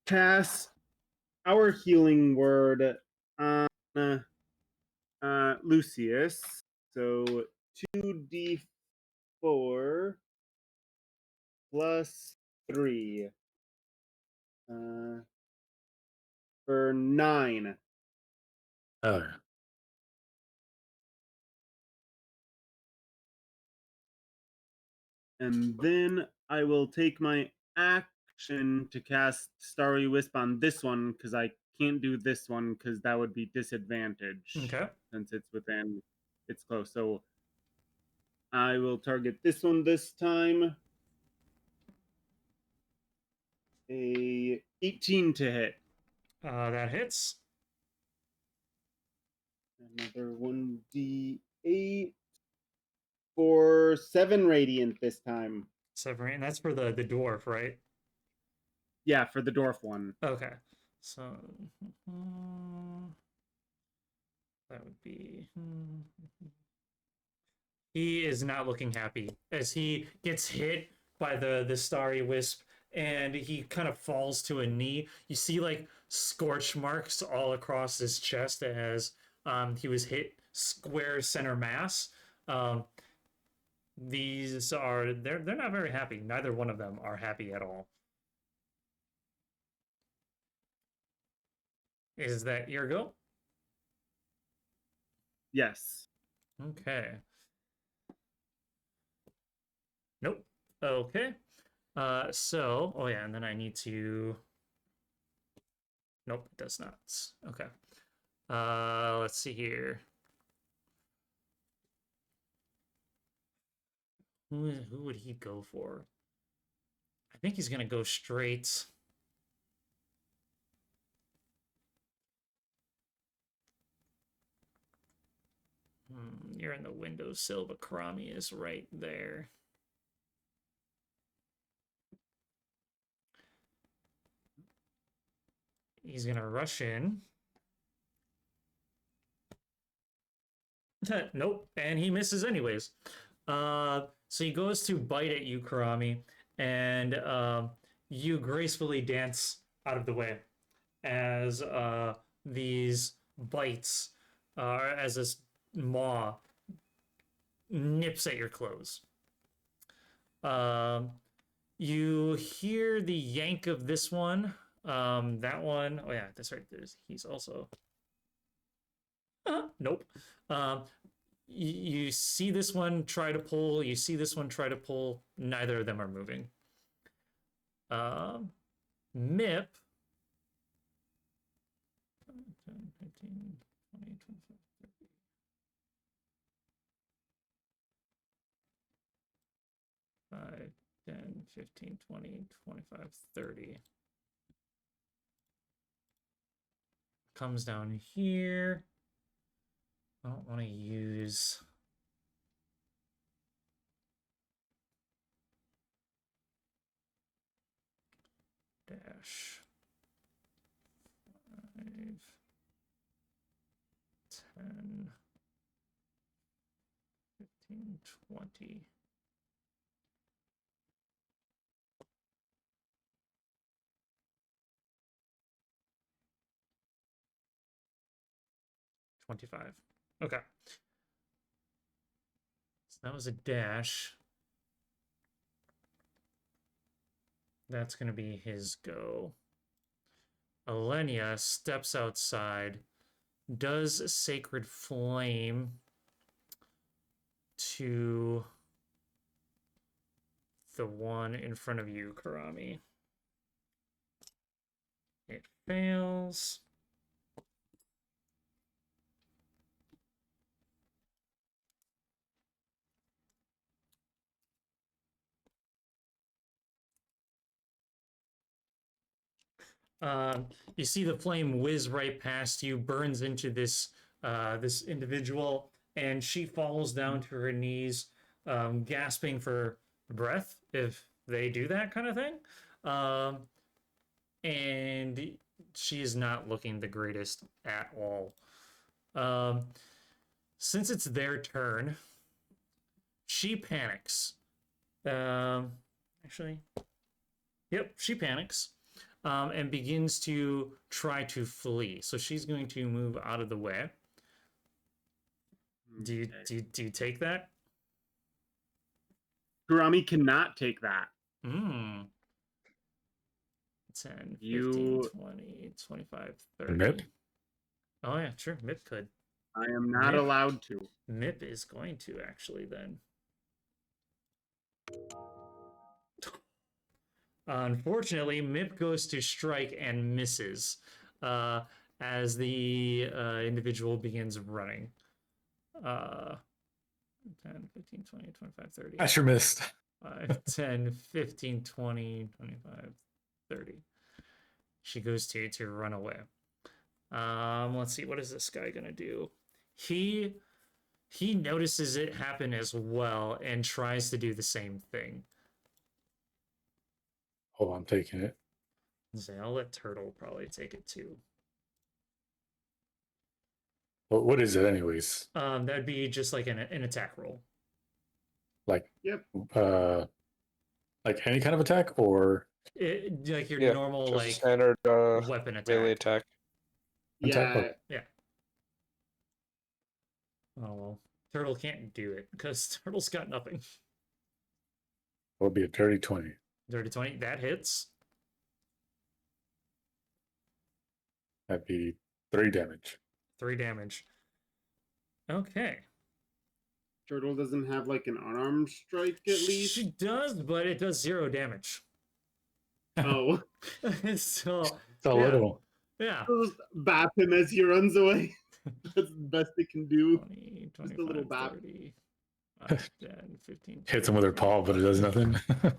cast our healing word on Lucius. So 2d4 plus 3 for 9. Oh, And then I will take my action to cast Starry Wisp on this one because I can't do this one because that would be disadvantage. Okay. Since it's within, it's close. So I will target this one this time. A 18 to hit. That hits. Another 1d8 for 7 radiant this time. 7, and that's for the dwarf, right? Yeah, for the dwarf one. Okay. So that would be. He is not looking happy as he gets hit by the starry wisp, and he kind of falls to a knee. You see like scorch marks all across his chest as he was hit square center mass. These are they're not very happy. Neither one of them are happy at all. Is that your go? Yes. Okay. Nope. Okay. Oh yeah, and then I need to. Nope, it does not. Okay. Let's see here. Who would he go for? I think he's gonna go straight. You're in the windowsill, but Karami is right there. He's gonna rush in. Nope, and he misses anyways. So he goes to bite at you, Karami, and you gracefully dance out of the way as these bites, as this maw nips at your clothes. You hear the yank of this one. That one, oh yeah, that's right. He's also. Nope. You see this one try to pull. You see this one try to pull. Neither of them are moving. Mip. 10, 15, 20, 25, 30. 5, 10, 15, 20, 25, 30. Comes down here. I don't want to use... dash 5, 10, 15, 20. 25. Okay. So that was a dash. That's going to be his go. Elenia steps outside, does Sacred Flame to the one in front of you, Karami. It fails. You see the flame whiz right past you, burns into this this individual, and she falls down to her knees, gasping for breath, if they do that kind of thing. And she is not looking the greatest at all. Since it's their turn, she panics. Actually, yep, she panics. And begins to try to flee. So she's going to move out of the way. Do you take that? Kurami cannot take that. 10, 15, 20, 25, 30. Mip? Oh yeah, sure. Mip could. I am not Mip. allowed to. Mip is going to actually then. Unfortunately, Mip goes to strike and misses as the individual begins running. 10, 15, 20, 25, 30. I sure missed. 5, 10, 15, 20, 25, 30. She goes to run away. Let's see, what is this guy gonna do? He notices it happen as well and tries to do the same thing. Oh, I'm taking it. So I'll let Turtle probably take it too. Well, what is it, anyways? That'd be just like an attack roll. Like, Yep. Like any kind of attack, or Like your Yeah, normal just a like standard weapon attack. melee attack. Attack? Yeah. Oh well, Turtle can't do it because Turtle's got nothing. will be a dirty 20. Dirty 20, that hits. That'd be 3 damage. 3 damage. Okay. Turtle doesn't have like an unarmed strike at least. She does, but it does 0 damage. Oh, So, It's a yeah. little. Yeah. just bap him as he runs away. That's the best they can do. 20, Just a little 25, bap. 30, 5, 10, 15, Hits him with her 20, paw, but it does nothing.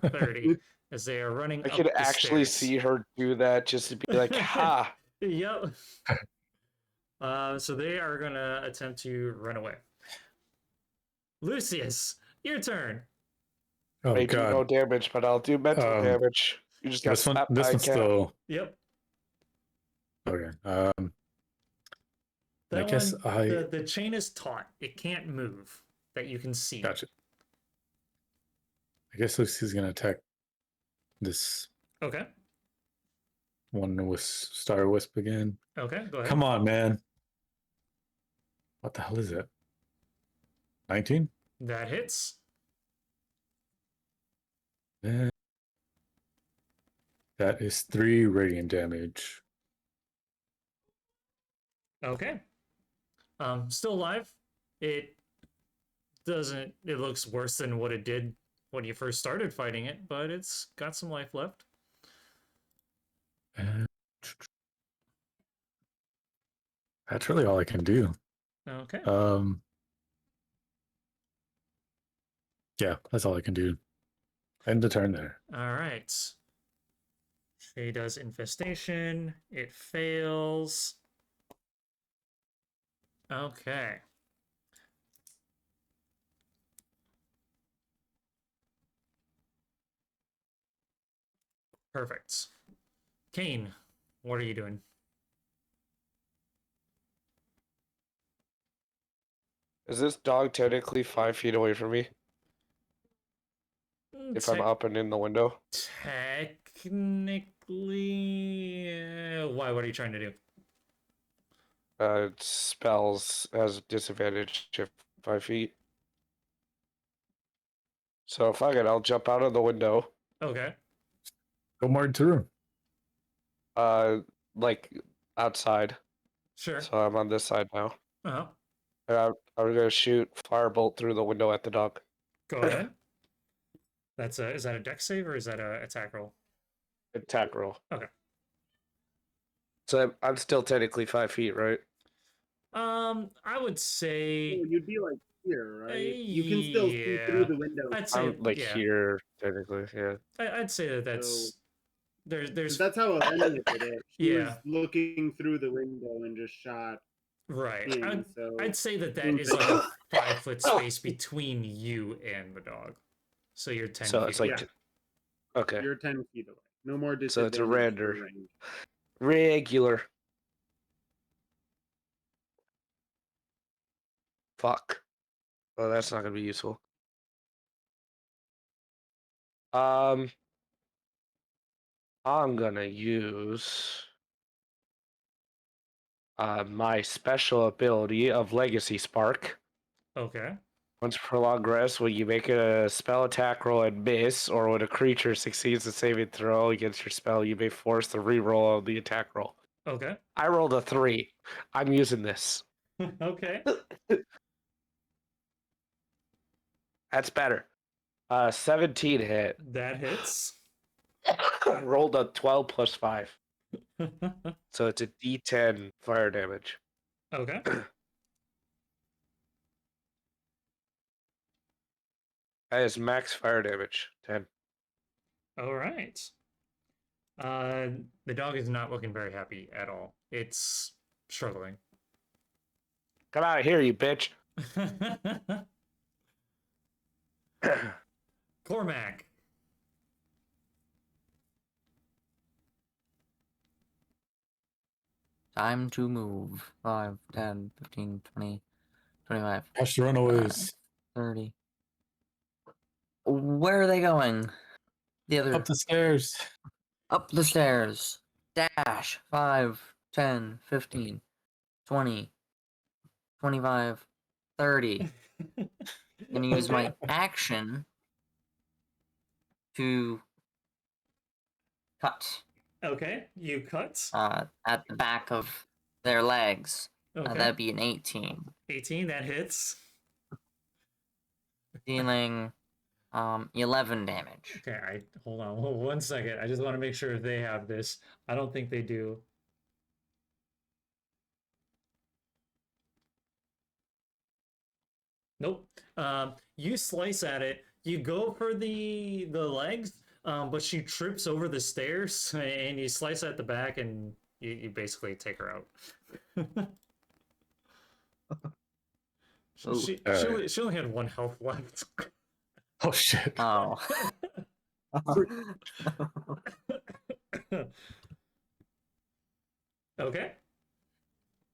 30, as they are running I up could the actually stairs. see her do that just to be like, ha. Yep. So they are gonna attempt to run away. Lucius, your turn. Oh May do no god. damage, but I'll do mental damage. You just got This slapped by a one's cat. still Yep. okay. That I guess one, the chain is taut. It can't move that you can see. gotcha. I guess Lucy's gonna attack this Okay. one with Star Wisp again. Okay, go ahead. Come on, man. What the hell is it? 19? That hits. That is 3 radiant damage. Okay. Still alive. It looks worse than what it did when you first started fighting it, but it's got some life left. That's really all I can do. Okay. Yeah, that's all I can do. End the turn there. All right. She does infestation. It fails. Okay. Perfect. Kane, what are you doing? Is this dog technically 5 feet away from me? If I'm up and in the window? Technically, why? What are you trying to do? Spells has disadvantage if 5 feet. So fuck it, I'll jump out of the window. Okay. Go more into room. Like outside. Sure. So I'm on this side now. Uh-huh. And I'm gonna shoot firebolt through the window at the dog. Go ahead. Is that a dex save or is that a attack roll? Attack roll. Okay. So I'm still technically 5 feet, right? I would say Oh, you'd be like here, right? You can still see yeah. through the window. I'd say I'm like yeah. here, technically. Yeah. I'd say that that's there's That's how Elenia did it. She was Yeah. looking through the window and just shot right. in. I'd say that Mm, is like a 5 foot space between you and the dog. So you're 10 So feet it's like, away. okay. You're 10 feet away. No more disadvantage. So it's a for render. range. Regular. Fuck. Well, that's not gonna be useful. I'm gonna use my special ability of Legacy Spark. Okay. Once per long rest, when you make a spell attack roll and miss, or when a creature succeeds a saving throw against your spell, you may force the reroll of the attack roll. Okay. I rolled a 3. I'm using this. Okay. That's better. 17 hit. That hits. Rolled a 12 plus 5. So it's a D10 fire damage. Okay. That is max fire damage. 10. All right. The dog is not looking very happy at all. It's struggling. Come out of here, you bitch. Cormac. Time to move. 5, 10, 15, 20, 25, Catch the runaways. 30. Where are they going? The other Up the stairs. up the stairs. Dash. 5, 10, 15, 20, 25, 30. Gonna use my action to cut Okay, you cut. at the back of their legs. Okay. That'd be an 18. 18, that hits. Dealing 11 damage. Okay, hold on 1 second. I just want to make sure they have this. I don't think they do. Nope. You slice at it. You go for the legs, but she trips over the stairs, and you slice at the back, and you basically take her out. She only had 1 health left. Oh shit. Oh. Okay.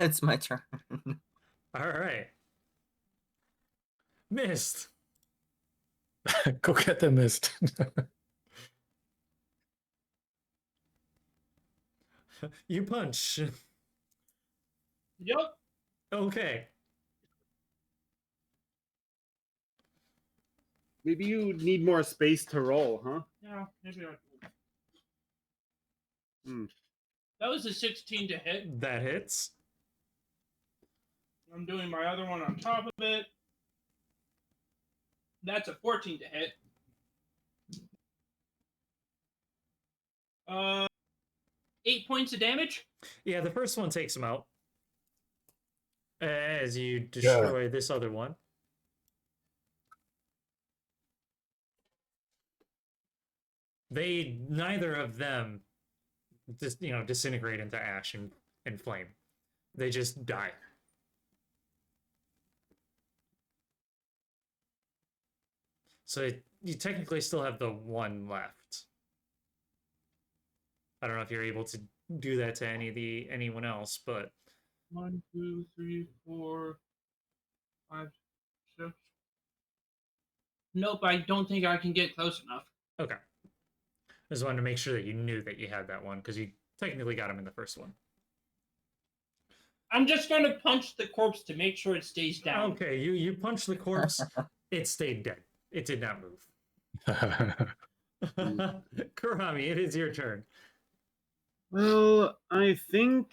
It's my turn. All right. Mist. Go get the mist. You punch. Yep. Okay. Maybe you need more space to roll, huh? Yeah, maybe I. Hmm. That was a 16 to hit. That hits. I'm doing my other one on top of it. That's a 14 to hit. 8 points of damage. Yeah, the first one takes him out. As you destroy this other one. Neither of them just, disintegrate into ash and flame. They just die. So you technically still have the one left. I don't know if you're able to do that to anyone else, but 1, 2, 3, 4, 5, 6. Nope, I don't think I can get close enough. okay. I just wanted to make sure that you knew that you had that one, because you technically got him in the first one. I'm just gonna punch the corpse to make sure it stays down. Okay, you punched the corpse. It stayed dead. It did not move. Kurami, it is your turn. Well, I think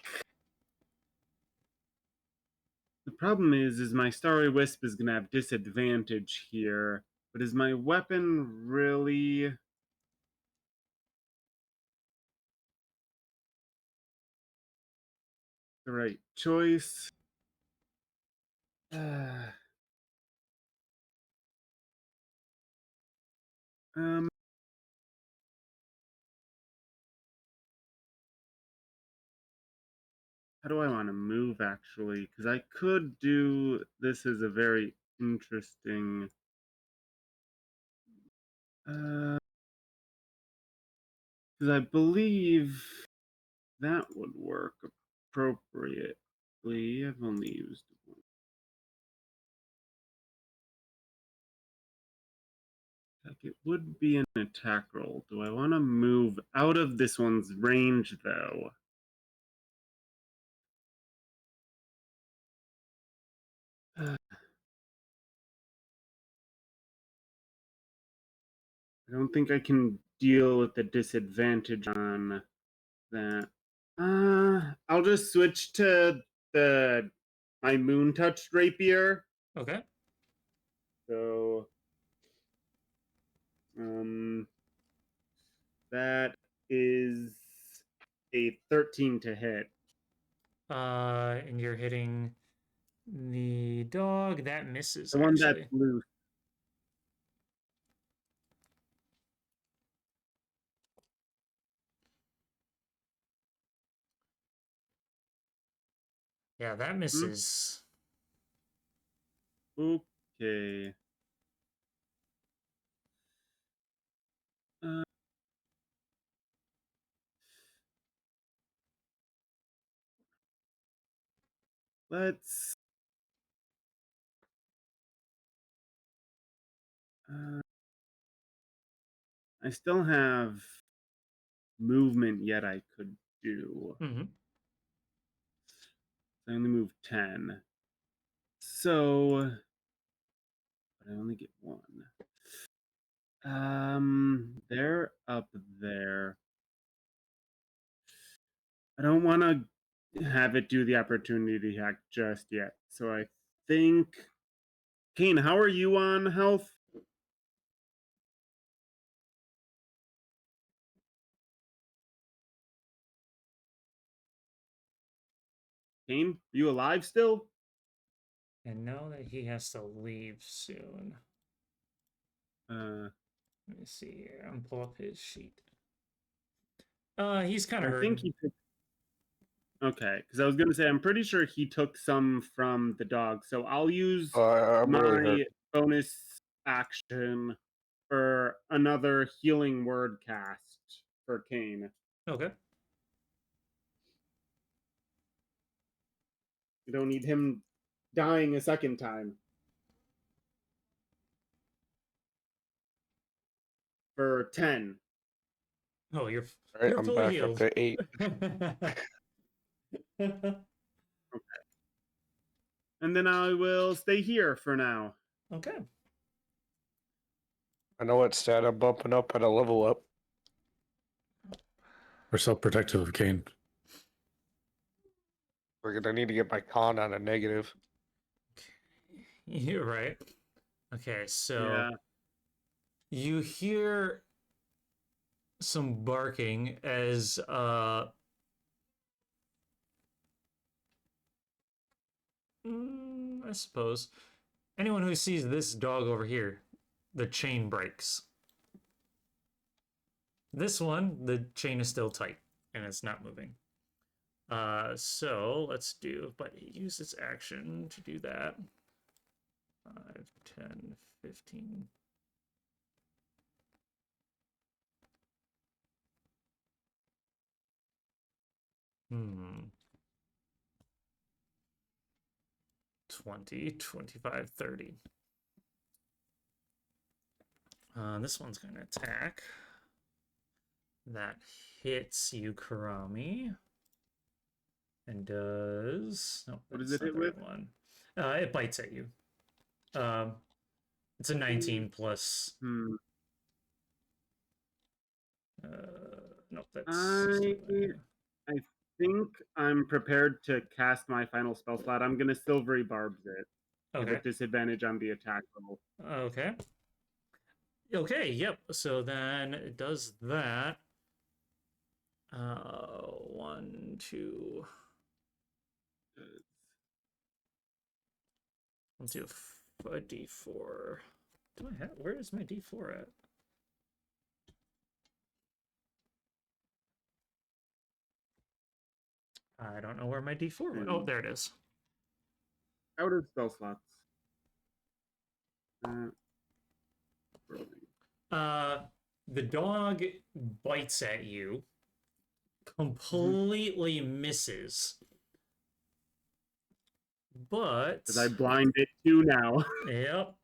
the problem is my Starry Wisp is gonna have disadvantage here. But is my weapon really the right choice? How do I want to move, actually? Because I could do this as a very interesting... Because I believe that would work appropriately. I've only used one. Like, it would be an attack roll. Do I want to move out of this one's range, though? I don't think I can deal with the disadvantage on that. I'll just switch to my moon touched rapier. Okay. So, that is a 13 to hit. And you're hitting the dog. That misses, The one actually. that's loose. Yeah, that misses. Okay. Let's... I still have movement yet I could do. Mm-hmm. I only move 10. So, but I only get 1. They're up there. I don't want to have it do the opportunity hack just yet. So I think, Kane, how are you on health? Kane, you alive still? And know that he has to leave soon. Let me see here. I'm pull up his sheet. He's kind of I hurting. think he took. Okay, because I was gonna say I'm pretty sure he took some from the dog. So I'll use I'm really my hurt. bonus action for another healing word cast for Kane. Okay. You don't need him dying a second time. For 10. Oh, All right, you're I'm fully back healed. up to 8. And then I will stay here for now. Okay. I know what stat I'm bumping up at a level up. We're self-protective of Kane. We're gonna need to get my con on a negative. You're right. Okay, so Yeah. you hear some barking as I suppose anyone who sees this dog over here, the chain breaks. This one, the chain is still tight and it's not moving. So let's do, but use its action to do that. 5, 10, 15. Hmm. 20, 25, 30. This one's going to attack. That hits you, Karami. And does... No, What does that's it not hit the right with? one. It bites at you. It's a 19 plus... Nope, that's... I think I'm prepared to cast my final spell slot. I'm going to Silvery Barbs it. Okay. With disadvantage on the attack roll. Okay. Okay, yep. So then it does that. 1, 2. Let's do a D4. Do I have? Where is my D4 at? I don't know where my D4 went. Oh, there it is. Out of spell slots. The dog bites at you, completely misses. But because I blind it too now. Yep.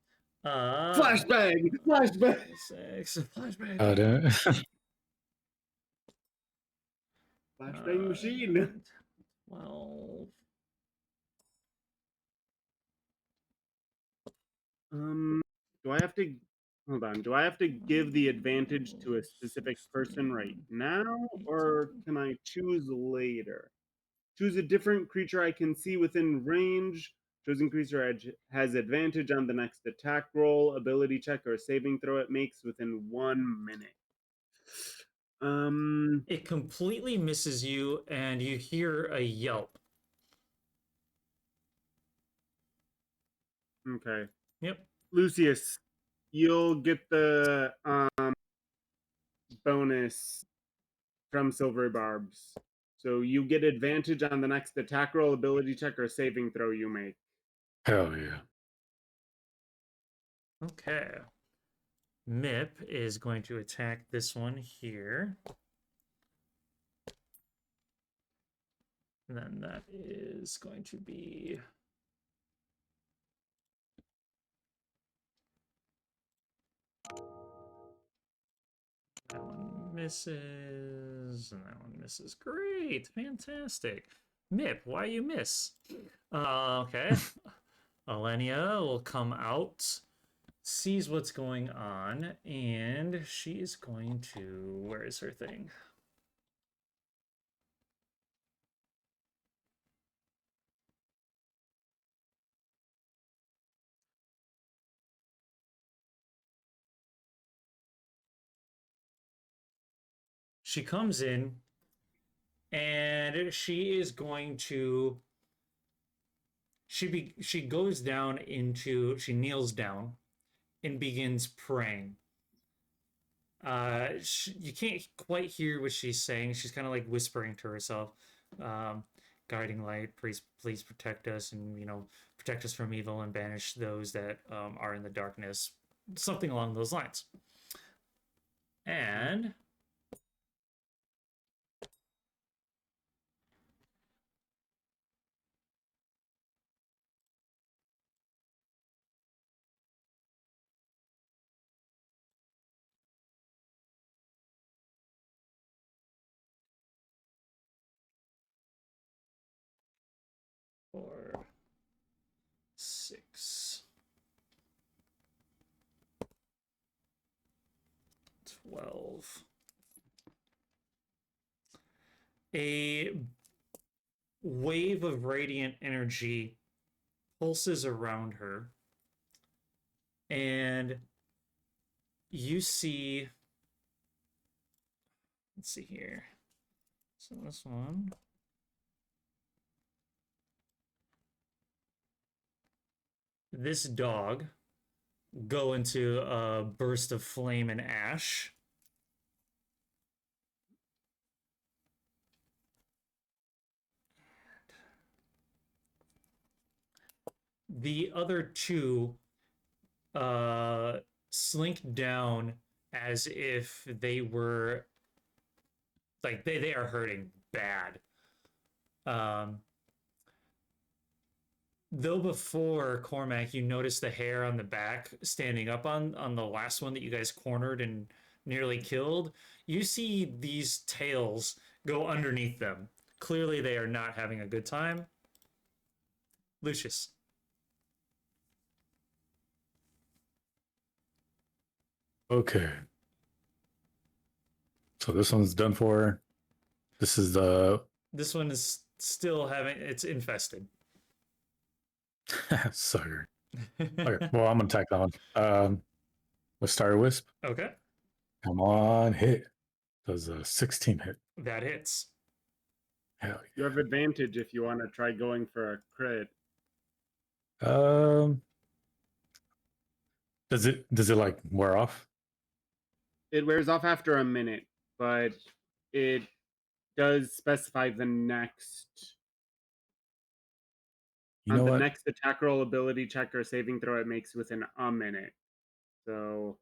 Flashbang! Flashbang! 6 flashbang. Flashbang machine. 12. Do I have to hold on? Do I have to give the advantage to a specific person right now, or can I choose later? Choose a different creature I can see within range. Chosen creature has advantage on the next attack roll, ability check, or saving throw it makes within 1 minute. It completely misses you, and you hear a yelp. Okay. Yep. Lucius, you'll get the bonus from Silvery Barbs. So you get advantage on the next attack roll, ability check, or saving throw you make. Hell yeah. Okay. Mip is going to attack this one here. And then that is going to be... That one misses, and that one misses. Great, fantastic. Mip, why you miss? Okay. Elenia will come out, sees what's going on, and she's going to... Where is her thing? She comes in and she is going to she goes down into she kneels down and begins praying. You can't quite hear what she's saying. She's kind of like whispering to herself. Um, Guiding light, please protect us, and protect us from evil and banish those that are in the darkness. Something along those lines. And four, 6, 12. A wave of radiant energy pulses around her, and you see. Let's see here. So this one. This dog go into a burst of flame and ash. The other two slink down as if they were like they are hurting bad. Though before Cormac, you noticed the hair on the back standing up on the last one that you guys cornered and nearly killed. You see these tails go underneath them. Clearly, they are not having a good time. Lucius. Okay. So this one's done for. This is the. This one is still having. It's infested. Sucker. Okay. Well, I'm gonna attack that one. With Star Wisp. Okay. Come on, hit. Does a 16 hit? That hits. Hell You have advantage if you want to try going for a crit. yeah. Does it like wear off? It wears off after a minute, but it does specify the next. You know the what? next attack roll, ability check, or saving throw it makes within a minute. So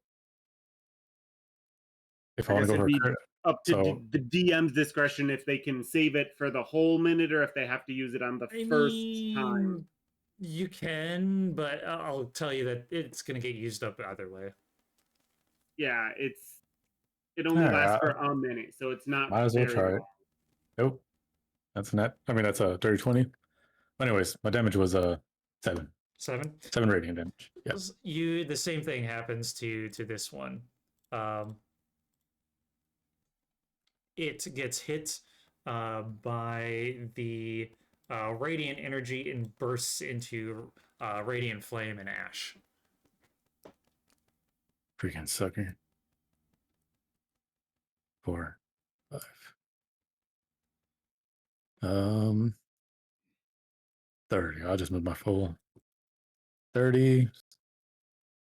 If I want to go for a crit, up to so the DM's discretion if they can save it for the whole minute or if they have to use it on the first time. You can, but I'll tell you that it's going to get used up either way. Yeah, it only lasts for a minute, so it's not. Might as well very try long. it. Nope. That's a net. I mean, that's a dirty 20. Anyways, my damage was 7. 7? 7 radiant damage. Yes. The same thing happens to this one. It gets hit by the radiant energy and bursts into radiant flame and ash. Freaking sucker. 4, 5. 30. I'll just move my full 30.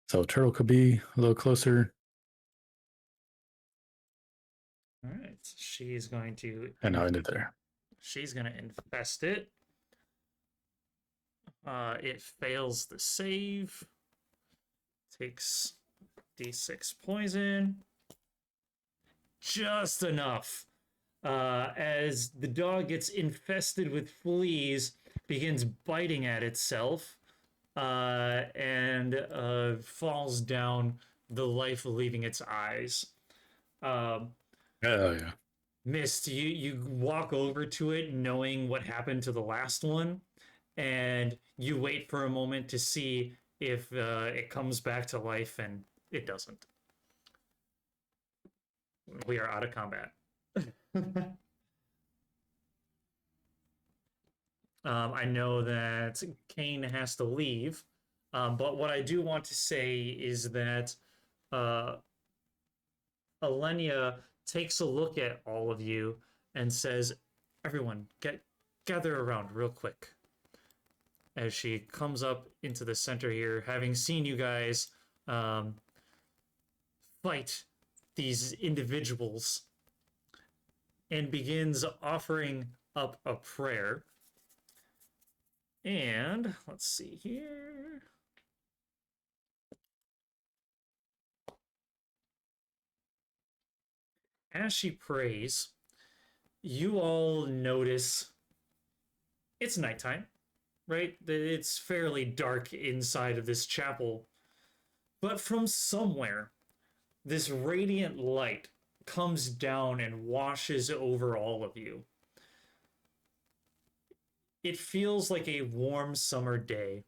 So turtle could be a little closer. All right, she's going to. And I'll end it there. She's going to infest it. It fails the save. Takes D6 poison. Just enough. As the dog gets infested with fleas, begins biting at itself, and falls down, the life leaving its eyes. Oh, yeah. Mist, you walk over to it knowing what happened to the last one, and you wait for a moment to see if it comes back to life, and it doesn't. We are out of combat. I know that Kane has to leave, but what I do want to say is that Elenia takes a look at all of you and says, "Everyone, gather around real quick." As she comes up into the center here, having seen you guys fight these individuals, and begins offering up a prayer. And let's see here. As she prays, you all notice it's nighttime, right? It's fairly dark inside of this chapel. But from somewhere, this radiant light comes down and washes over all of you. It feels like a warm summer day,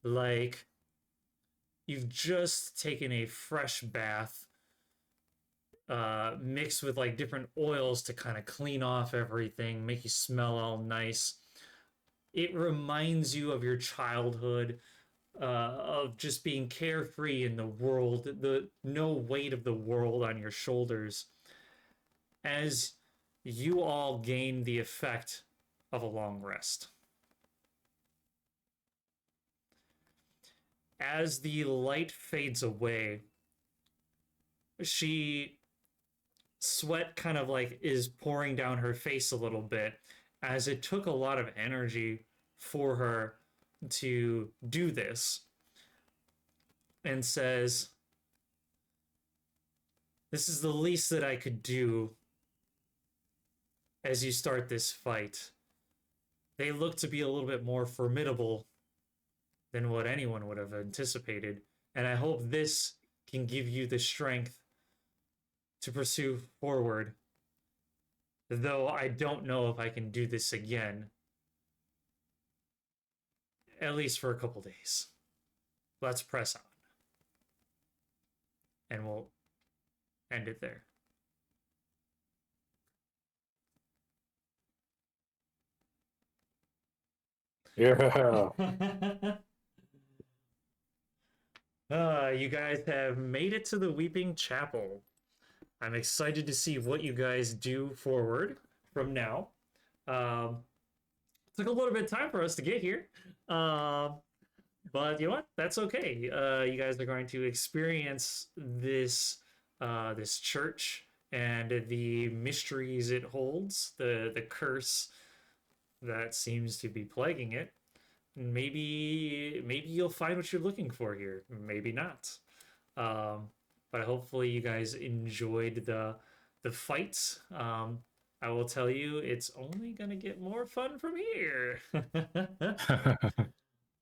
like you've just taken a fresh bath, mixed with like different oils to kind of clean off everything, make you smell all nice. It reminds you of your childhood, of just being carefree in the world, the no weight of the world on your shoulders, as you all gain the effect of a long rest. As the light fades away, sweat kind of like is pouring down her face a little bit, as it took a lot of energy for her to do this, and says, "This is the least that I could do as you start this fight. They look to be a little bit more formidable than what anyone would have anticipated, and I hope this can give you the strength to pursue forward, though I don't know if I can do this again, at least for a couple days. Let's press on." And we'll end it there. Yeah. You guys have made it to the Weeping Chapel. I'm excited to see what you guys do forward from now. Took a little bit of time for us to get here. But you know what? That's okay. You guys are going to experience this this church and the mysteries it holds, the curse that seems to be plaguing it. Maybe you'll find what you're looking for here. Maybe not. But hopefully you guys enjoyed the fights. I will tell you, it's only gonna get more fun from here.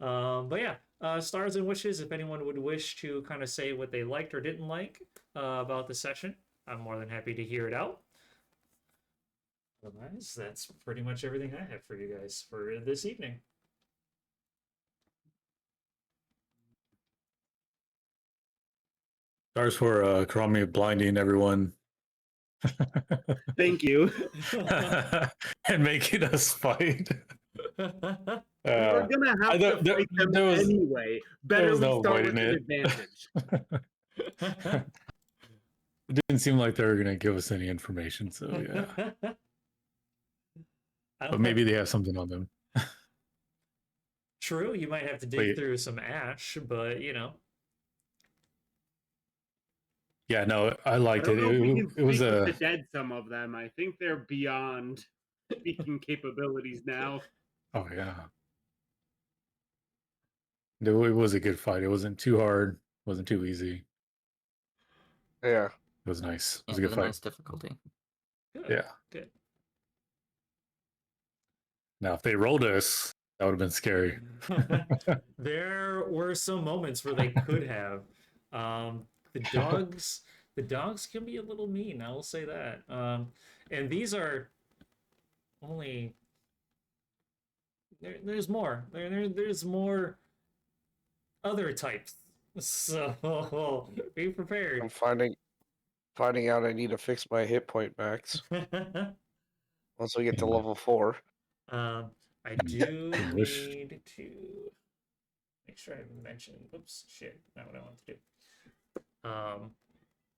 But yeah, stars and wishes. If anyone would wish to kind of say what they liked or didn't like about the session, I'm more than happy to hear it out. Otherwise, that's pretty much everything I have for you guys for this evening. Stars for Karami blinding everyone. Thank you. And making us fight. We were gonna have to fight them anyway. Better was we no start with avoiding an advantage. It didn't seem like they were going to give us any information, so yeah. But maybe they have something on them. True, you might have to dig through some ash, but you know. Yeah, no, I liked it. It was the dead. Some of them, I think, they're beyond speaking capabilities now. Oh yeah, it was a good fight. It wasn't too hard. Wasn't too easy. Yeah, it was nice. It was Yeah, a good fight. nice difficulty. Good. Yeah, good. Now, if they rolled us, that would have been scary. There were some moments where they could have. The dogs can be a little mean. I will say that. And these are only. There's more. There's more other types. So be prepared. I'm finding out I need to fix my hit point max once we get to level 4. I do need to make sure I mention. Oops, shit, not what I want to do.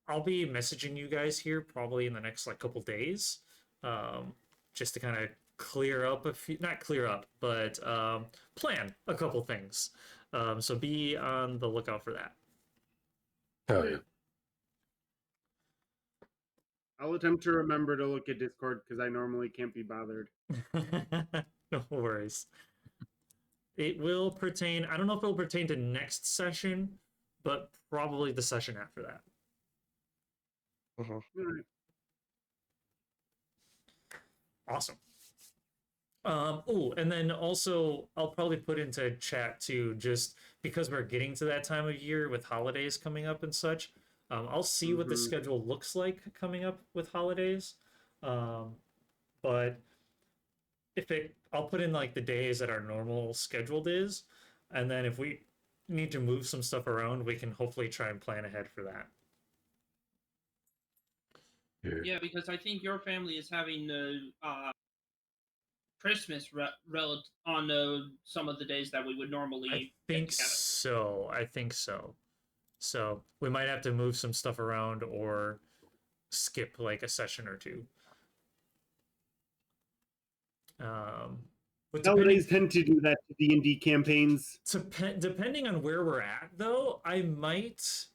I'll be messaging you guys here probably in the next like couple days, just to kind of clear up a few, not clear up, but plan a couple things. So be on the lookout for that. Oh yeah. I'll attempt to remember to look at Discord because I normally can't be bothered. No worries. It will pertain, I don't know if it'll pertain to next session, but probably the session after that. Mhm. All right. Awesome. Oh, and then also I'll probably put into chat too, just because we're getting to that time of year with holidays coming up and such. I'll see what the Mhm. schedule looks like coming up with holidays. But I'll put in like the days that our normal scheduled is, and then if we need to move some stuff around, we can hopefully try and plan ahead for that. Yeah, because I think your family is having Christmas on some of the days that we would normally I get think together. so. I think so. So we might have to move some stuff around or skip like a session or two. But Holidays tend to do that to D&D campaigns. depending on where we're at, though, I might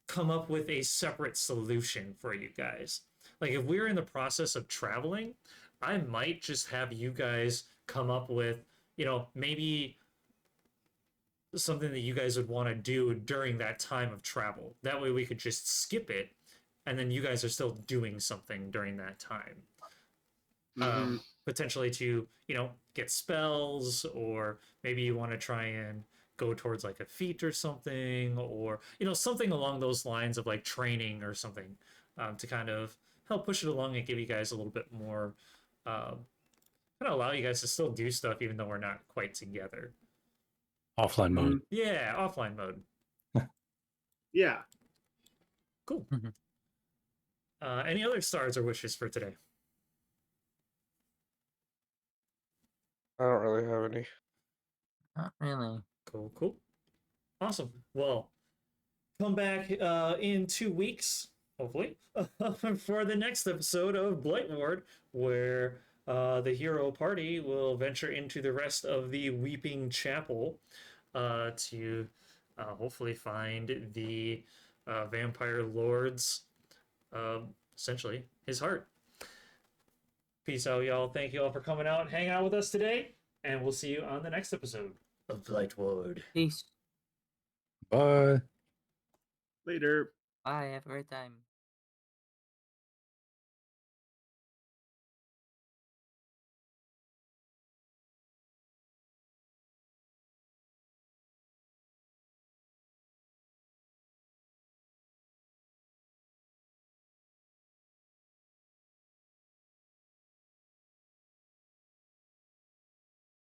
come up with a separate solution for you guys. Like if we're in the process of traveling, I might just have you guys come up with, maybe something that you guys would want to do during that time of travel. That way we could just skip it, and then you guys are still doing something during that time. Mhm. Potentially to, get spells, or maybe you want to try and go towards like a feat or something, or, something along those lines of like training or something, to kind of help push it along and give you guys a little bit more, kind of allow you guys to still do stuff even though we're not quite together. Offline mode. Yeah, offline mode. Yeah. Cool. Any other stars or wishes for today? I don't really have any. Not really. Cool. Awesome. Well, come back in 2 weeks, hopefully, for the next episode of Blightward, where the hero party will venture into the rest of the Weeping Chapel to hopefully find the vampire lord's, essentially, his heart. Peace out, y'all. Thank you all for coming out and hanging out with us today, and we'll see you on the next episode of Blightward. Peace. Bye. Later. Bye. Have a great time.